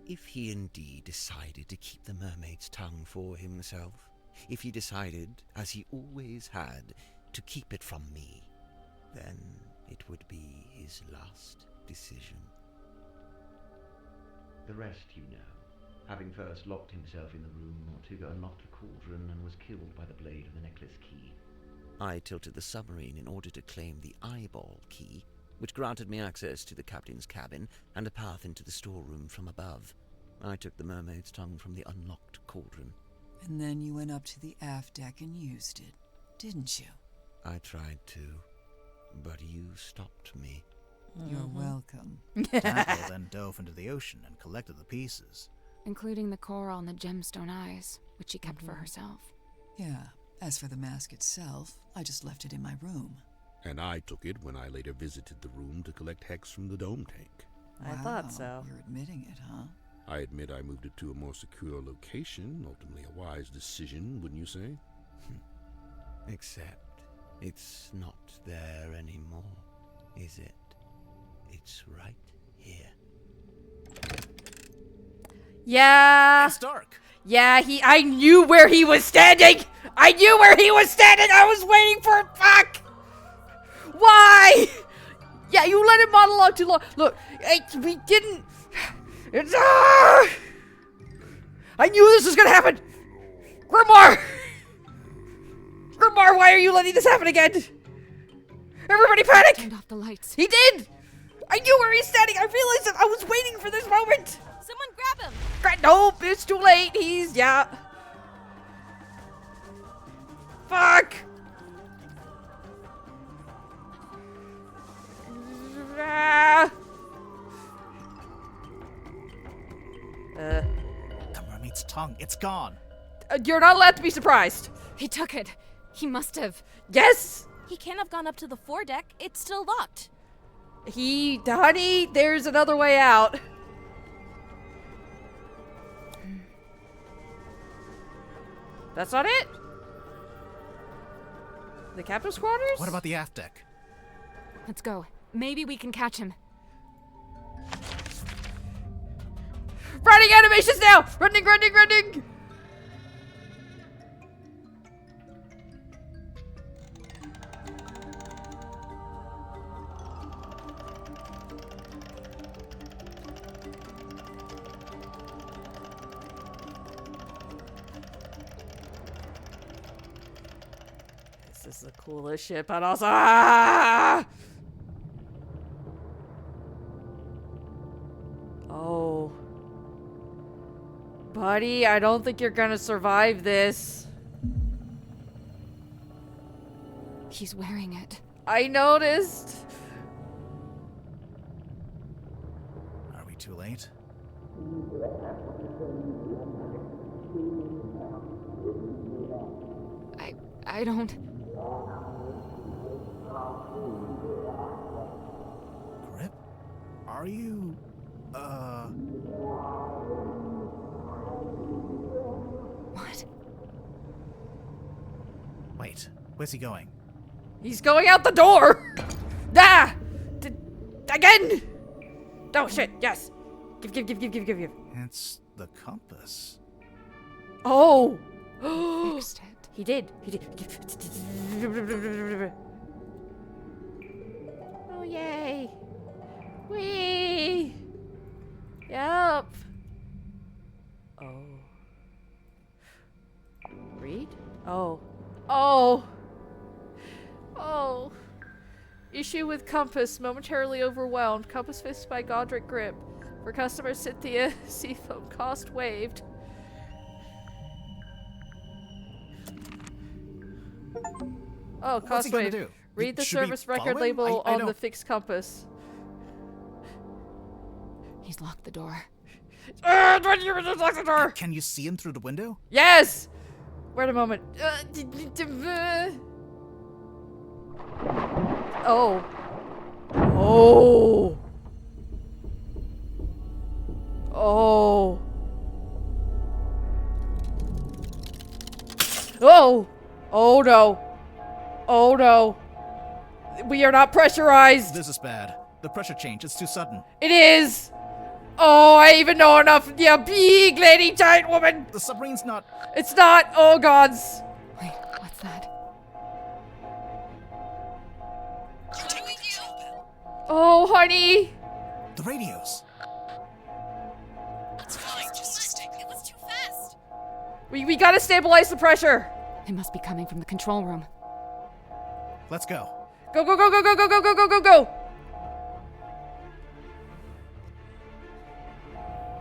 If he indeed decided to keep the mermaid's tongue for himself, if he decided, as he always had, to keep it from me, then it would be his last decision. the rest you know. Having first locked himself in the room, Mortuga unlocked the cauldron and was killed by the blade of the necklace key. I tilted the submarine in order to claim the eyeball key, which granted me access to the captain's cabin and a path into the storeroom from above. I took the mermaid's tongue from the unlocked cauldron. And then you went up to the aft deck and used it, didn't you? I tried to, but you stopped me. You're welcome. Tanko then dove into the ocean and collected the pieces. Including the coral and the gemstone eyes, which she kept for herself. Yeah, as for the mask itself, I just left it in my room. And I took it when I later visited the room to collect hex from the dome tank. I thought so. You're admitting it, huh? I admit I moved it to a more secure location, ultimately a wise decision, wouldn't you say? Except it's not there anymore, is it? It's right here. Yeah. It's dark. Yeah, I knew where he was standing. I knew where he was standing. I was waiting for it. Fuck. Why? Yeah, you let him monologue too long. Look, we didn't. It's. I knew this was gonna happen. Grimoire. Grimoire, why are you letting this happen again? Everybody panic. Turned off the lights. He did. I knew where he's standing. I realized that I was waiting for this moment. Someone grab him. Nope, it's too late. Yeah. Fuck. The mermaid's tongue, it's gone. You're not allowed to be surprised. He took it. He must have. Yes. He can't have gone up to the foredeck. It's still locked. Honey, there's another way out. That's not it? The captain's quarters? What about the aft deck? Let's go. Maybe we can catch him. Running animations now! Running! This is the coolest ship, but also Honey, I don't think you're gonna survive this. He's wearing it. I noticed. Are we too late? I don't... Grip? Are you... What? Wait, where's he going? He's going out the door! Ah! Again! Oh shit, yes. Give. It's the compass. Oh! Fixed it. He did. Oh, yay. Whee! Yep. Oh. Read? Oh. Oh! Oh. Issue with compass. Momentarily overwhelmed. Compass fixed by Godric Grip. For customer Cynthia, seafoam cost waived. Oh, What's cost he gonna waived. do? Read the Should we service follow record him? label I on the don't- fixed compass. He's locked the door. Lock the door! Can you see him through the window? Yes! Wait a moment. Oh. Oh. Oh. Oh. Oh no. Oh no. We are not pressurized. This is bad. The pressure change, it's too sudden. It is. Oh, I even know enough. Yeah, big lady, giant woman. The submarine's not... It's not. Oh, gods. Wait, what's that? Oh, honey. The radios. It's fine, just stick. It was too fast. We gotta stabilize the pressure. It must be coming from the control room. Let's go. Go, go, go, go, go, go, go, go, go, go, go.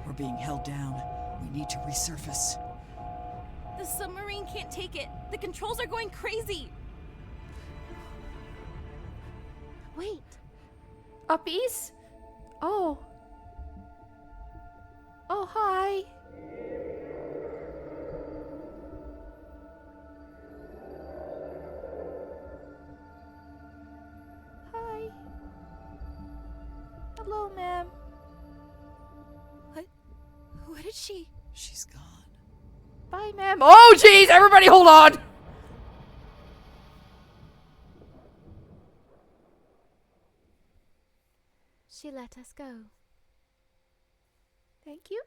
We're being held down. We need to resurface. The submarine can't take it. The controls are going crazy. Wait. Uppies? Oh. Oh, hi. Hi. Hello, ma'am. What did she? She's gone. Bye, ma'am. Oh, jeez, everybody hold on. She let us go. Thank you.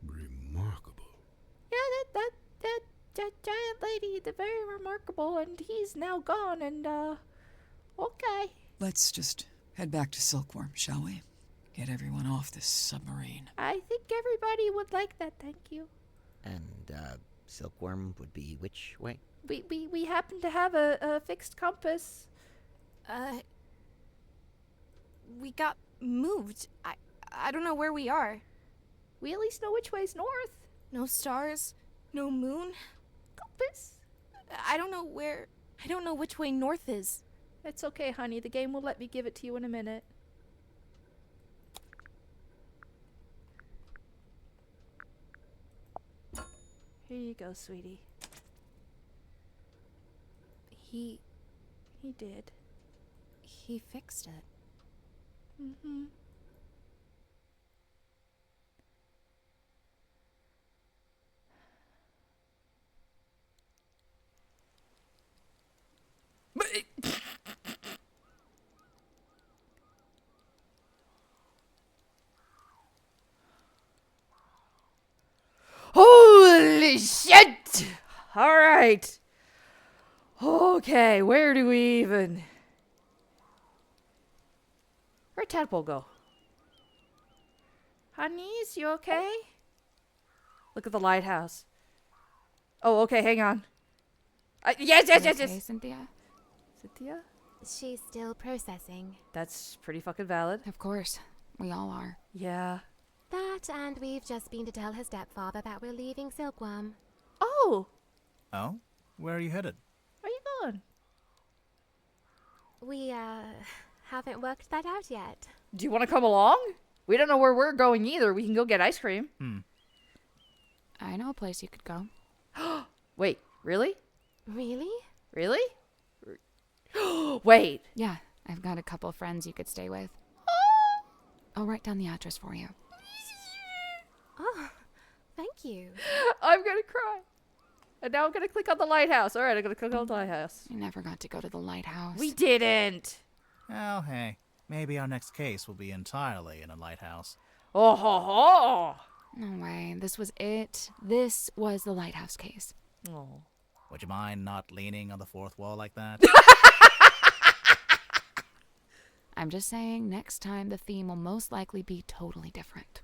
Remarkable. Yeah, that giant lady, the very remarkable, and he's now gone, and, okay. Let's just head back to Silkworm, shall we? Get everyone off this submarine. I think everybody would like that, thank you. And, Silkworm would be which way? We happen to have a fixed compass. We got moved. I don't know where we are. We at least know which way's north. No stars, no moon. Compass? I don't know which way north is. It's okay, honey. The game will let me give it to you in a minute. Here you go, sweetie. He did. He fixed it. Mm-hmm. Holy shit! Alright. Okay, where do we even... Where'd Tadpole go? Honeys, you okay? Look at the lighthouse. Oh, okay, hang on. Yes. Okay, Cynthia? Cynthia? She's still processing. That's pretty fucking valid. Of course. We all are. Yeah. That, and we've just been to tell her stepfather that we're leaving Silkworm. Oh! Oh? Where are you headed? Where are you going? We, haven't worked that out yet. Do you want to come along? We don't know where we're going either. We can go get ice cream. I know a place you could go. Wait, really? Really? Really? Wait. Yeah, I've got a couple friends you could stay with. I'll write down the address for you. Oh, thank you. I'm gonna cry. And now I'm gonna click on the lighthouse. Alright, I'm gonna click on the lighthouse. You never got to go to the lighthouse. We didn't. Oh, hey. Maybe our next case will be entirely in a lighthouse. Oh ho ho! No way. This was it. This was the lighthouse case. Oh. Would you mind not leaning on the fourth wall like that? I'm just saying, next time the theme will most likely be totally different.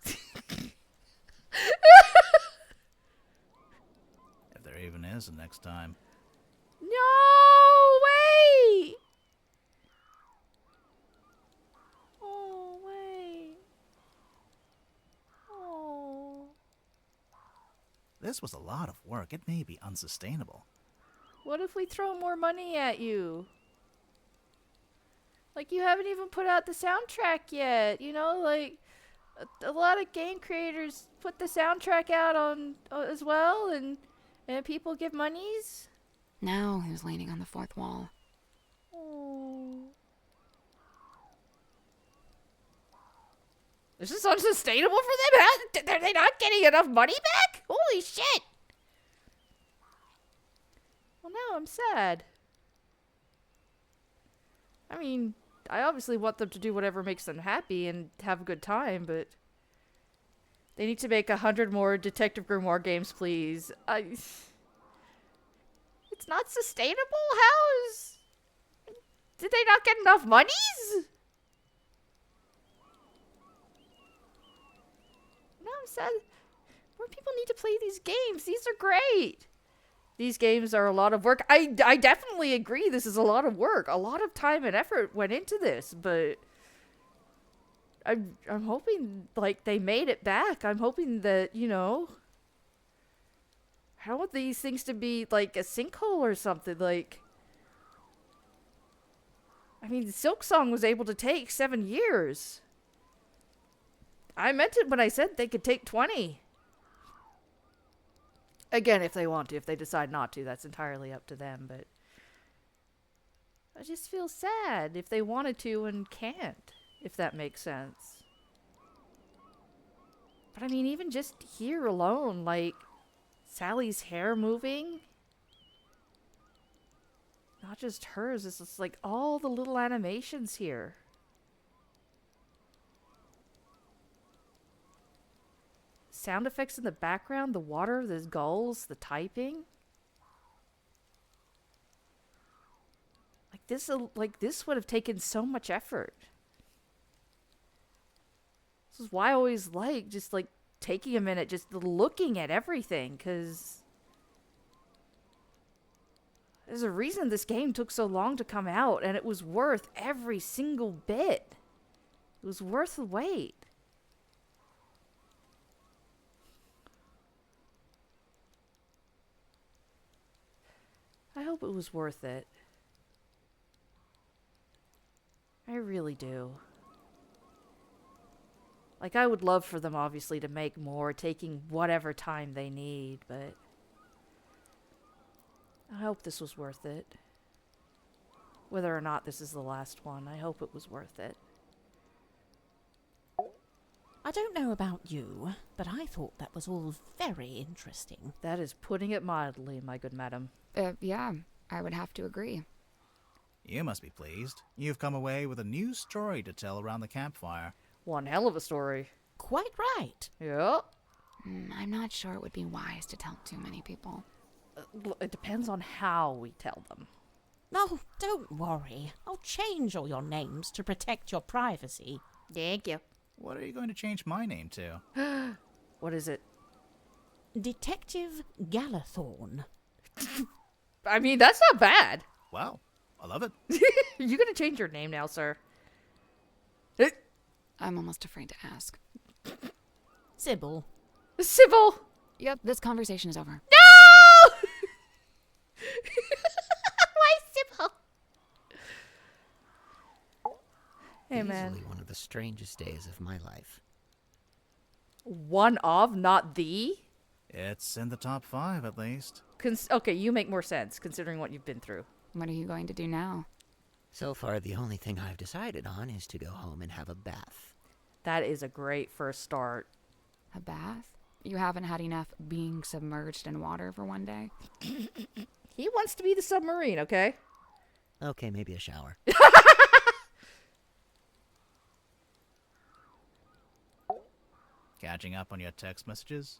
If there even is a next time. No way! Oh, wait. Oh. This was a lot of work. It may be unsustainable. What if we throw more money at you? Like, you haven't even put out the soundtrack yet, you know? Like, a lot of game creators put the soundtrack out on as well, and people give monies. Now who's leaning on the fourth wall? Oh. This is unsustainable for them? Are they not getting enough money back? Holy shit! Well, now I'm sad. I mean, I obviously want them to do whatever makes them happy and have a good time, but they need to make 100 more Detective Grimoire games, please. It's not sustainable? How is... Did they not get enough monies? No, I'm sad. More people need to play these games. These are great. These games are a lot of work. I definitely agree this is a lot of work. A lot of time and effort went into this, but I'm hoping, like, they made it back. I'm hoping that, you know, I don't want these things to be, like, a sinkhole or something. Like, I mean, Silk Song was able to take 7 years. I meant it when I said they could take 20. Again, if they want to. If they decide not to, that's entirely up to them. But I just feel sad if they wanted to and can't, if that makes sense. But I mean, even just here alone, like, Sally's hair moving. Not just hers, it's just like all the little animations here. Sound effects in the background, the water, the gulls, the typing. Like this would have taken so much effort. This is why I always like just like taking a minute, just looking at everything, because there's a reason this game took so long to come out, and it was worth every single bit. It was worth the wait. I hope it was worth it. I really do. Like, I would love for them, obviously, to make more, taking whatever time they need, but I hope this was worth it. Whether or not this is the last one, I hope it was worth it. I don't know about you, but I thought that was all very interesting. That is putting it mildly, my good madam. Yeah, I would have to agree. You must be pleased. You've come away with a new story to tell around the campfire. One hell of a story. Quite right. Yeah. I'm not sure it would be wise to tell too many people. It depends on how we tell them. No, don't worry. I'll change all your names to protect your privacy. Thank you. What are you going to change my name to? What is it? Detective Galathorn. I mean, that's not bad. Well, I love it. You gonna change your name now, sir? I'm almost afraid to ask. Sybil. Sybil! Yep, this conversation is over. No! Why Sybil? Hey, man. Easily one of the strangest days of my life. One of, not the? It's in the top 5, at least. Okay, you make more sense, considering what you've been through. What are you going to do now? So far, the only thing I've decided on is to go home and have a bath. That is a great first start. A bath? You haven't had enough being submerged in water for one day? He wants to be the submarine, okay? Okay, maybe a shower. Catching up on your text messages?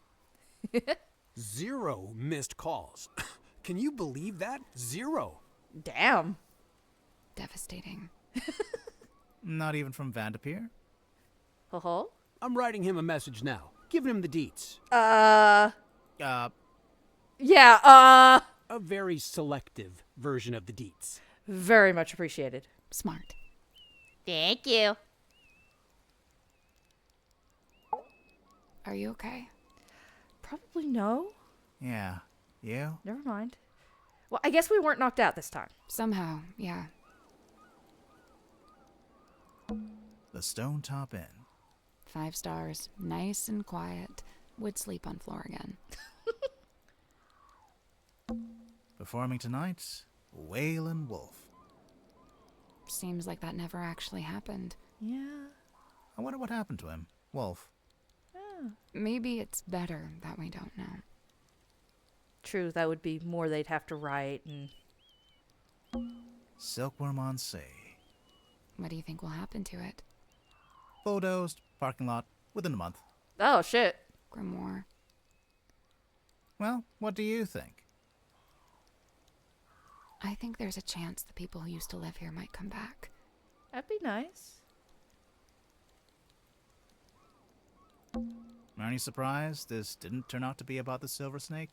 0 missed calls. Can you believe that? 0. Damn. Devastating. Not even from Vanderpeer? Uh-huh. I'm writing him a message now, giving him the deets. Yeah, A very selective version of the deets. Very much appreciated. Smart. Thank you. Are you okay? Probably no. Yeah. You? Never mind. Well, I guess we weren't knocked out this time. Somehow, yeah. The Stone Top Inn. 5 stars. Nice and quiet. Would sleep on floor again. Performing tonight, Waylon Wolf. Seems like that never actually happened. Yeah. I wonder what happened to him. Wolf. Maybe it's better that we don't know. True, that would be more they'd have to write and... Silkworm on Sea. What do you think will happen to it? Bulldozed, parking lot, within a month. Oh, shit. Grimoire. Well, what do you think? I think there's a chance the people who used to live here might come back. That'd be nice. Are you surprised this didn't turn out to be about the Silver Snake?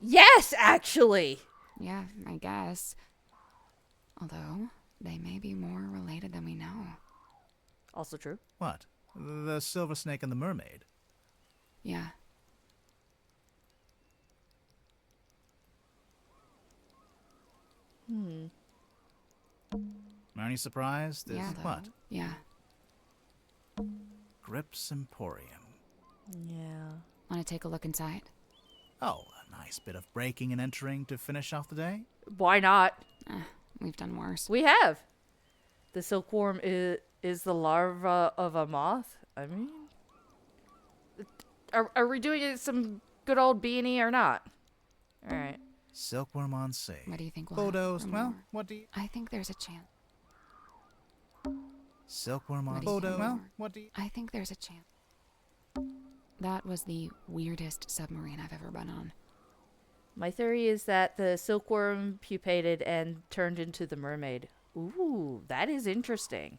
Yes, actually! Yeah, I guess. Although, they may be more related than we know. Also true. What? The Silver Snake and the Mermaid? Yeah. Are you surprised this... Yeah, what? Yeah. Grips Emporium. Yeah. Want to take a look inside? Oh, a nice bit of breaking and entering to finish off the day? Why not? We've done worse. We have. The silkworm is the larva of a moth? I mean... Are we doing some good old B&E or not? Alright. Silkworm on Sea. What do you think will Bulldozed. happen? Well, what do you... I think there's a chance. Silkworm on... What do you think? Bulldozed. Well, what do you... I think there's a chance. That was the weirdest submarine I've ever been on. My theory is that the silkworm pupated and turned into the mermaid. Ooh, that is interesting.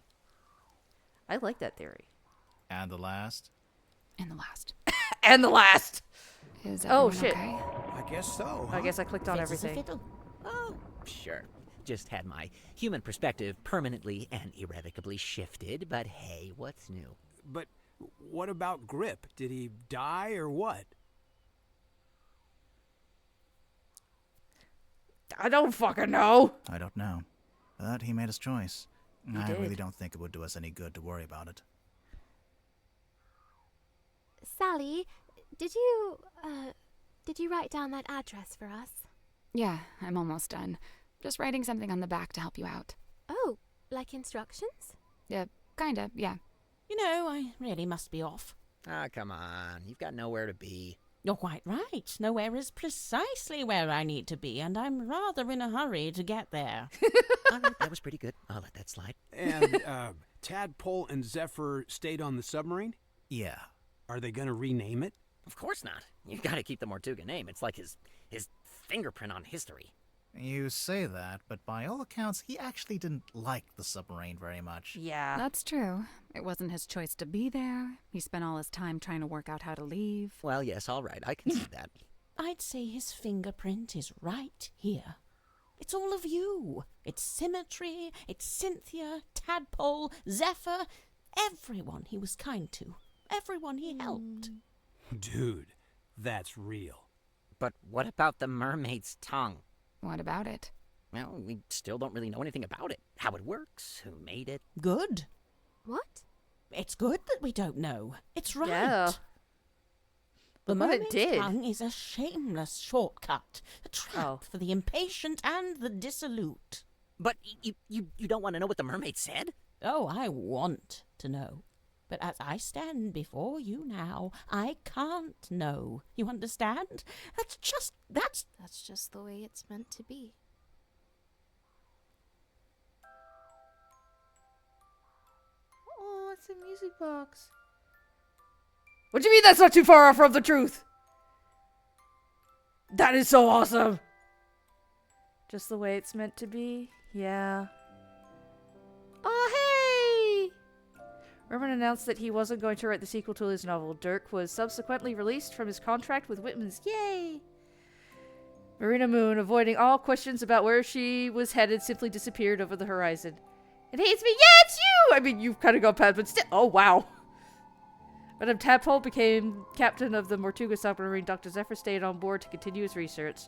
I like that theory. And the last? And the last. And the last! Is oh, everyone shit. Okay? I guess so. I guess I clicked on everything. Oh, sure. Just had my human perspective permanently and irrevocably shifted, but hey, what's new? But what about Grip? Did he die or what? I don't fucking know. I don't know. But he made his choice. I did. really don't think it would do us any good to worry about it. Sally, did you write down that address for us? Yeah, I'm almost done. Just writing something on the back to help you out. Oh, like instructions? Yeah, kinda, yeah. You know, I really must be off. Ah, come on. You've got nowhere to be. You're quite right. Nowhere is precisely where I need to be, and I'm rather in a hurry to get there. All right, that was pretty good. I'll let that slide. And Tadpole and Zephyr stayed on the submarine? Yeah. Are they going to rename it? Of course not. You've got to keep the Mortuga name. It's like his fingerprint on history. You say that, but by all accounts, he actually didn't like the submarine very much. Yeah. That's true. It wasn't his choice to be there. He spent all his time trying to work out how to leave. Well, yes, all right. I can see that. I'd say his fingerprint is right here. It's all of you. It's Symmetry, it's Cynthia, Tadpole, Zephyr, everyone he was kind to, everyone he helped. Dude, that's real. But what about the mermaid's tongue? What about it? Well, we still don't really know anything about it. How it works, who made it. Good. What? It's good that we don't know. It's right. Yeah. The Look what it mermaid's did. tongue is a shameless shortcut, a trap for the impatient and the dissolute. But you don't want to know what the mermaid said? Oh, I want to know. But as I stand before you now, I can't know. You understand? That's just the way it's meant to be. Oh, it's a music box. What do you mean that's not too far off from the truth? That is so awesome. Just the way it's meant to be? Yeah. Oh, hey! Herman announced that he wasn't going to write the sequel to his novel. Dirk was subsequently released from his contract with Whitman's. Yay! Marina Moon, avoiding all questions about where she was headed, simply disappeared over the horizon. It hates me. Yeah, it's you! I mean, you've kind of gone past, but still. Oh, wow. Madame Tadpole became captain of the Mortuga submarine. Dr. Zephyr stayed on board to continue his research,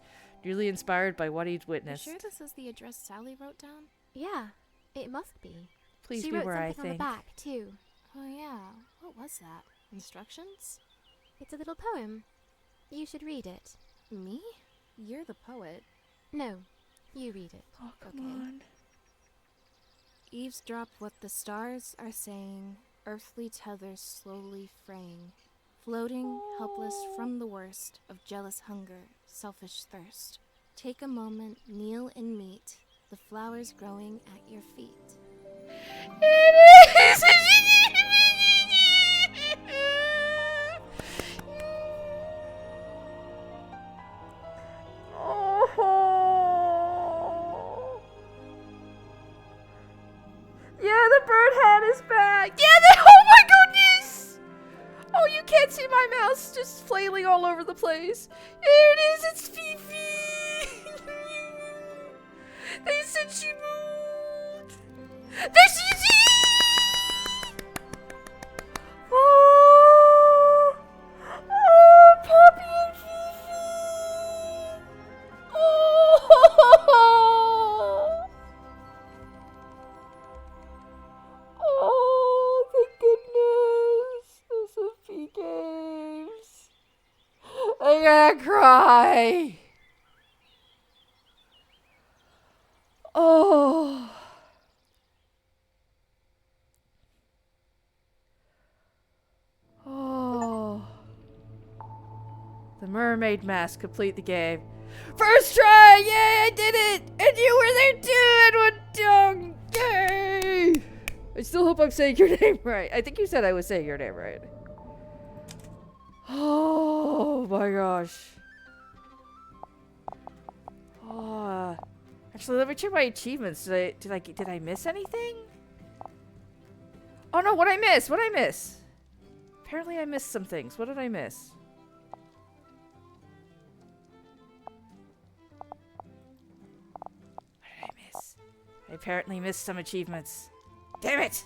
newly inspired by what he'd witnessed. You sure this is the address Sally wrote down? Yeah, it must be. Please she be wrote where I something on think. the back, too. Oh yeah, what was that? Instructions? It's a little poem. You should read it. Me? You're the poet. No, you read it. Oh, come on. Eavesdrop what the stars are saying, earthly tethers slowly fraying, floating, helpless from the worst of jealous hunger, selfish thirst. Take a moment, kneel and meet the flowers growing at your feet. It is! Oh. Yeah, the bird hat is back. Yeah, oh my goodness! Oh, you can't see my mouse just flailing all over the place. Here it is, it's Fifi! They said she moved! There she is! Oh! Oh, Poppy and Fifi! Oh! Oh, thank goodness! The Sophie games. I gotta cry. Oh. Oh. The mermaid mask complete the game. First try! Yay, I did it! And you were there too, Edwin Dung! Yay! I still hope I'm saying your name right. I think you said I was saying your name right. Oh my gosh. Oh. Actually, let me check my achievements. Did I miss anything? Oh no, what'd I miss? What'd I miss? Apparently I missed some things. What did I miss? What did I miss? I apparently missed some achievements. Damn it!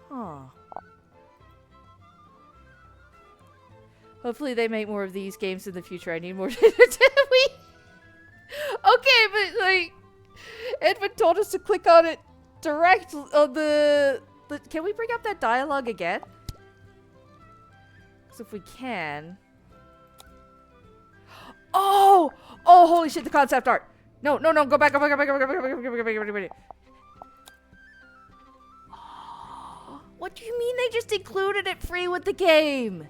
Huh. Hopefully they make more of these games in the future. I need more. Okay, but like, Edwin told us to click on it direct on the can we bring up that dialogue again? So if we can. Oh! Oh, holy shit, the concept art. No, go back, go back. What do you mean they just included it free with the game?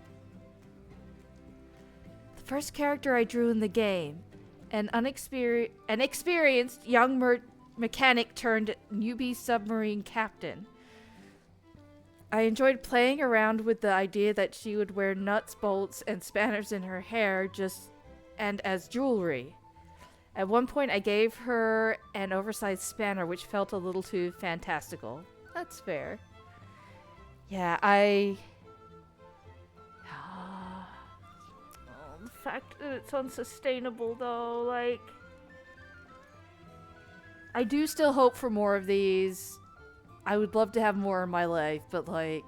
The first character I drew in the game, an experienced young mechanic turned newbie submarine captain. I enjoyed playing around with the idea that she would wear nuts, bolts, and spanners in her hair and as jewelry. At one point I gave her an oversized spanner which felt a little too fantastical. That's fair. Yeah, the fact that it's unsustainable, though, like... I do still hope for more of these. I would love to have more in my life, but, like...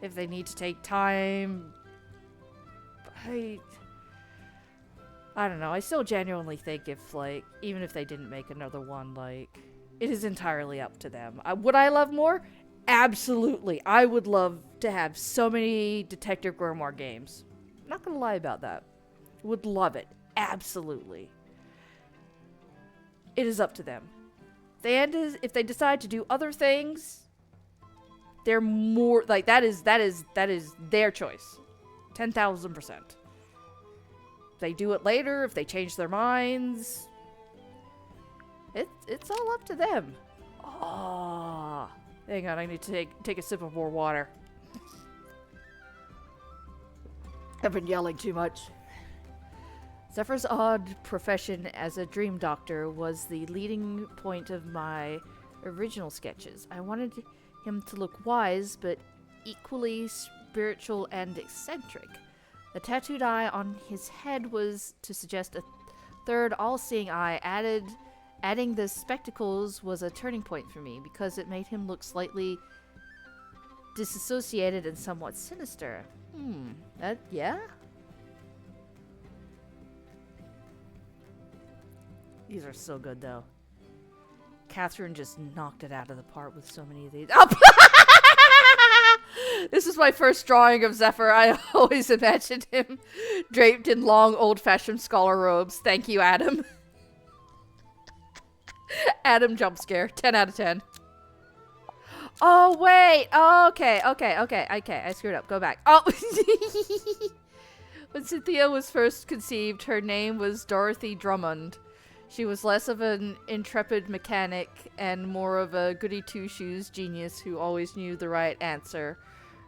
If they need to take time... I don't know. I still genuinely think if, like, even if they didn't make another one, like... It is entirely up to them. Would I love more? Absolutely. I would love to have so many Detective Grimoire games. I'm not gonna lie about that. Would love it. Absolutely. It is up to them. If they decide to do other things, they're more like that is their choice. 10,000%. If they do it later, if they change their minds, it's all up to them. Oh, hang on, I need to take a sip of more water. I've been yelling too much. Zephyr's odd profession as a dream doctor was the leading point of my original sketches. I wanted him to look wise, but equally spiritual and eccentric. The tattooed eye on his head was to suggest a third all-seeing eye. Adding the spectacles was a turning point for me, because it made him look slightly disassociated and somewhat sinister. Yeah? These are so good, though. Catherine just knocked it out of the park with so many of these. Oh! This is my first drawing of Zephyr. I always imagined him draped in long, old-fashioned scholar robes. Thank you, Adam. Adam jump scare. 10 out of 10. Oh, wait. Oh, okay. I screwed up. Go back. Oh. When Cynthia was first conceived, her name was Dorothy Drummond. She was less of an intrepid mechanic and more of a goody-two-shoes genius who always knew the right answer.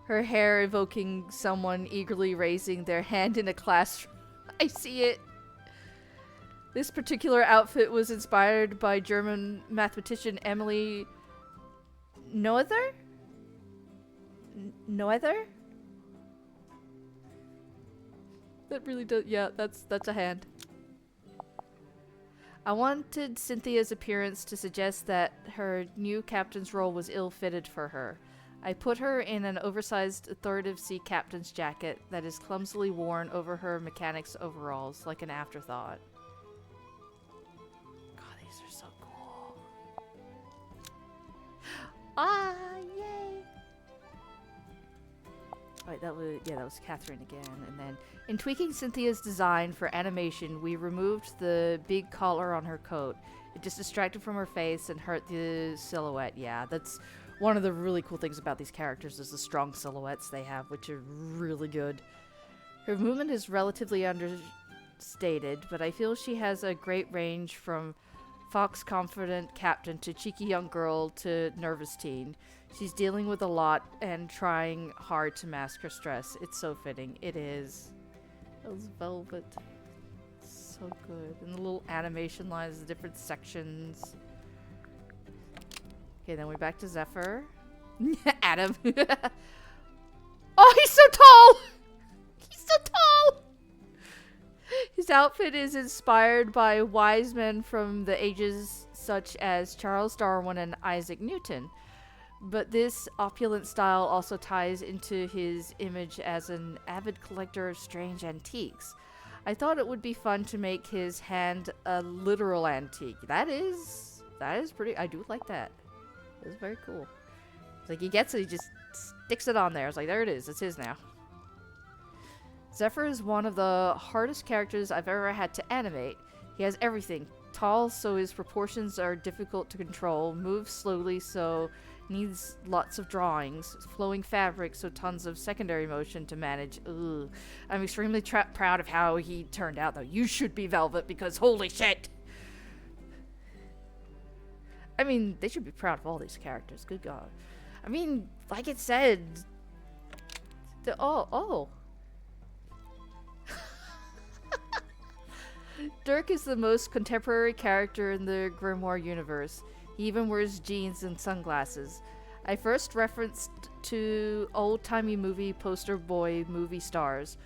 Her hair evoking someone eagerly raising their hand in a classroom. I see it. This particular outfit was inspired by German mathematician Emily Noether? Noether? That really does, yeah, that's a hand. I wanted Cynthia's appearance to suggest that her new captain's role was ill-fitted for her. I put her in an oversized authoritative sea captain's jacket that is clumsily worn over her mechanic's overalls, like an afterthought. God, these are so cool. Ah, yay! Alright, that was Catherine again. And then, in tweaking Cynthia's design for animation, we removed the big collar on her coat. It just distracted from her face and hurt the silhouette. Yeah, that's one of the really cool things about these characters is the strong silhouettes they have, which are really good. Her movement is relatively understated, but I feel she has a great range from fox confident captain to cheeky young girl to nervous teen. She's dealing with a lot and trying hard to mask her stress. It's so fitting. It is. Those velvet. So good. And the little animation lines, the different sections. Okay, then we're back to Zephyr. Adam. Oh, he's so tall! He's so tall! His outfit is inspired by wise men from the ages such as Charles Darwin and Isaac Newton. But this opulent style also ties into his image as an avid collector of strange antiques. I thought it would be fun to make his hand a literal antique. That is pretty, I do like that. It's very cool. It's like he gets it, he just sticks it on there. It's like, there it is, it's his now. Zephyr is one of the hardest characters I've ever had to animate. He has everything. Tall, so his proportions are difficult to control. Moves slowly, so needs lots of drawings. Flowing fabric, so tons of secondary motion to manage. Ugh. I'm extremely proud of how he turned out, though. You should be Velvet, because holy shit! I mean, they should be proud of all these characters. Good God. I mean, like it said... Oh. Dirk is the most contemporary character in the Grimoire universe. He even wears jeans and sunglasses. I first referenced to old-timey movie poster boy movie stars,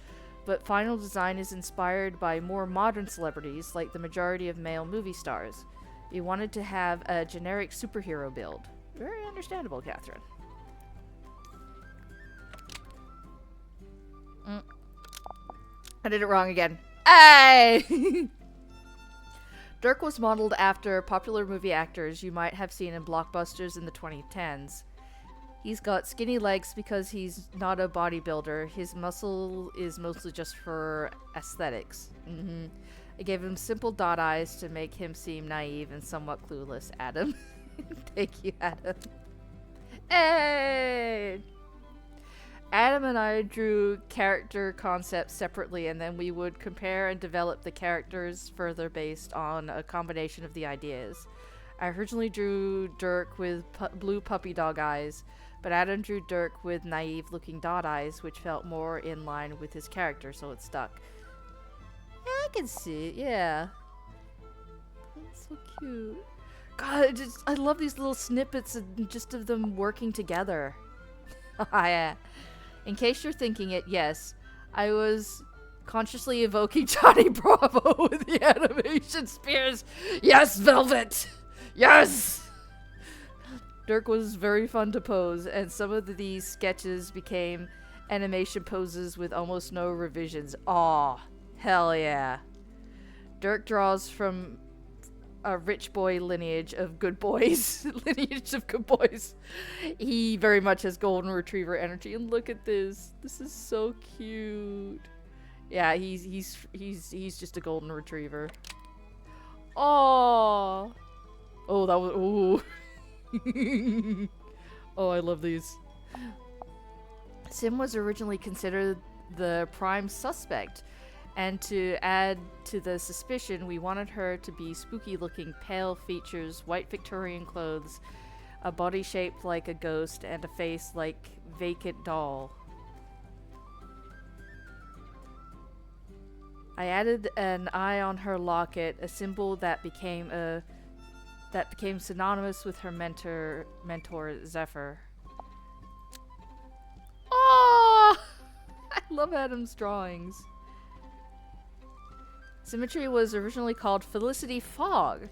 but final design is inspired by more modern celebrities like the majority of male movie stars. We wanted to have a generic superhero build. Very understandable, Catherine. I did it wrong again. Hey! Dirk was modeled after popular movie actors you might have seen in blockbusters in the 2010s. He's got skinny legs because he's not a bodybuilder. His muscle is mostly just for aesthetics. I gave him simple dot eyes to make him seem naive and somewhat clueless. Adam. Thank you, Adam. Hey! Adam and I drew character concepts separately, and then we would compare and develop the characters further based on a combination of the ideas. I originally drew Dirk with blue puppy dog eyes, but Adam drew Dirk with naive-looking dot eyes, which felt more in line with his character, so it stuck. Yeah, I can see it, yeah. That's so cute. God, I love these little snippets of them working together. Yeah. In case you're thinking it, yes, I was consciously evoking Johnny Bravo with the animation spears. Yes, Velvet! Yes! Dirk was very fun to pose, and some of these sketches became animation poses with almost no revisions. Aw, hell yeah. Dirk draws from a rich boy lineage of good boys. He very much has golden retriever energy, and look at this. This is so cute. Yeah, he's just a golden retriever. Oh, that was ooh. Oh, I love these. Sim was originally considered the prime suspect, and to add to the suspicion, we wanted her to be spooky-looking, pale features, white Victorian clothes, a body shaped like a ghost, and a face like vacant doll. I added an eye on her locket, a symbol that became synonymous with her mentor Zephyr. Oh, I love Adam's drawings. Symmetry was originally called Felicity Fogg.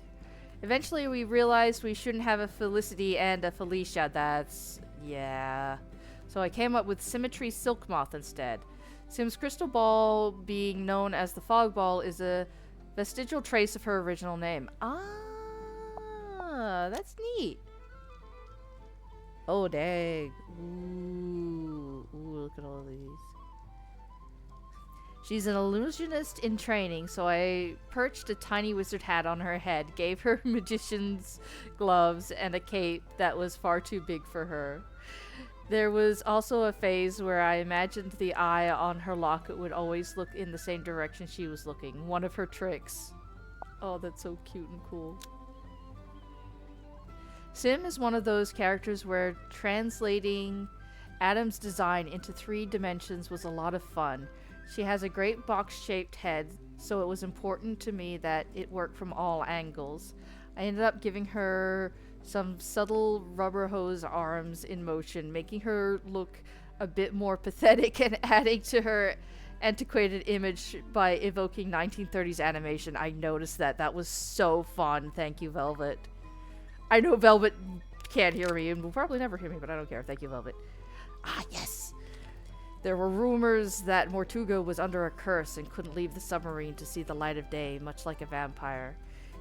Eventually we realized we shouldn't have a Felicity and a Felicia. Yeah. So I came up with Symmetry Silk Moth instead. Sim's crystal ball, being known as the Fog Ball, is a vestigial trace of her original name. Ah, that's neat. Oh, dang. Ooh, look at all these. She's an illusionist in training, so I perched a tiny wizard hat on her head, gave her magician's gloves, and a cape that was far too big for her. There was also a phase where I imagined the eye on her locket would always look in the same direction she was looking. One of her tricks. Oh, that's so cute and cool. Sim is one of those characters where translating Adam's design into 3 dimensions was a lot of fun. She has a great box-shaped head, so it was important to me that it worked from all angles. I ended up giving her some subtle rubber hose arms in motion, making her look a bit more pathetic and adding to her antiquated image by evoking 1930s animation. I noticed that. That was so fun. Thank you, Velvet. I know Velvet can't hear me and will probably never hear me, but I don't care. Thank you, Velvet. Ah, yes! There were rumors that Mortuga was under a curse and couldn't leave the submarine to see the light of day, much like a vampire.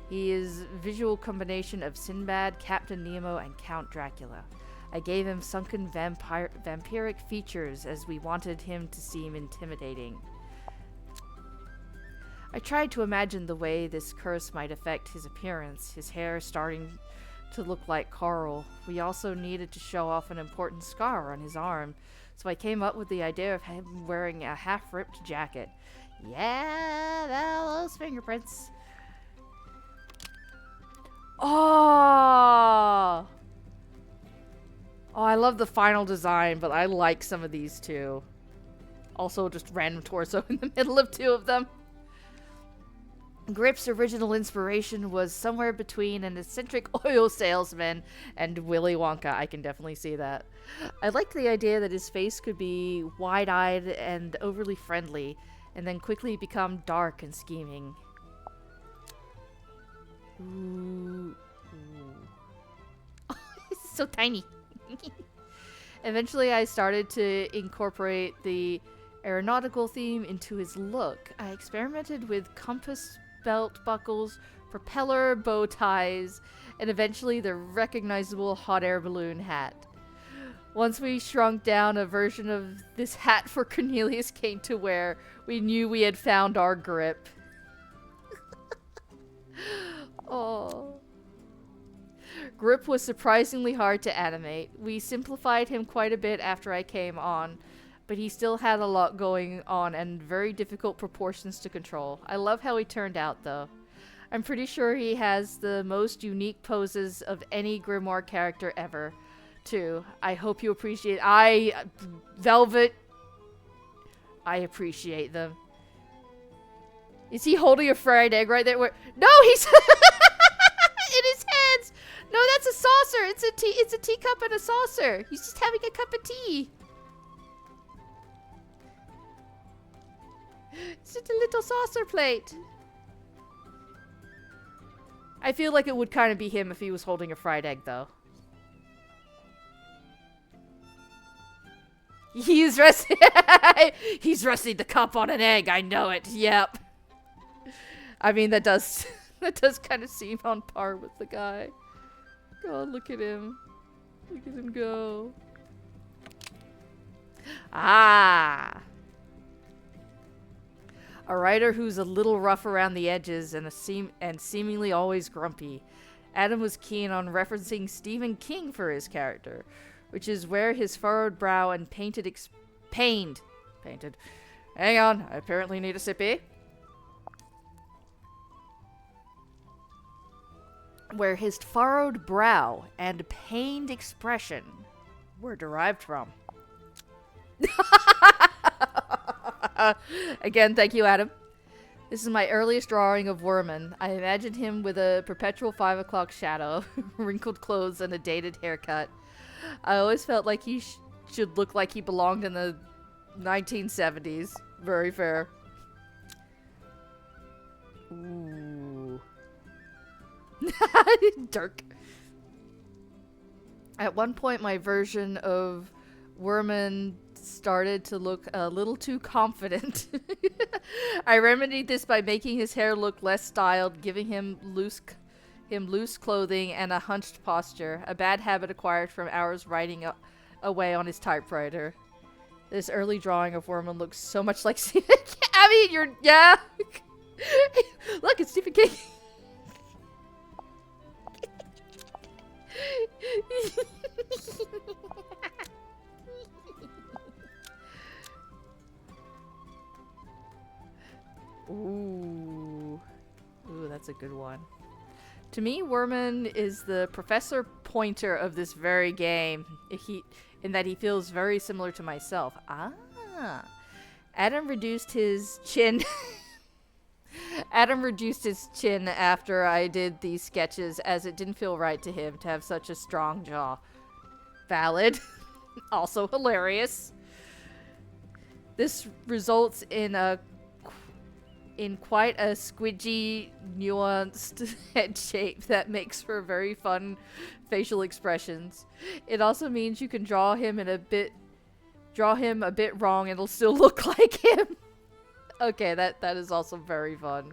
He is a visual combination of Sinbad, Captain Nemo, and Count Dracula. I gave him sunken vampiric features as we wanted him to seem intimidating. I tried to imagine the way this curse might affect his appearance, his hair starting to look like coral. We also needed to show off an important scar on his arm, so I came up with the idea of him wearing a half-ripped jacket. Yeah, those fingerprints. Oh, I love the final design, but I like some of these too. Also, just random torso in the middle of 2 of them. Grip's original inspiration was somewhere between an eccentric oil salesman and Willy Wonka. I can definitely see that. I liked the idea that his face could be wide-eyed and overly friendly, and then quickly become dark and scheming. Ooh. It's so tiny. Eventually, I started to incorporate the aeronautical theme into his look. I experimented with compass belt buckles, propeller bow ties, and eventually the recognizable hot air balloon hat. Once we shrunk down a version of this hat for Cornelius Kane to wear, we knew we had found our grip. Oh. Grip was surprisingly hard to animate. We simplified him quite a bit after I came on, but he still had a lot going on and very difficult proportions to control. I love how he turned out, though. I'm pretty sure he has the most unique poses of any Grimoire character ever, too. I hope you appreciate... Velvet... I appreciate them. Is he holding a fried egg right there? No, he's... in his hands! No, that's a saucer! It's a teacup and a saucer! He's just having a cup of tea! It's just a little saucer plate. I feel like it would kind of be him if he was holding a fried egg, though. He's resting. He's resting the cup on an egg. I know it. Yep. I mean, that does kind of seem on par with the guy. God, look at him. Look at him go. Ah. A writer who's a little rough around the edges and seemingly always grumpy. Adam was keen on referencing Stephen King for his character, which is where his furrowed brow and painted. Hang on, I apparently need a sippy. Where his furrowed brow and pained expression were derived from. Again, thank you, Adam. This is my earliest drawing of Werman. I imagined him with a perpetual 5 o'clock shadow, wrinkled clothes, and a dated haircut. I always felt like he should look like he belonged in the 1970s. Very fair. Ooh. Dirk. At one point, my version of Werman started to look a little too confident. I remedied this by making his hair look less styled, giving him loose clothing and a hunched posture, a bad habit acquired from hours writing away on his typewriter. This early drawing of Werman looks so much like Stephen King. I mean, yeah. Look, it's Stephen King. Ooh, that's a good one. To me, Werman is the Professor Pointer of this very game. In that he feels very similar to myself. Ah, Adam reduced his chin. Adam reduced his chin after I did these sketches, as it didn't feel right to him to have such a strong jaw. Valid. Also hilarious. This results in quite a squidgy, nuanced head shape that makes for very fun facial expressions. It also means you can draw him a bit wrong and it'll still look like him. Okay, that is also very fun.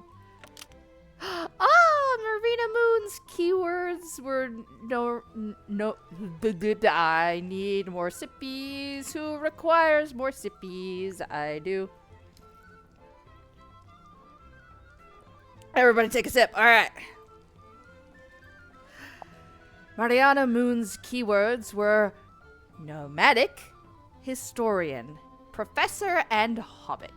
Marina Moon's keywords were no. I need more sippies. Who requires more sippies? I do. Everybody take a sip. All right. Mariana Moon's keywords were nomadic, historian, professor, and hobbit.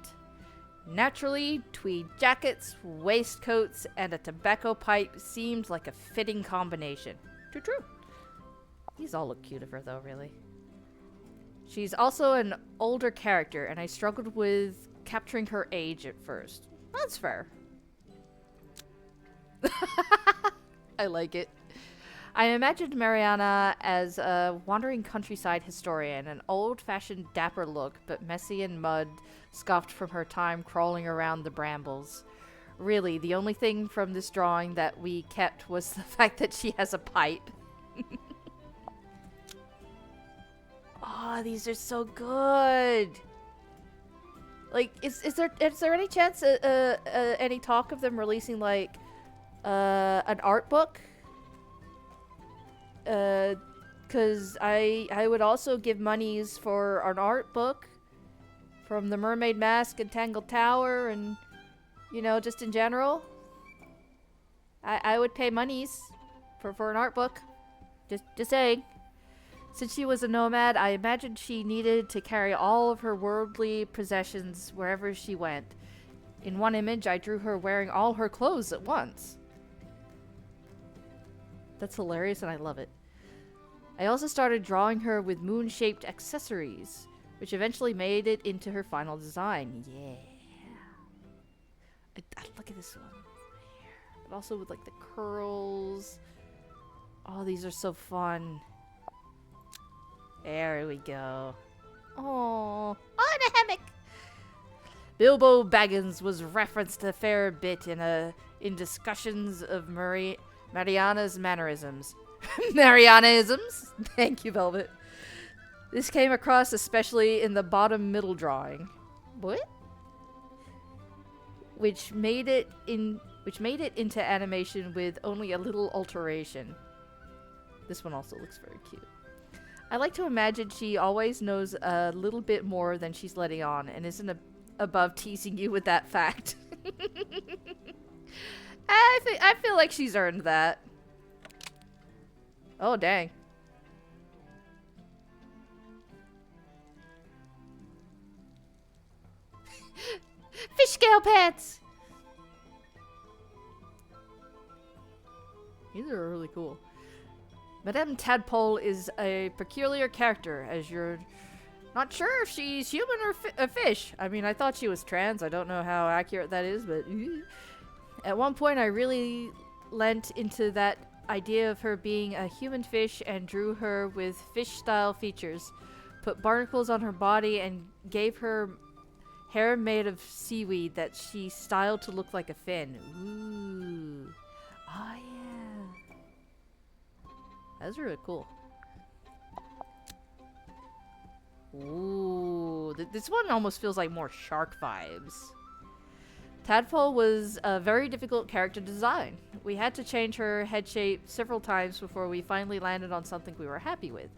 Naturally, tweed jackets, waistcoats, and a tobacco pipe seemed like a fitting combination. True. These all look cute of her, though, really. She's also an older character, and I struggled with capturing her age at first. That's fair. I like it. I imagined Mariana as a wandering countryside historian, an old-fashioned dapper look, but messy and mud scuffed from her time crawling around the brambles. Really, the only thing from this drawing that we kept was the fact that she has a pipe. Oh, these are so good. Like, is there any chance, any talk of them releasing, like, an art book? Cause I would also give monies for an art book from the Mermaid Mask and Tangled Tower and, you know, just in general. I would pay monies for an art book. Just saying. Since she was a nomad, I imagined she needed to carry all of her worldly possessions wherever she went. In one image, I drew her wearing all her clothes at once. That's hilarious and I love it. I also started drawing her with moon-shaped accessories, which eventually made it into her final design. Yeah. Look at this one. But also with like the curls. Oh, these are so fun. There we go. Oh, in a hammock. Bilbo Baggins was referenced a fair bit in discussions of Mariana's mannerisms. Marianaisms? Thank you, Velvet. This came across especially in the bottom middle drawing. What? Which made it into animation with only a little alteration. This one also looks very cute. I like to imagine she always knows a little bit more than she's letting on and isn't above teasing you with that fact. I feel like she's earned that. Oh, dang. Fish scale pants! These are really cool. Madame Tadpole is a peculiar character, as you're not sure if she's human or a fish. I mean, I thought she was trans. I don't know how accurate that is, but at one point I really lent into that idea of her being a human fish and drew her with fish-style features, put barnacles on her body, and gave her hair made of seaweed that she styled to look like a fin. Ooh. Oh, yeah. That's really cool. Ooh, this one almost feels like more shark vibes. Tadpole was a very difficult character design. We had to change her head shape several times before we finally landed on something we were happy with.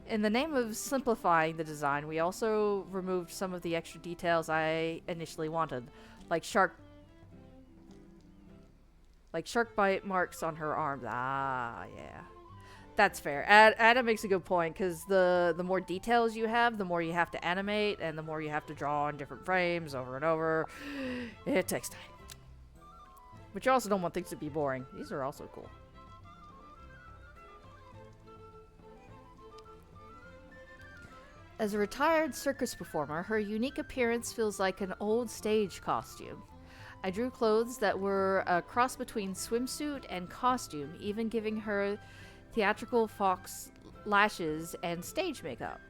In the name of simplifying the design, we also removed some of the extra details I initially wanted, like shark bite marks on her arms. Ah, yeah. That's fair. Adam makes a good point, because the more details you have, the more you have to animate, and the more you have to draw in different frames over and over. It takes time. But you also don't want things to be boring. These are also cool. As a retired circus performer, her unique appearance feels like an old stage costume. I drew clothes that were a cross between swimsuit and costume, even giving her theatrical fox lashes and stage makeup.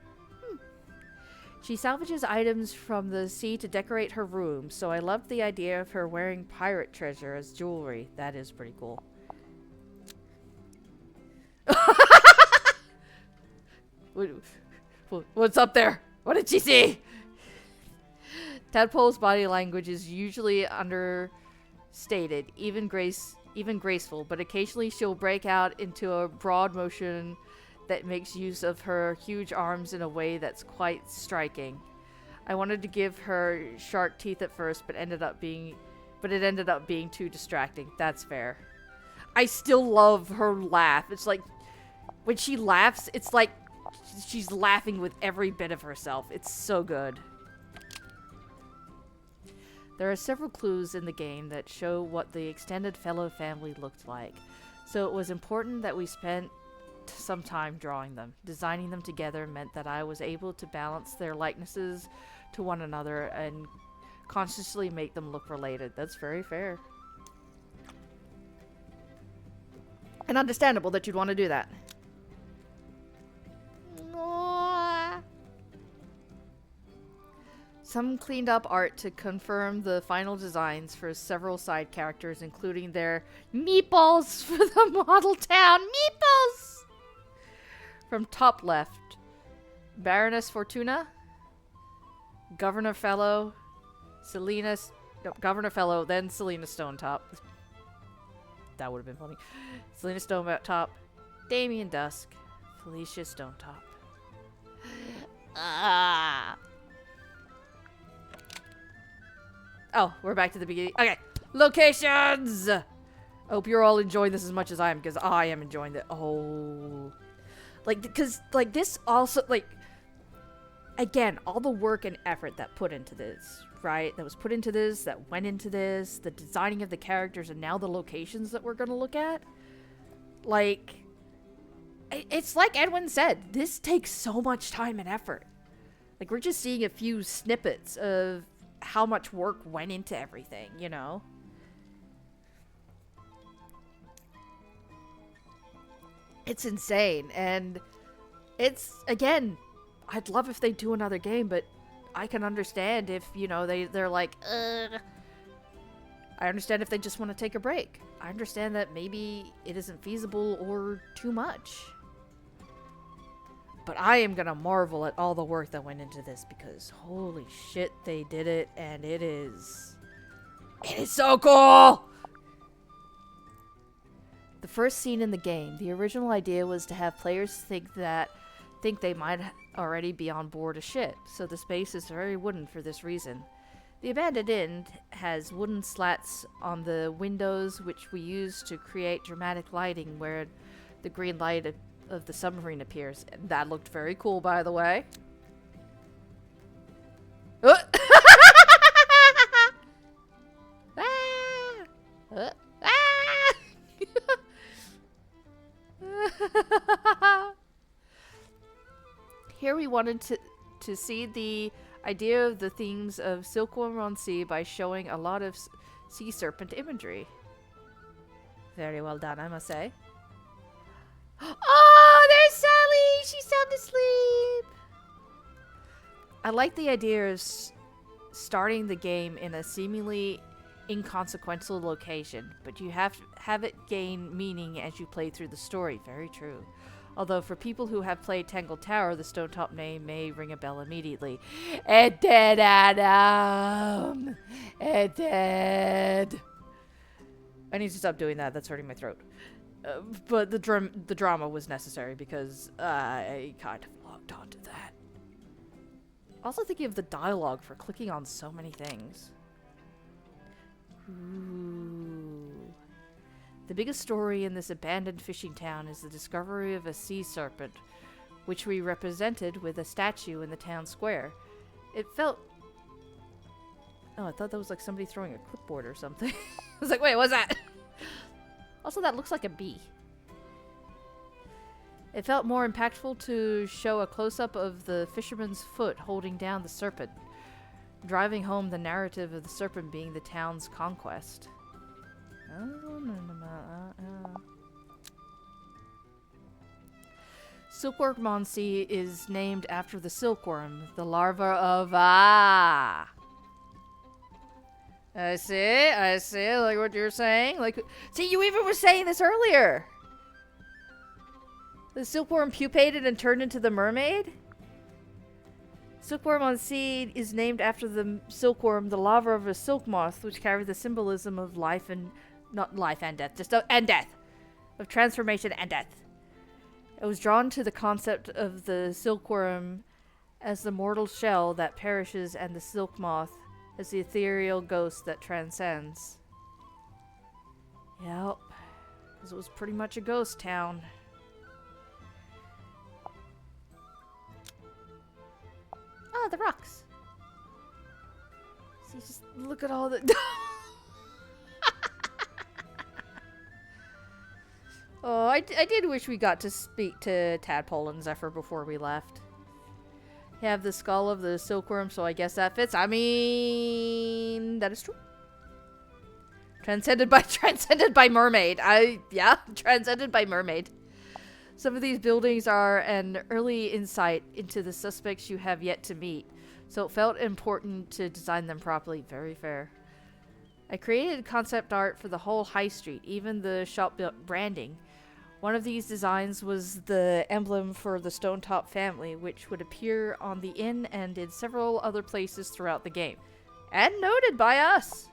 She salvages items from the sea to decorate her room, so I loved the idea of her wearing pirate treasure as jewelry. That is pretty cool. What's up there? What did she see? Tadpole's body language is usually understated, even graceful, but occasionally she'll break out into a broad motion that makes use of her huge arms in a way that's quite striking. I wanted to give her shark teeth at first, but it ended up being too distracting. That's fair. I still love her laugh. It's like when she laughs, it's like she's laughing with every bit of herself. It's so good. There are several clues in the game that show what the extended fellow family looked like, so it was important that we spent some time drawing them. Designing them together meant that I was able to balance their likenesses to one another and consciously make them look related. That's very fair. And understandable that you'd want to do that. Some cleaned up art to confirm the final designs for several side characters, including their meatballs for the model town. Meatballs! From top left, Baroness Fortuna, Governor Fellow, Governor Fellow, then Selena Stonetop. That would have been funny. Selena Stonetop, Damien Dusk, Felicia Stonetop. Ah. Oh, we're back to the beginning. Okay, locations! I hope you're all enjoying this as much as I am, because I am enjoying it. Oh. Like, because, like, this also, like, again, all the work and effort that put into this, right? That was put into this, that went into this, the designing of the characters, and now the locations that we're going to look at. Like, it's like Edwin said, this takes so much time and effort. Like, we're just seeing a few snippets of how much work went into everything, you know? It's insane, and it's, again, I'd love if they do another game, but I can understand if, you know, they're like, ugh. I understand if they just want to take a break. I understand that maybe it isn't feasible or too much. But I am gonna marvel at all the work that went into this, because holy shit, they did it, and it is so cool! The first scene in the game, the original idea was to have players think they might already be on board a ship, so the space is very wooden for this reason. The abandoned inn has wooden slats on the windows, which we use to create dramatic lighting where the green light of the submarine appears. And that looked very cool, by the way. Here we wanted to see the idea of the themes of Silkworm on Sea by showing a lot of sea serpent imagery. Very well done, I must say. Oh, there's Sally! She's sound asleep! I like the idea of starting the game in a seemingly inconsequential location, but you have to have it gain meaning as you play through the story. Very true. Although for people who have played Tangled Tower, the Stonetop name may ring a bell immediately. It did, Adam! It did! I need to stop doing that. That's hurting my throat. But the drama was necessary because I kind of logged onto that. Also thinking of the dialogue for clicking on so many things. Ooh. The biggest story in this abandoned fishing town is the discovery of a sea serpent, which we represented with a statue in the town square. It felt... Oh, I thought that was like somebody throwing a clipboard or something. I was like, wait, what's that? Also, that looks like a bee. It felt more impactful to show a close-up of the fisherman's foot holding down the serpent, driving home the narrative of the serpent being the town's conquest. Silkworm on Sea is named after the silkworm, the larva of I see, like what you're saying. Like, see, you even were saying this earlier. The silkworm pupated and turned into the mermaid? Silkworm on Sea is named after the silkworm, the larva of a silk moth, which carries the symbolism of life and... Not life and death, just and death. Of transformation and death. I was drawn to the concept of the silkworm as the mortal shell that perishes and the silk moth as the ethereal ghost that transcends. Yep. Because it was pretty much a ghost town. Oh, the rocks. See, just look at all the... Oh, I did wish we got to speak to Tadpole and Zephyr before we left. You have the skull of the silkworm, so I guess that fits. I mean, that is true. Transcended by mermaid. Transcended by mermaid. Some of these buildings are an early insight into the suspects you have yet to meet, so it felt important to design them properly. Very fair. I created concept art for the whole high street, even the shop branding. One of these designs was the emblem for the Stonetop family, which would appear on the inn and in several other places throughout the game. And noted by us!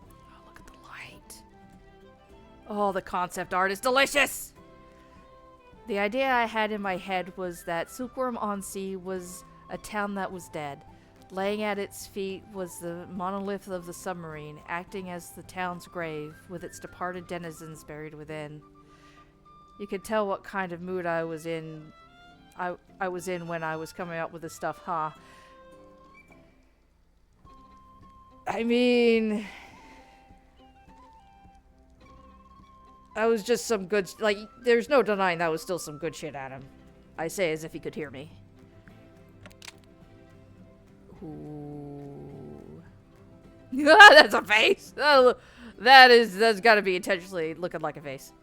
Oh, look at the light. Oh, the concept art is delicious! The idea I had in my head was that Silkworm-on-Sea was a town that was dead. Laying at its feet was the monolith of the submarine, acting as the town's grave, with its departed denizens buried within. You could tell what kind of mood I was in. I was in when I was coming up with this stuff, huh? I mean, I was just some good, like, there's no denying that was still some good shit at him. I say as if he could hear me. Ooh. That's a face! Oh, that's gotta be intentionally looking like a face.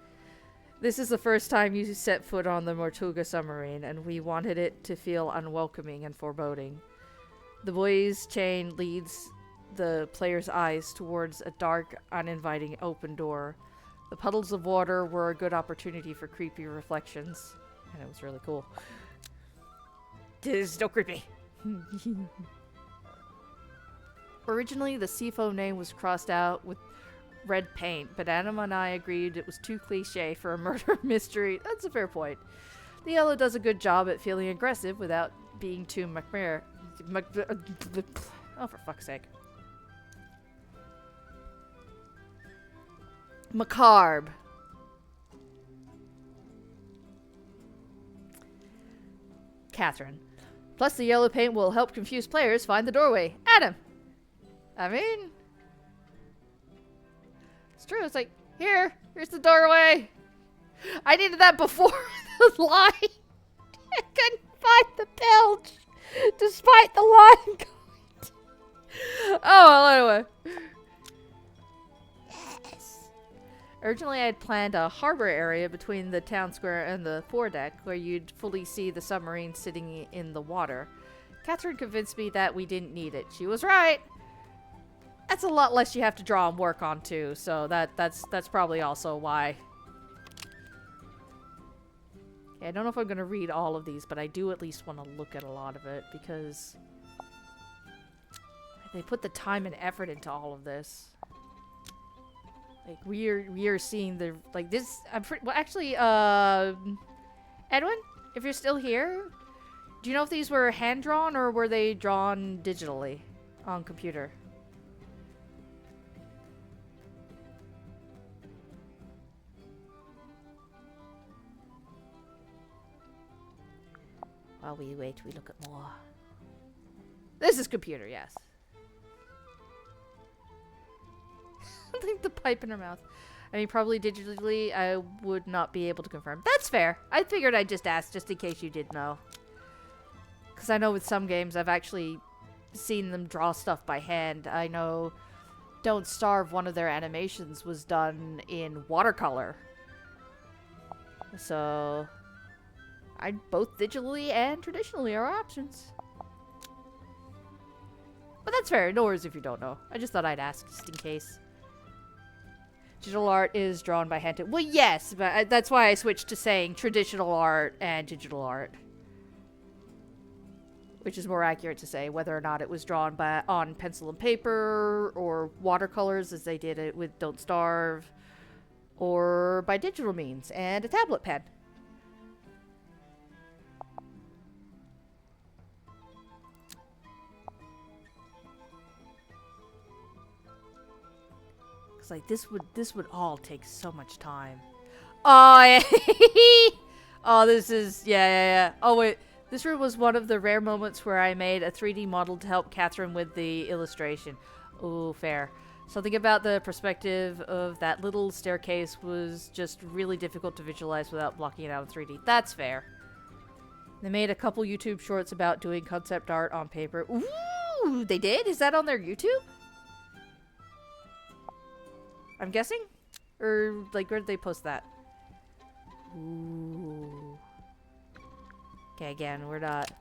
This is the first time you set foot on the Mortuga submarine, and we wanted it to feel unwelcoming and foreboding. The buoy's chain leads the player's eyes towards a dark, uninviting open door. The puddles of water were a good opportunity for creepy reflections. And it was really cool. It's still creepy. Originally, the Seafoam name was crossed out with red paint, but Adam and I agreed it was too cliche for a murder mystery. That's a fair point. The yellow does a good job at feeling aggressive without being too oh, for fuck's sake. Macabre. Catherine. Plus, the yellow paint will help confused players find the doorway. Adam! I mean, it's true. It's like, here's the doorway. I needed that before the line. I couldn't find the bilge, despite the line going. Oh, well, anyway. Yes. Originally, I had planned a harbor area between the town square and the foredeck, where you'd fully see the submarine sitting in the water. Catherine convinced me that we didn't need it. She was right. That's a lot less you have to draw and work on too, so that's probably also why. Okay, I don't know if I'm gonna read all of these, but I do at least want to look at a lot of it because they put the time and effort into all of this. Like we are seeing the this. Well, actually, Edwin, if you're still here, do you know if these were hand drawn or were they drawn digitally on computer? While we wait, we look at more. This is computer, yes. I think the pipe in her mouth. I mean, probably digitally, I would not be able to confirm. That's fair. I figured I'd just ask, just in case you did know. Because I know with some games, I've actually seen them draw stuff by hand. I know Don't Starve, one of their animations was done in watercolor. So both digitally and traditionally are options. But that's fair. No worries if you don't know. I just thought I'd ask just in case. Digital art is drawn by hand. Well, yes, but that's why I switched to saying traditional art and digital art. Which is more accurate to say whether or not it was drawn on pencil and paper or watercolors as they did it with Don't Starve, or by digital means and a tablet pen. Like this would all take so much time. Oh, yeah. Oh, this is yeah. Oh wait, this was one of the rare moments where I made a 3D model to help Catherine with the illustration. Oh, fair. Something about the perspective of that little staircase was just really difficult to visualize without blocking it out in 3D. That's fair. They made a couple YouTube shorts about doing concept art on paper. Ooh, they did? Is that on their YouTube? I'm guessing? Or, like, where did they post that? Ooh. Okay, again, we're not...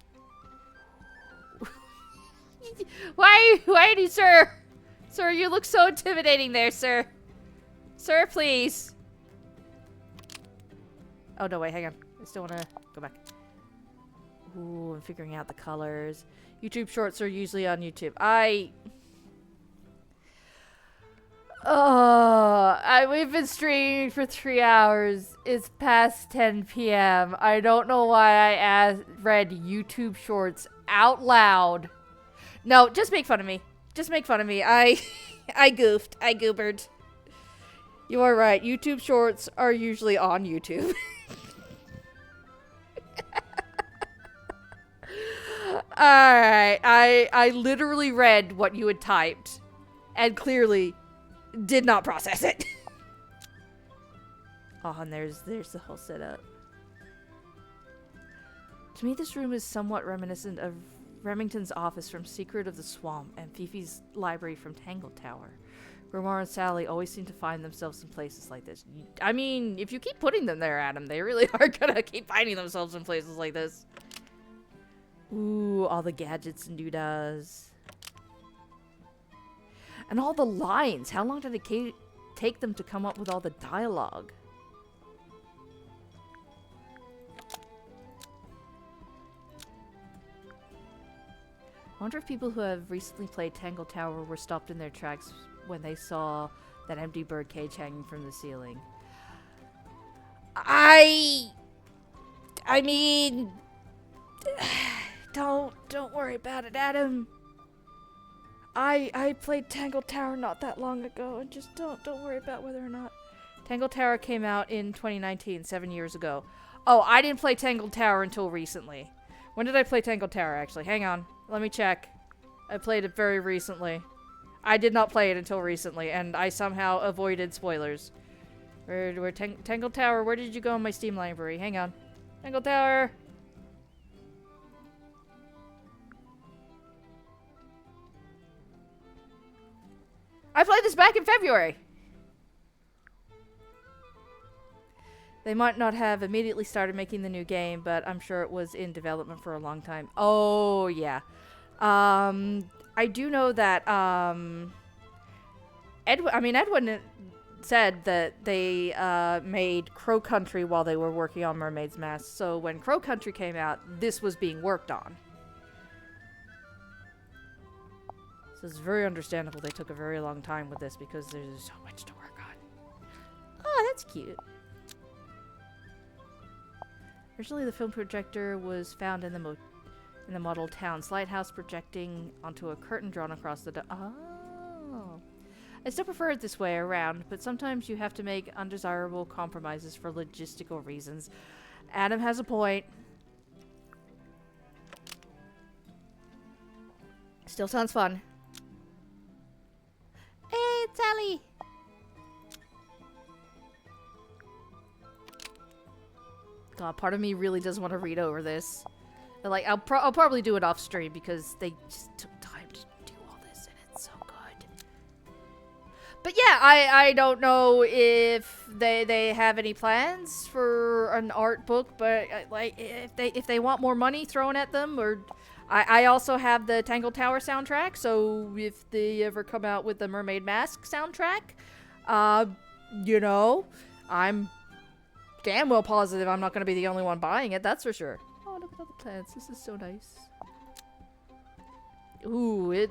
Why do you, sir? Sir, you look so intimidating there, sir. Sir, please. Oh, no, wait, hang on. I still want to go back. Ooh, I'm figuring out the colors. YouTube shorts are usually on YouTube. We've been streaming for 3 hours. It's past 10 p.m. I don't know why I read YouTube shorts out loud. No, just make fun of me. Just make fun of me. I goofed. I goobered. You are right. YouTube shorts are usually on YouTube. Alright. I literally read what you had typed. And clearly did not process it. Oh, and there's the whole setup. To me, this room is somewhat reminiscent of Remington's office from Secret of the Swamp and Fifi's library from Tangle Tower. Grimoire and Sally always seem to find themselves in places like this. I mean, if you keep putting them there, Adam, they really are gonna keep finding themselves in places like this. Ooh, all the gadgets and doodads. And all the lines. How long did it take them to come up with all the dialogue? I wonder if people who have recently played Tangle Tower were stopped in their tracks when they saw that empty bird cage hanging from the ceiling. I mean, don't worry about it, Adam. I played Tangle Tower not that long ago, and just don't worry about whether or not. Tangle Tower came out in 2019, 7 years ago. Oh, I didn't play Tangle Tower until recently. When did I play Tangle Tower, actually? Hang on. Let me check. I played it very recently. I did not play it until recently, and I somehow avoided spoilers. Where Tangle Tower, where did you go in my Steam library? Hang on. Tangle Tower! I played this back in February! They might not have immediately started making the new game, but I'm sure it was in development for a long time. Oh, yeah. I do know that, Edwin said that they, made Crow Country while they were working on Mermaid's Mask, so when Crow Country came out, this was being worked on. So it's very understandable they took a very long time with this, because there's so much to work on. Oh, that's cute. Originally, the film projector was found in the model town's lighthouse, projecting onto a curtain drawn across the Oh. I still prefer it this way around, but sometimes you have to make undesirable compromises for logistical reasons. Adam has a point. Still sounds fun. Hey, it's Sally! God, part of me really does want to read over this. But, like, I'll probably do it off stream because they just took time to do all this and it's so good. But yeah, I don't know if they have any plans for an art book, but like if they want more money thrown at them, or I also have the Tangle Tower soundtrack, so if they ever come out with the Mermaid Mask soundtrack, you know, I'm damn well positive I'm not going to be the only one buying it, that's for sure. Oh, look at all the plants. This is so nice. Ooh, it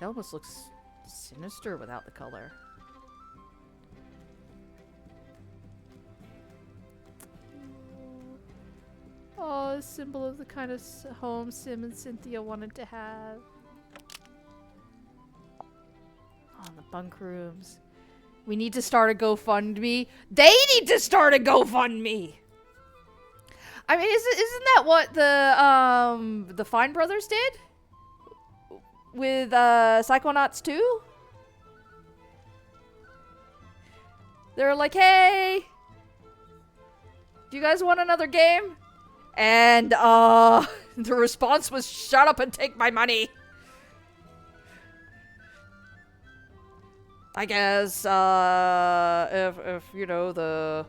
almost looks sinister without the color. Oh, a symbol of the kind of home Sim and Cynthia wanted to have. Oh, the bunk rooms. We need to start a GoFundMe. They need to start a GoFundMe! I mean, isn't that what the Fine Brothers did? With, Psychonauts 2? They're like, hey! Do you guys want another game? And, the response was, shut up and take my money! I guess, if, you know, the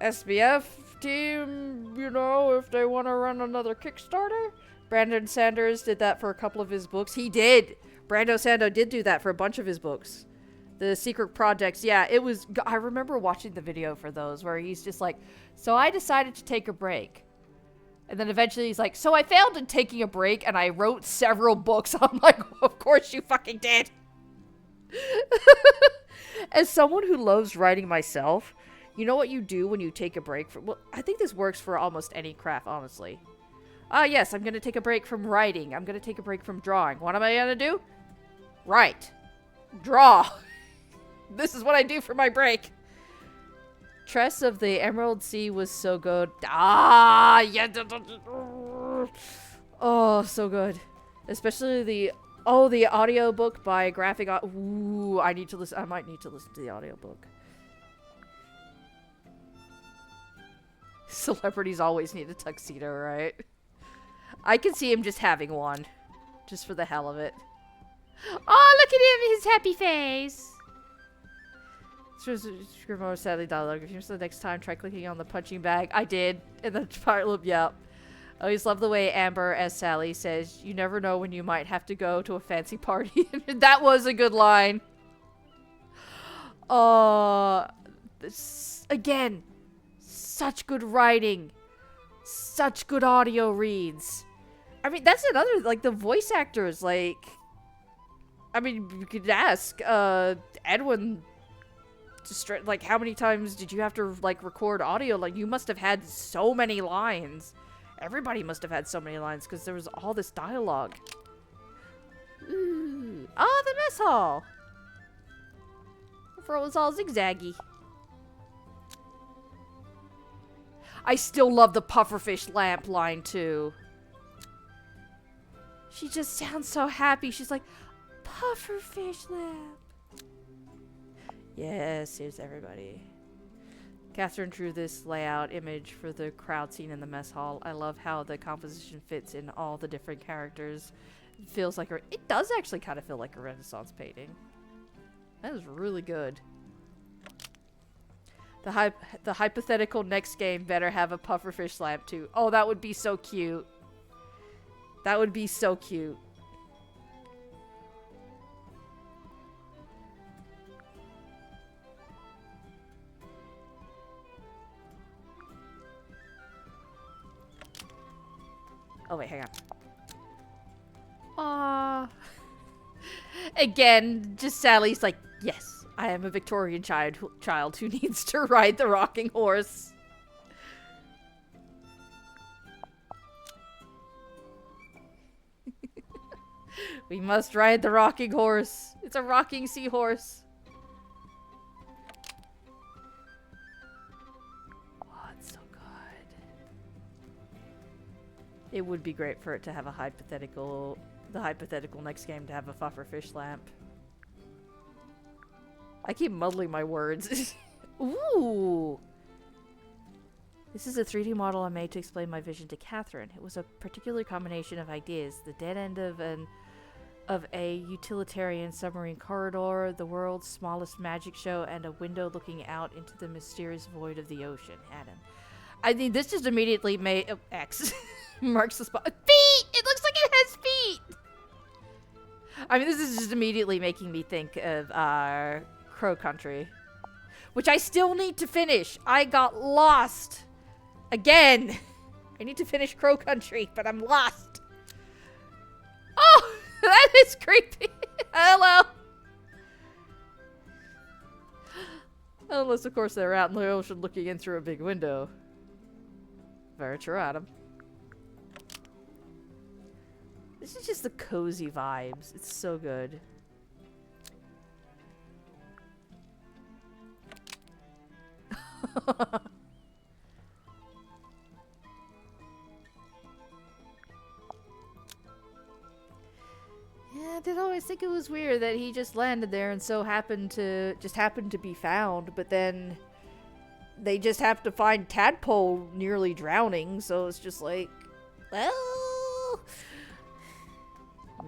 SBF team, you know, if they want to run another Kickstarter. Brandon Sanders did that for a couple of his books. He did! Brando Sando did do that for a bunch of his books. The secret projects, yeah, it was, I remember watching the video for those where he's just like, so I decided to take a break. And then eventually he's like, so I failed in taking a break and I wrote several books. I'm like, of course you fucking did. As someone who loves writing myself, you know what you do when you take a break from, well, I think this works for almost any craft, honestly. Yes, I'm gonna take a break from writing. I'm gonna take a break from drawing. What am I gonna do? Write. Draw. This is what I do for my break. Tress of the Emerald Sea was so good. Ah, yeah. Oh, so good. Especially the audiobook by Graphic. Ooh, I need to listen. I might need to listen to the audiobook. Celebrities always need a tuxedo, right? I can see him just having one. Just for the hell of it. Oh, look at him, his happy face. Scrivener sadly dialogue. If you miss the next time, try clicking on the punching bag. I did. In the part loop, yep. I always love the way Amber, as Sally, says, you never know when you might have to go to a fancy party. That was a good line. Again, such good writing. Such good audio reads. I mean, that's another, like, the voice actors, like, I mean, you could ask, Edwin, like, how many times did you have to, like, record audio? Like, you must have had so many lines. Everybody must have had so many lines, because there was all this dialogue. Ooh. Oh, the mess hall! Before it was all zigzaggy. I still love the pufferfish lamp line, too. She just sounds so happy. She's like, pufferfish lamp. Yes, here's everybody. Catherine drew this layout image for the crowd scene in the mess hall. I love how the composition fits in all the different characters. It feels like it does actually kind of feel like a Renaissance painting. That is really good. The hypothetical next game better have a pufferfish lamp too. Oh, that would be so cute. That would be so cute. Oh wait, hang on. Again, just Sally's like, yes, I am a Victorian child who needs to ride the rocking horse. We must ride the rocking horse. It's a rocking seahorse. Oh, it's so good. It would be great for it to have a hypothetical, the hypothetical next game to have a pufferfish lamp. I keep muddling my words. Ooh! This is a 3D model I made to explain my vision to Catherine. It was a particular combination of ideas. The dead end of a utilitarian submarine corridor, the world's smallest magic show, and a window looking out into the mysterious void of the ocean. Adam. I mean, this just immediately made... Oh, X. Marks the spot. Feet! It looks like it has feet! I mean, this is just immediately making me think of, Crow Country. Which I still need to finish. I got lost. Again. I need to finish Crow Country, but I'm lost. Oh! That is creepy. Hello. Unless, of course, they're out in the ocean looking in through a big window. Very true, Adam. This is just the cozy vibes. It's so good. Yeah, I did always think it was weird that he just landed there and so happened to be found, but then they just have to find Tadpole nearly drowning, so it's just like, well,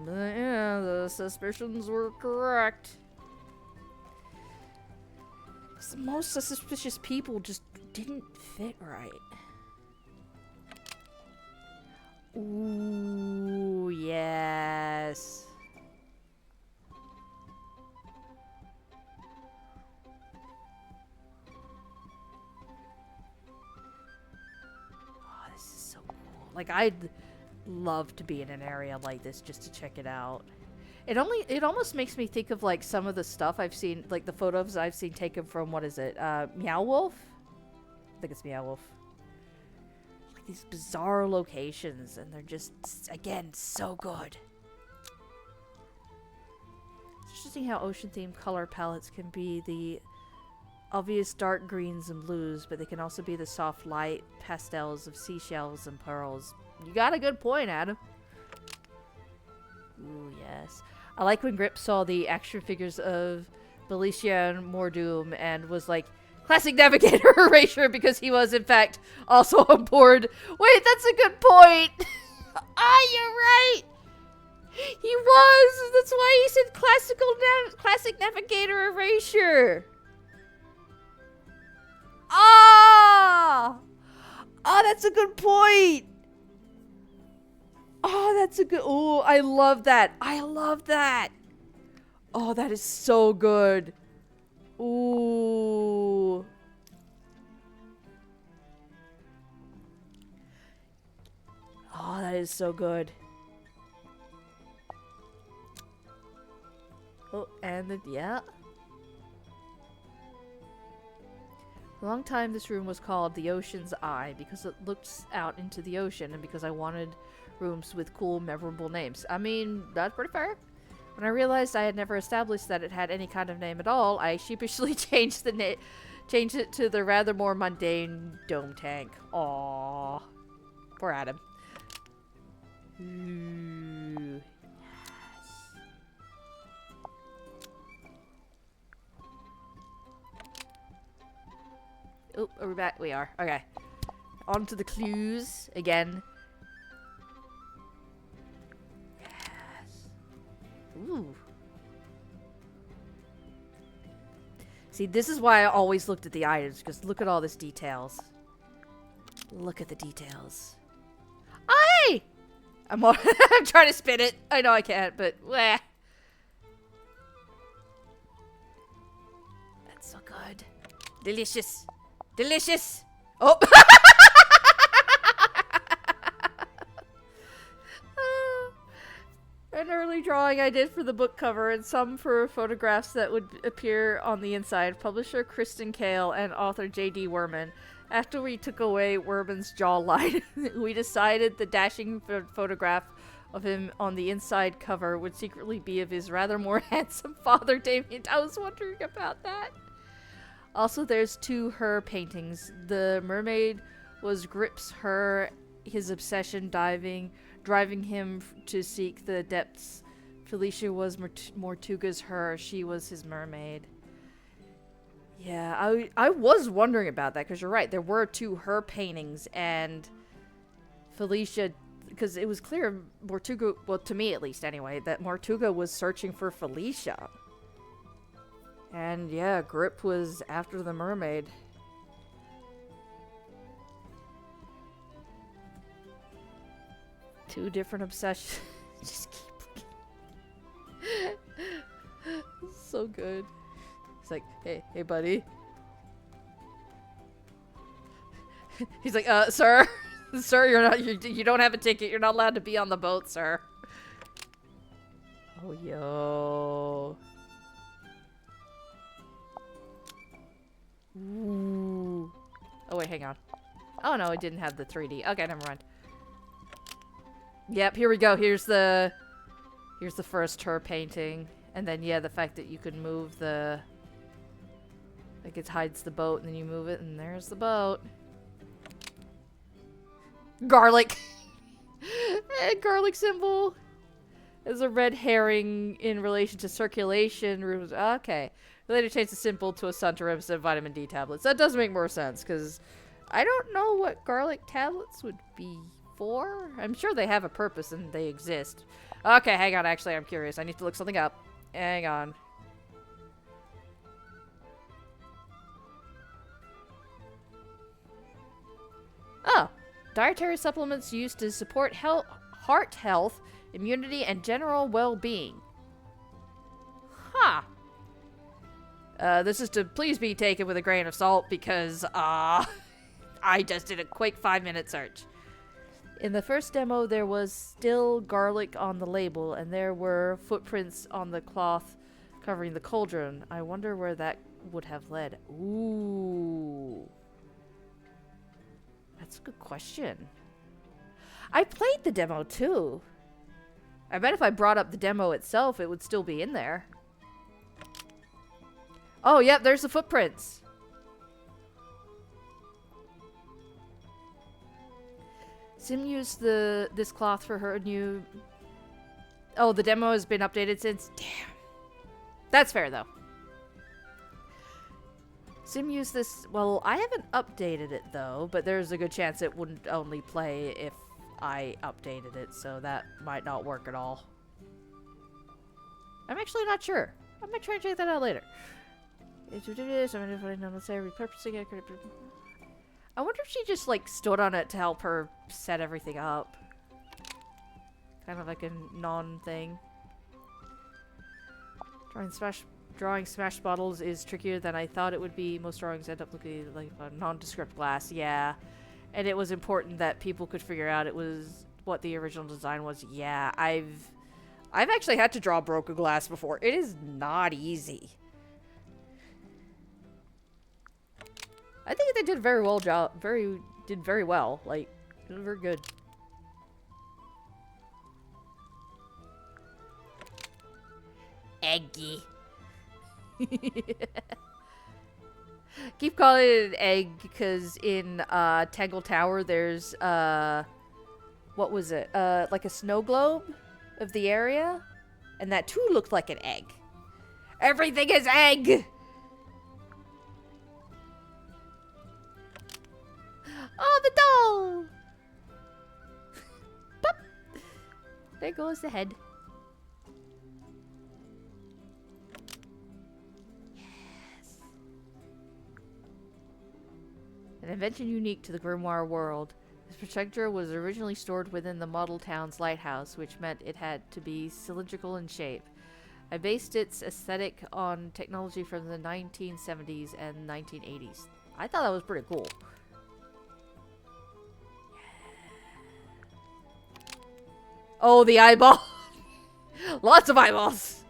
Yeah, the suspicions were correct. Most suspicious people just didn't fit right. Ooh, yes. Oh, this is so cool. Like, I'd love to be in an area like this just to check it out. It almost makes me think of like some of the stuff I've seen, like the photos I've seen taken from, what is it, Meow Wolf? I think it's Meow Wolf. Like these bizarre locations, and they're just, again, so good. It's interesting how ocean-themed color palettes can be the obvious dark greens and blues, but they can also be the soft light pastels of seashells and pearls. You got a good point, Adam. Ooh, yes. I like when Grip saw the action figures of Felicia and Mordoom and was like, classic navigator erasure, because he was, in fact, also on board. Wait, that's a good point. You're right. He was. That's why he said classic navigator erasure. That's a good point. Oh, that's a good... Oh, I love that. I love that. Oh, that is so good. Ooh. Oh, that is so good. Oh, and the... Yeah. For a long time, this room was called the Ocean's Eye because it looks out into the ocean, and because I wanted rooms with cool, memorable names. I mean, that's pretty fair. When I realized I had never established that it had any kind of name at all, I sheepishly changed it to the rather more mundane Dome Tank. Aww. Poor Adam. Ooh. Oh, are we back? We are. Okay. On to the clues again. Yes. Ooh. See, this is why I always looked at the items, because look at all this details. Look at the details. Hey! I'm trying to spin it. I know I can't, but bleh. That's so good. Delicious. Delicious. Oh. An early drawing I did for the book cover, and some for photographs that would appear on the inside. Publisher Kristen Kale and author J.D. Werman. After we took away Werman's jawline, we decided the dashing photograph of him on the inside cover would secretly be of his rather more handsome father, Damien. I was wondering about that. Also, there's two her paintings. The mermaid was Grip's her, his obsession driving him to seek the depths. Felicia was Mortuga's her, she was his mermaid. Yeah, I was wondering about that, because you're right, there were two her paintings, and Felicia, because it was clear Mortuga, well, to me at least anyway, that Mortuga was searching for Felicia. And yeah, Grip was after the mermaid. Two different obsessions. Just keep looking. So good. It's like, hey buddy. He's like, sir, you don't have a ticket. You're not allowed to be on the boat, sir. Oh, yo. Ooh. Oh, wait, hang on. Oh, no, it didn't have the 3D. Okay, never mind. Yep, here we go. Here's the first her painting. And then, yeah, the fact that you can move the... Like, it hides the boat, and then you move it, and there's the boat. Garlic! Garlic symbol! There's a red herring in relation to circulation rooms. Okay. We later changed the symbol to a sun to represent vitamin D tablets. That does make more sense, because I don't know what garlic tablets would be for. I'm sure they have a purpose and they exist. Okay, hang on. Actually, I'm curious. I need to look something up. Hang on. Oh. Dietary supplements used to support heart health, immunity, and general well-being. Huh. This is to please be taken with a grain of salt because, I just did a quick 5-minute search. In the first demo, there was still garlic on the label, and there were footprints on the cloth covering the cauldron. I wonder where that would have led. Ooh. That's a good question. I played the demo, too. I bet if I brought up the demo itself, it would still be in there. Oh, yep, there's the footprints. Sim used this cloth for her new... Oh, the demo has been updated since? Damn. That's fair, though. Sim used this... Well, I haven't updated it, though, but there's a good chance it wouldn't only play if I updated it, so that might not work at all. I'm actually not sure. I might try and check that out later. Repurposing it. I wonder if she just, like, stood on it to help her set everything up. Kind of like a non-thing. Drawing smashed bottles is trickier than I thought it would be. Most drawings end up looking like a nondescript glass. Yeah. And it was important that people could figure out it was what the original design was. Yeah, I've actually had to draw broken glass before. It is not easy. I think they did a very well job. Did very well. Like, it was very good. Eggy. Keep calling it an egg because in Tangle Tower there's what was it? Like a snow globe of the area, and that too looked like an egg. Everything is egg. Oh, the doll! Pop! There goes the head. Yes. An invention unique to the Grimoire world. This projector was originally stored within the model town's lighthouse, which meant it had to be cylindrical in shape. I based its aesthetic on technology from the 1970s and 1980s. I thought that was pretty cool. Oh, the eyeball. Lots of eyeballs.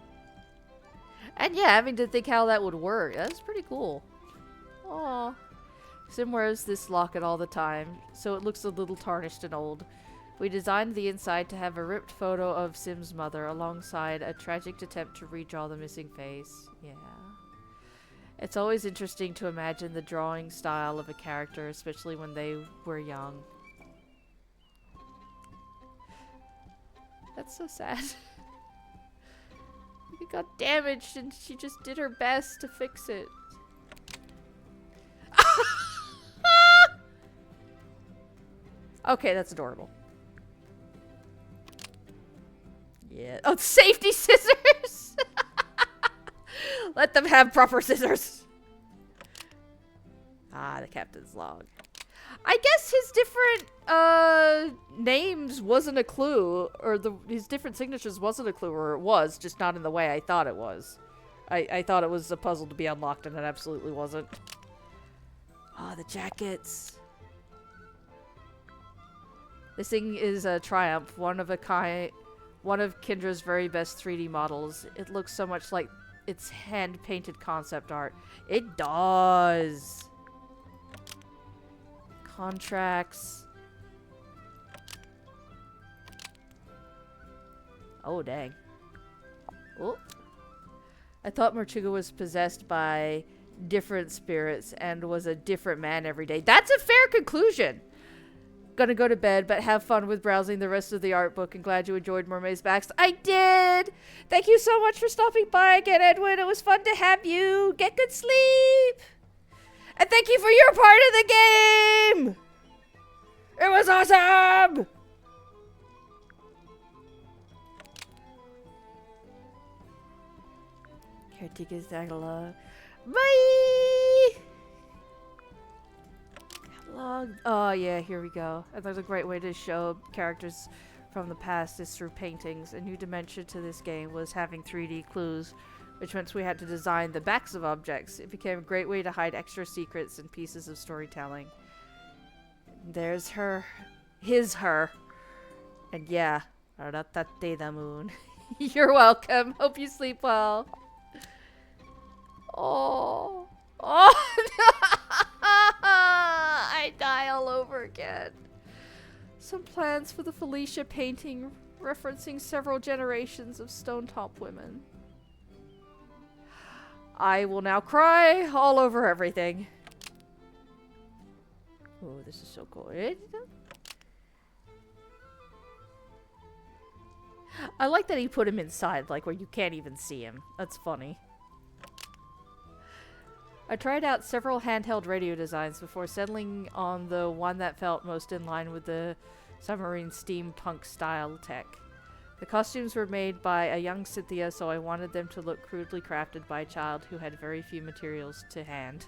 And yeah, I mean, to think how that would work. That's pretty cool. Aww. Sim wears this locket all the time, so it looks a little tarnished and old. We designed the inside to have a ripped photo of Sim's mother alongside a tragic attempt to redraw the missing face. Yeah. It's always interesting to imagine the drawing style of a character, especially when they were young. That's so sad. It got damaged and she just did her best to fix it. Okay, that's adorable. Yeah. Oh, safety scissors! Let them have proper scissors. Ah, the captain's log. I guess his different names wasn't a clue, or his different signatures wasn't a clue, or it was, just not in the way I thought it was. I thought it was a puzzle to be unlocked, and it absolutely wasn't. Oh, the jackets. This thing is a Triumph, one of Kendra's very best 3D models. It looks so much like its hand-painted concept art. It does. Contracts. Oh, dang. Oh. I thought Merchuga was possessed by different spirits and was a different man every day. That's a fair conclusion. Gonna go to bed, but have fun with browsing the rest of the art book and glad you enjoyed Mermaid's Backstory. I did! Thank you so much for stopping by again, Edwin. It was fun to have you. Get good sleep! And thank you for your part of the game! It was awesome! tickets catalog. Bye! Catalog. Oh, yeah, here we go. And there's a great way to show characters from the past is through paintings. A new dimension to this game was having 3D clues, which meant we had to design the backs of objects. It became a great way to hide extra secrets and pieces of storytelling. There's her. Her. And yeah, the moon. You're welcome. Hope you sleep well. Oh. Oh. I die all over again. Some plans for the Felicia painting referencing several generations of Stonetop women. I will now cry all over everything. Oh, this is so cool. I like that he put him inside, like where you can't even see him. That's funny. I tried out several handheld radio designs before settling on the one that felt most in line with the submarine steampunk style tech. The costumes were made by a young Cynthia, so I wanted them to look crudely crafted by a child who had very few materials to hand.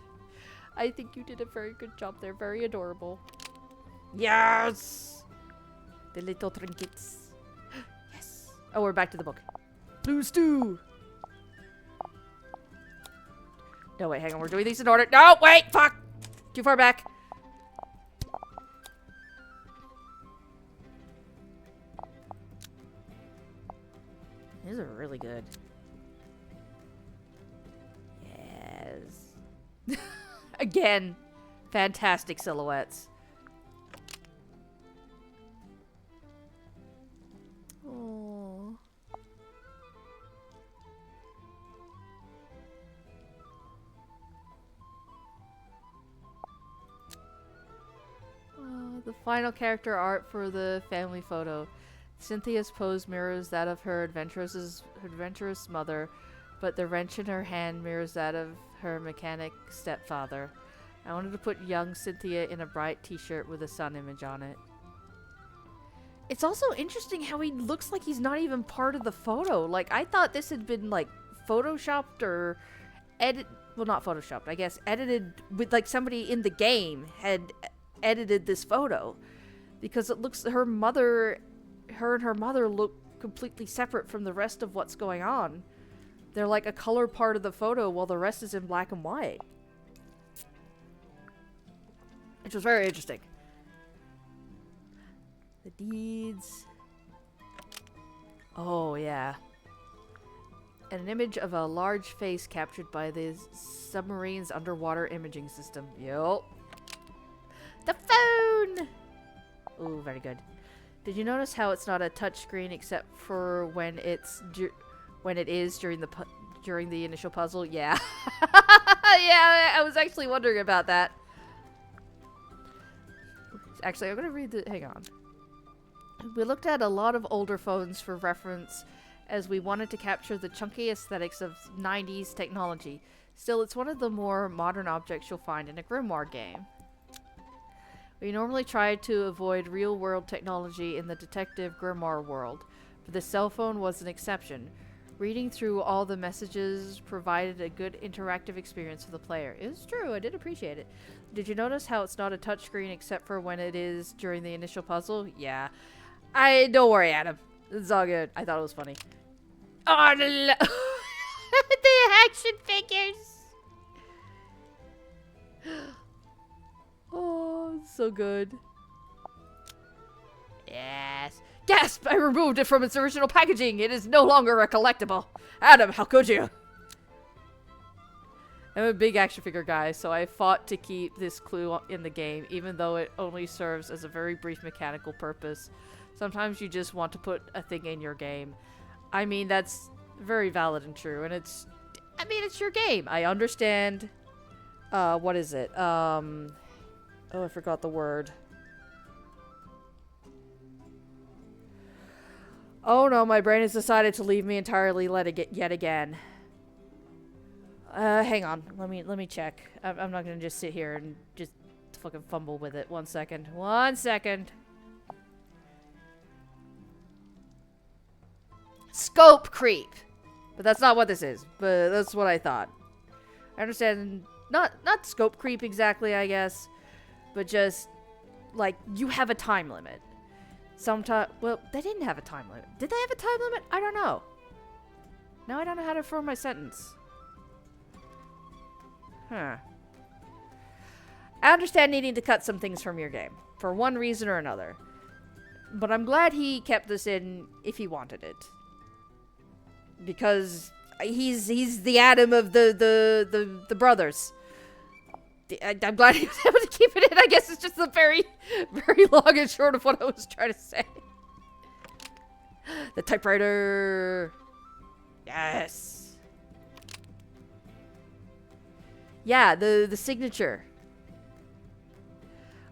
I think you did a very good job. They're very adorable. Yes! The little trinkets. Yes! Oh, we're back to the book. Blue stew! No, wait, hang on. We're doing these in order. No, wait! Fuck! Too far back. These are really good. Yes. Again, fantastic silhouettes. Oh. The final character art for the family photo. Cynthia's pose mirrors that of her adventurous mother, but the wrench in her hand mirrors that of her mechanic stepfather. I wanted to put young Cynthia in a bright t-shirt with a sun image on it. It's also interesting how he looks like he's not even part of the photo. Like, I thought this had been, like, photoshopped or well, not photoshopped, I guess, edited with, like, somebody in the game had edited this photo. Because it looks, her and her mother look completely separate from the rest of what's going on. They're like a color part of the photo while the rest is in black and white. Which was very interesting. The deeds. Oh, yeah. And an image of a large face captured by the submarine's underwater imaging system. Yup. The phone! Ooh, very good. Did you notice how it's not a touchscreen except for when it is during the initial puzzle? Yeah. Yeah, I was actually wondering about that. Actually, I'm gonna read the... Hang on. We looked at a lot of older phones for reference as we wanted to capture the chunky aesthetics of 90s technology. Still, it's one of the more modern objects you'll find in a Grimoire game. We normally try to avoid real-world technology in the detective Grimoire world, but the cell phone was an exception. Reading through all the messages provided a good interactive experience for the player. It's true, I did appreciate it. Did you notice how it's not a touchscreen except for when it is during the initial puzzle? Yeah. Don't worry, Adam. It's all good. I thought it was funny. Oh, the action figures! Oh, so good. Yes. Gasp! I removed it from its original packaging. It is no longer a collectible. Adam, how could you? I'm a big action figure guy, so I fought to keep this clue in the game, even though it only serves as a very brief mechanical purpose. Sometimes you just want to put a thing in your game. I mean, that's very valid and true, and it's your game. I understand. What is it? Oh, I forgot the word. Oh no, my brain has decided to leave me entirely yet again. Hang on. Let me check. I'm not gonna just sit here and just fucking fumble with it. 1 second. 1 second. Scope creep. But that's not what this is. But that's what I thought. I understand, not scope creep exactly, I guess, but just, like, you have a time limit. Well, they didn't have a time limit. Did they have a time limit? I don't know. Now I don't know how to form my sentence. Huh. I understand needing to cut some things from your game, for one reason or another. But I'm glad he kept this in if he wanted it. Because he's the Adam of the brothers. I'm glad he was able to keep it in. I guess it's just a very, very long and short of what I was trying to say. The typewriter. Yes. Yeah, the signature.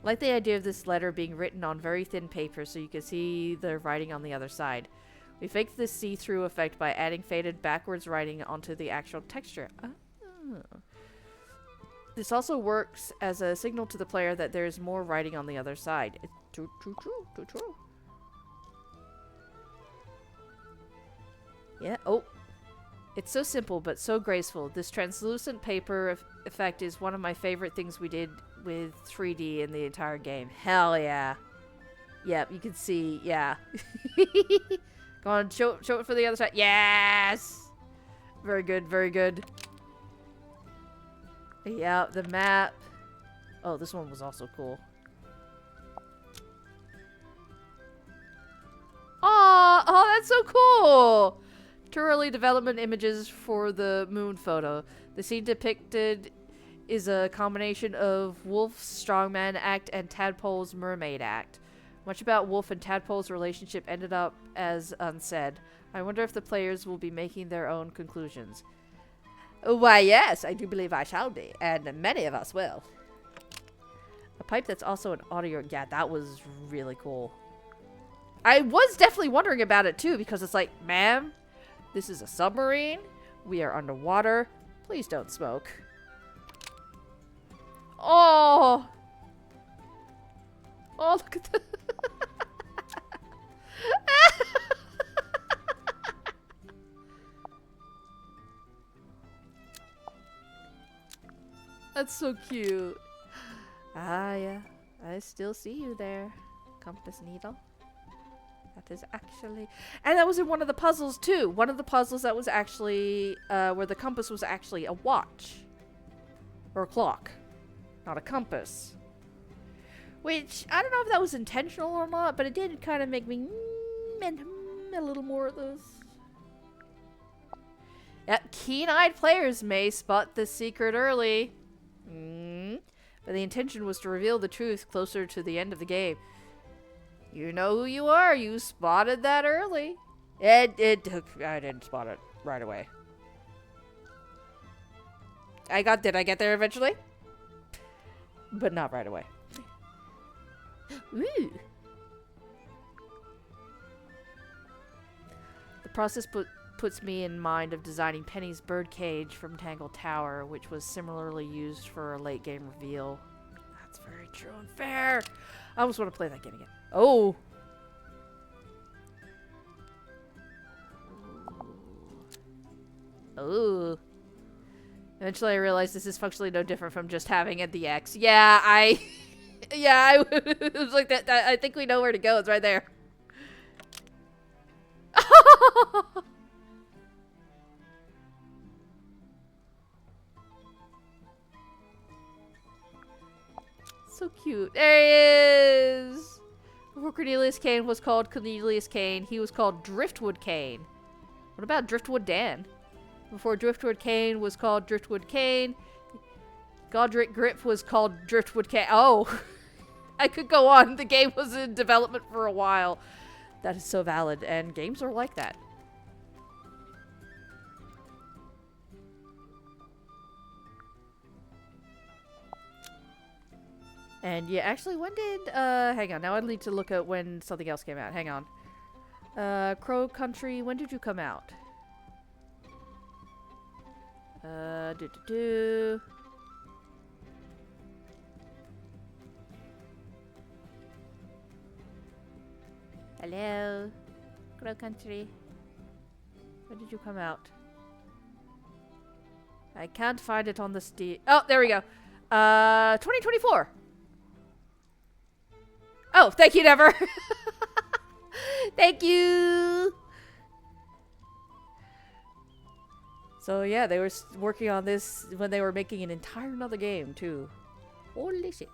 I like the idea of this letter being written on very thin paper so you can see the writing on the other side. We faked this see-through effect by adding faded backwards writing onto the actual texture. Oh. This also works as a signal to the player that there is more writing on the other side. It's true. Yeah, oh. It's so simple, but so graceful. This translucent paper effect is one of my favorite things we did with 3D in the entire game. Hell yeah. Yep, you can see, yeah. Go on, show it for the other side. Yes! Very good, very good. Yeah, the map. Oh, this one was also cool. Oh, that's so cool! Too early development images for the moon photo. The scene depicted is a combination of Wolf's strongman act and Tadpole's mermaid act. Much about Wolf and Tadpole's relationship ended up as unsaid. I wonder if the players will be making their own conclusions. Why, yes, I do believe I shall be, and many of us will. A pipe that's also an audio... Yeah, that was really cool. I was definitely wondering about it, too, because it's like, ma'am, this is a submarine. We are underwater. Please don't smoke. Oh! Oh, look at the... That's so cute. Ah, yeah. I still see you there, compass needle. That is actually... And that was in one of the puzzles, too. One of the puzzles that was actually... where the compass was actually a watch. Or a clock. Not a compass. Which, I don't know if that was intentional or not, but it did kind of make me... a little more of this. Yep, keen-eyed players may spot this secret early. But the intention was to reveal the truth closer to the end of the game. You know who you are. You spotted that early. I didn't spot it right away. Did I get there eventually? But not right away. Ooh. The process puts me in mind of designing Penny's birdcage from Tangle Tower, which was similarly used for a late game reveal. That's very true and fair. I almost want to play that game again. Oh! Oh. Eventually I realized this is functionally no different from just having it the X. Yeah, I it was like that. I think we know where to go. It's right there. So cute. There he is. Before Cornelius Kane was called Cornelius Kane, he was called Driftwood Kane. What about Driftwood Dan? Before Driftwood Kane was called Driftwood Kane, Godric Grip was called Driftwood Kane. Oh, I could go on. The game was in development for a while. That is so valid, and games are like that. And yeah, actually, when did, hang on, now I need to look at when something else came out. Hang on. Crow Country, when did you come out? Hello, Crow Country. When did you come out? I can't find it on the Steam. Oh, there we go. 2024. Oh, thank you, Never. Thank you. So yeah, they were working on this when they were making an entire another game too. Holy shit.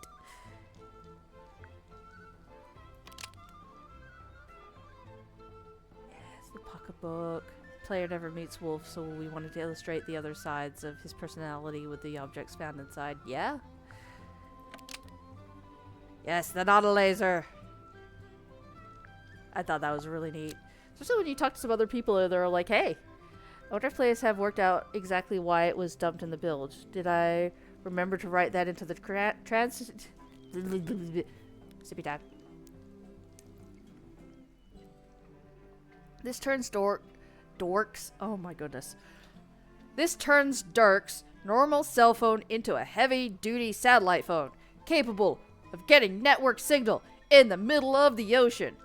Yes, the pocketbook. Player never meets Wolf, so we wanted to illustrate the other sides of his personality with the objects found inside. Yeah? Yes, the not a laser. I thought that was really neat. Especially when you talk to some other people and they're like, hey, I wonder if players have worked out exactly why it was dumped in the bilge. Did I remember to write that into the Sippy time. This turns Dork's, oh my goodness. This turns Dirk's normal cell phone into a heavy-duty satellite phone, capable of getting network signal in the middle of the ocean.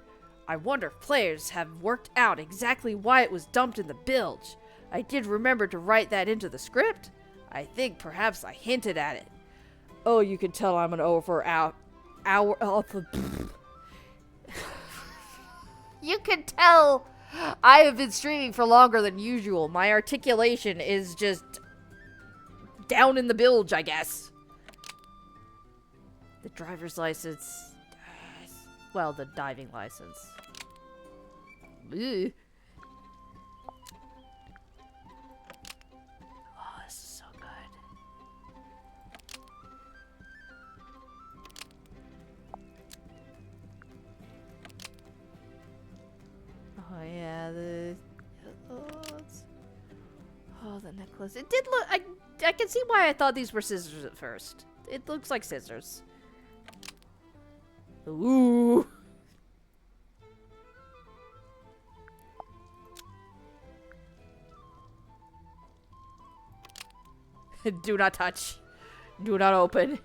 I wonder if players have worked out exactly why it was dumped in the bilge. I did remember to write that into the script. I think perhaps I hinted at it. Oh, you can tell I'm an You can tell I have been streaming for longer than usual. My articulation is just down in the bilge, I guess. The driver's license. Well, the diving license. Ew. Oh, this is so good. Oh yeah, the the necklace. It did look. I can see why I thought these were scissors at first. It looks like scissors. Ooh. Do not touch. Do not open.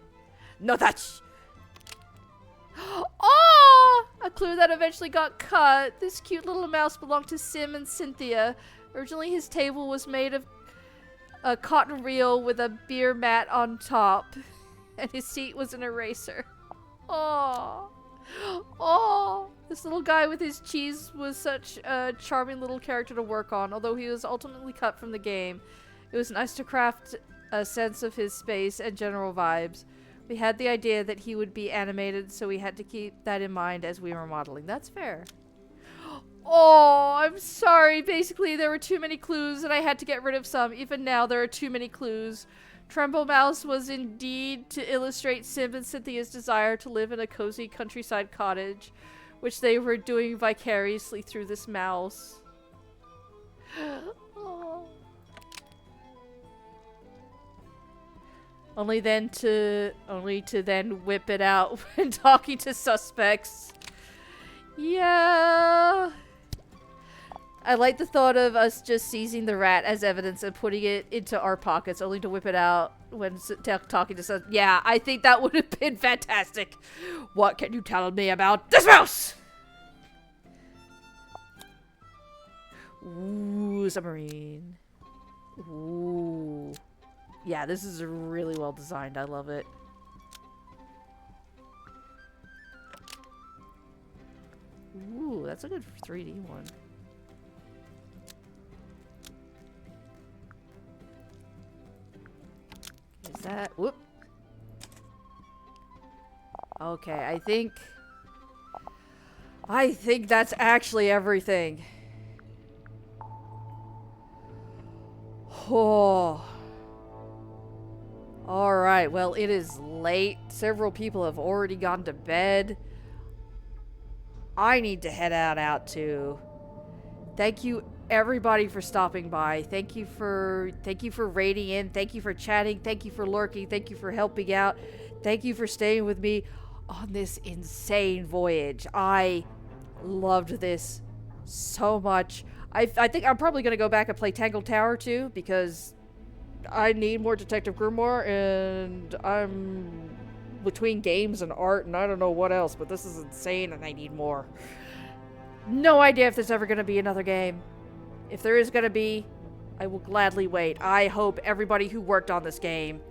No touch. Oh! A clue that eventually got cut. This cute little mouse belonged to Sim and Cynthia. Originally, his table was made of a cotton reel with a beer mat on top. And his seat was an eraser. Oh. Oh. This little guy with his cheese was such a charming little character to work on, although he was ultimately cut from the game. It was nice to craft a sense of his space and general vibes. We had the idea that he would be animated, so we had to keep that in mind as we were modeling. That's fair. Oh, I'm sorry. Basically, there were too many clues and I had to get rid of some. Even now, there are too many clues. Tremble Mouse was indeed to illustrate Sim and Cynthia's desire to live in a cozy countryside cottage, which they were doing vicariously through this mouse. Oh. Only to then whip it out when talking to suspects. Yeah. I like the thought of us just seizing the rat as evidence and putting it into our pockets, only to whip it out when talking to suspects. Yeah, I think that would have been fantastic. What can you tell me about this mouse? Ooh, submarine. Ooh. Yeah, this is really well designed. I love it. Ooh, that's a good 3D one. Is that... Whoop. Okay, I think that's actually everything. Oh... Alright, well, it is late. Several people have already gone to bed. I need to head out too. Thank you everybody for stopping by. Thank you for raiding in. Thank you for chatting. Thank you for lurking. Thank you for helping out. Thank you for staying with me on this insane voyage. I loved this so much. I think I'm probably going to go back and play Tangled Tower too, because I need more Detective Grimoire, and I'm between games and art and I don't know what else, but this is insane and I need more. No idea if there's ever going to be another game. If there is going to be, I will gladly wait. I hope everybody who worked on this game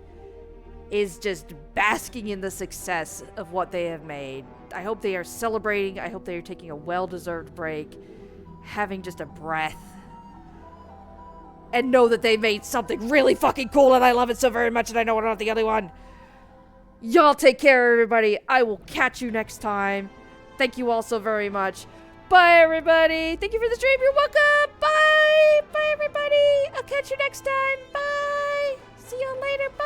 is just basking in the success of what they have made. I hope they are celebrating. I hope they are taking a well-deserved break, having just a breath, and know that they made something really fucking cool and I love it so very much and I know I'm not the only one. Y'all take care, everybody. I will catch you next time. Thank you all so very much. Bye, everybody. Thank you for the stream. You're welcome. Bye. Bye, everybody. I'll catch you next time. Bye. See y'all later. Bye.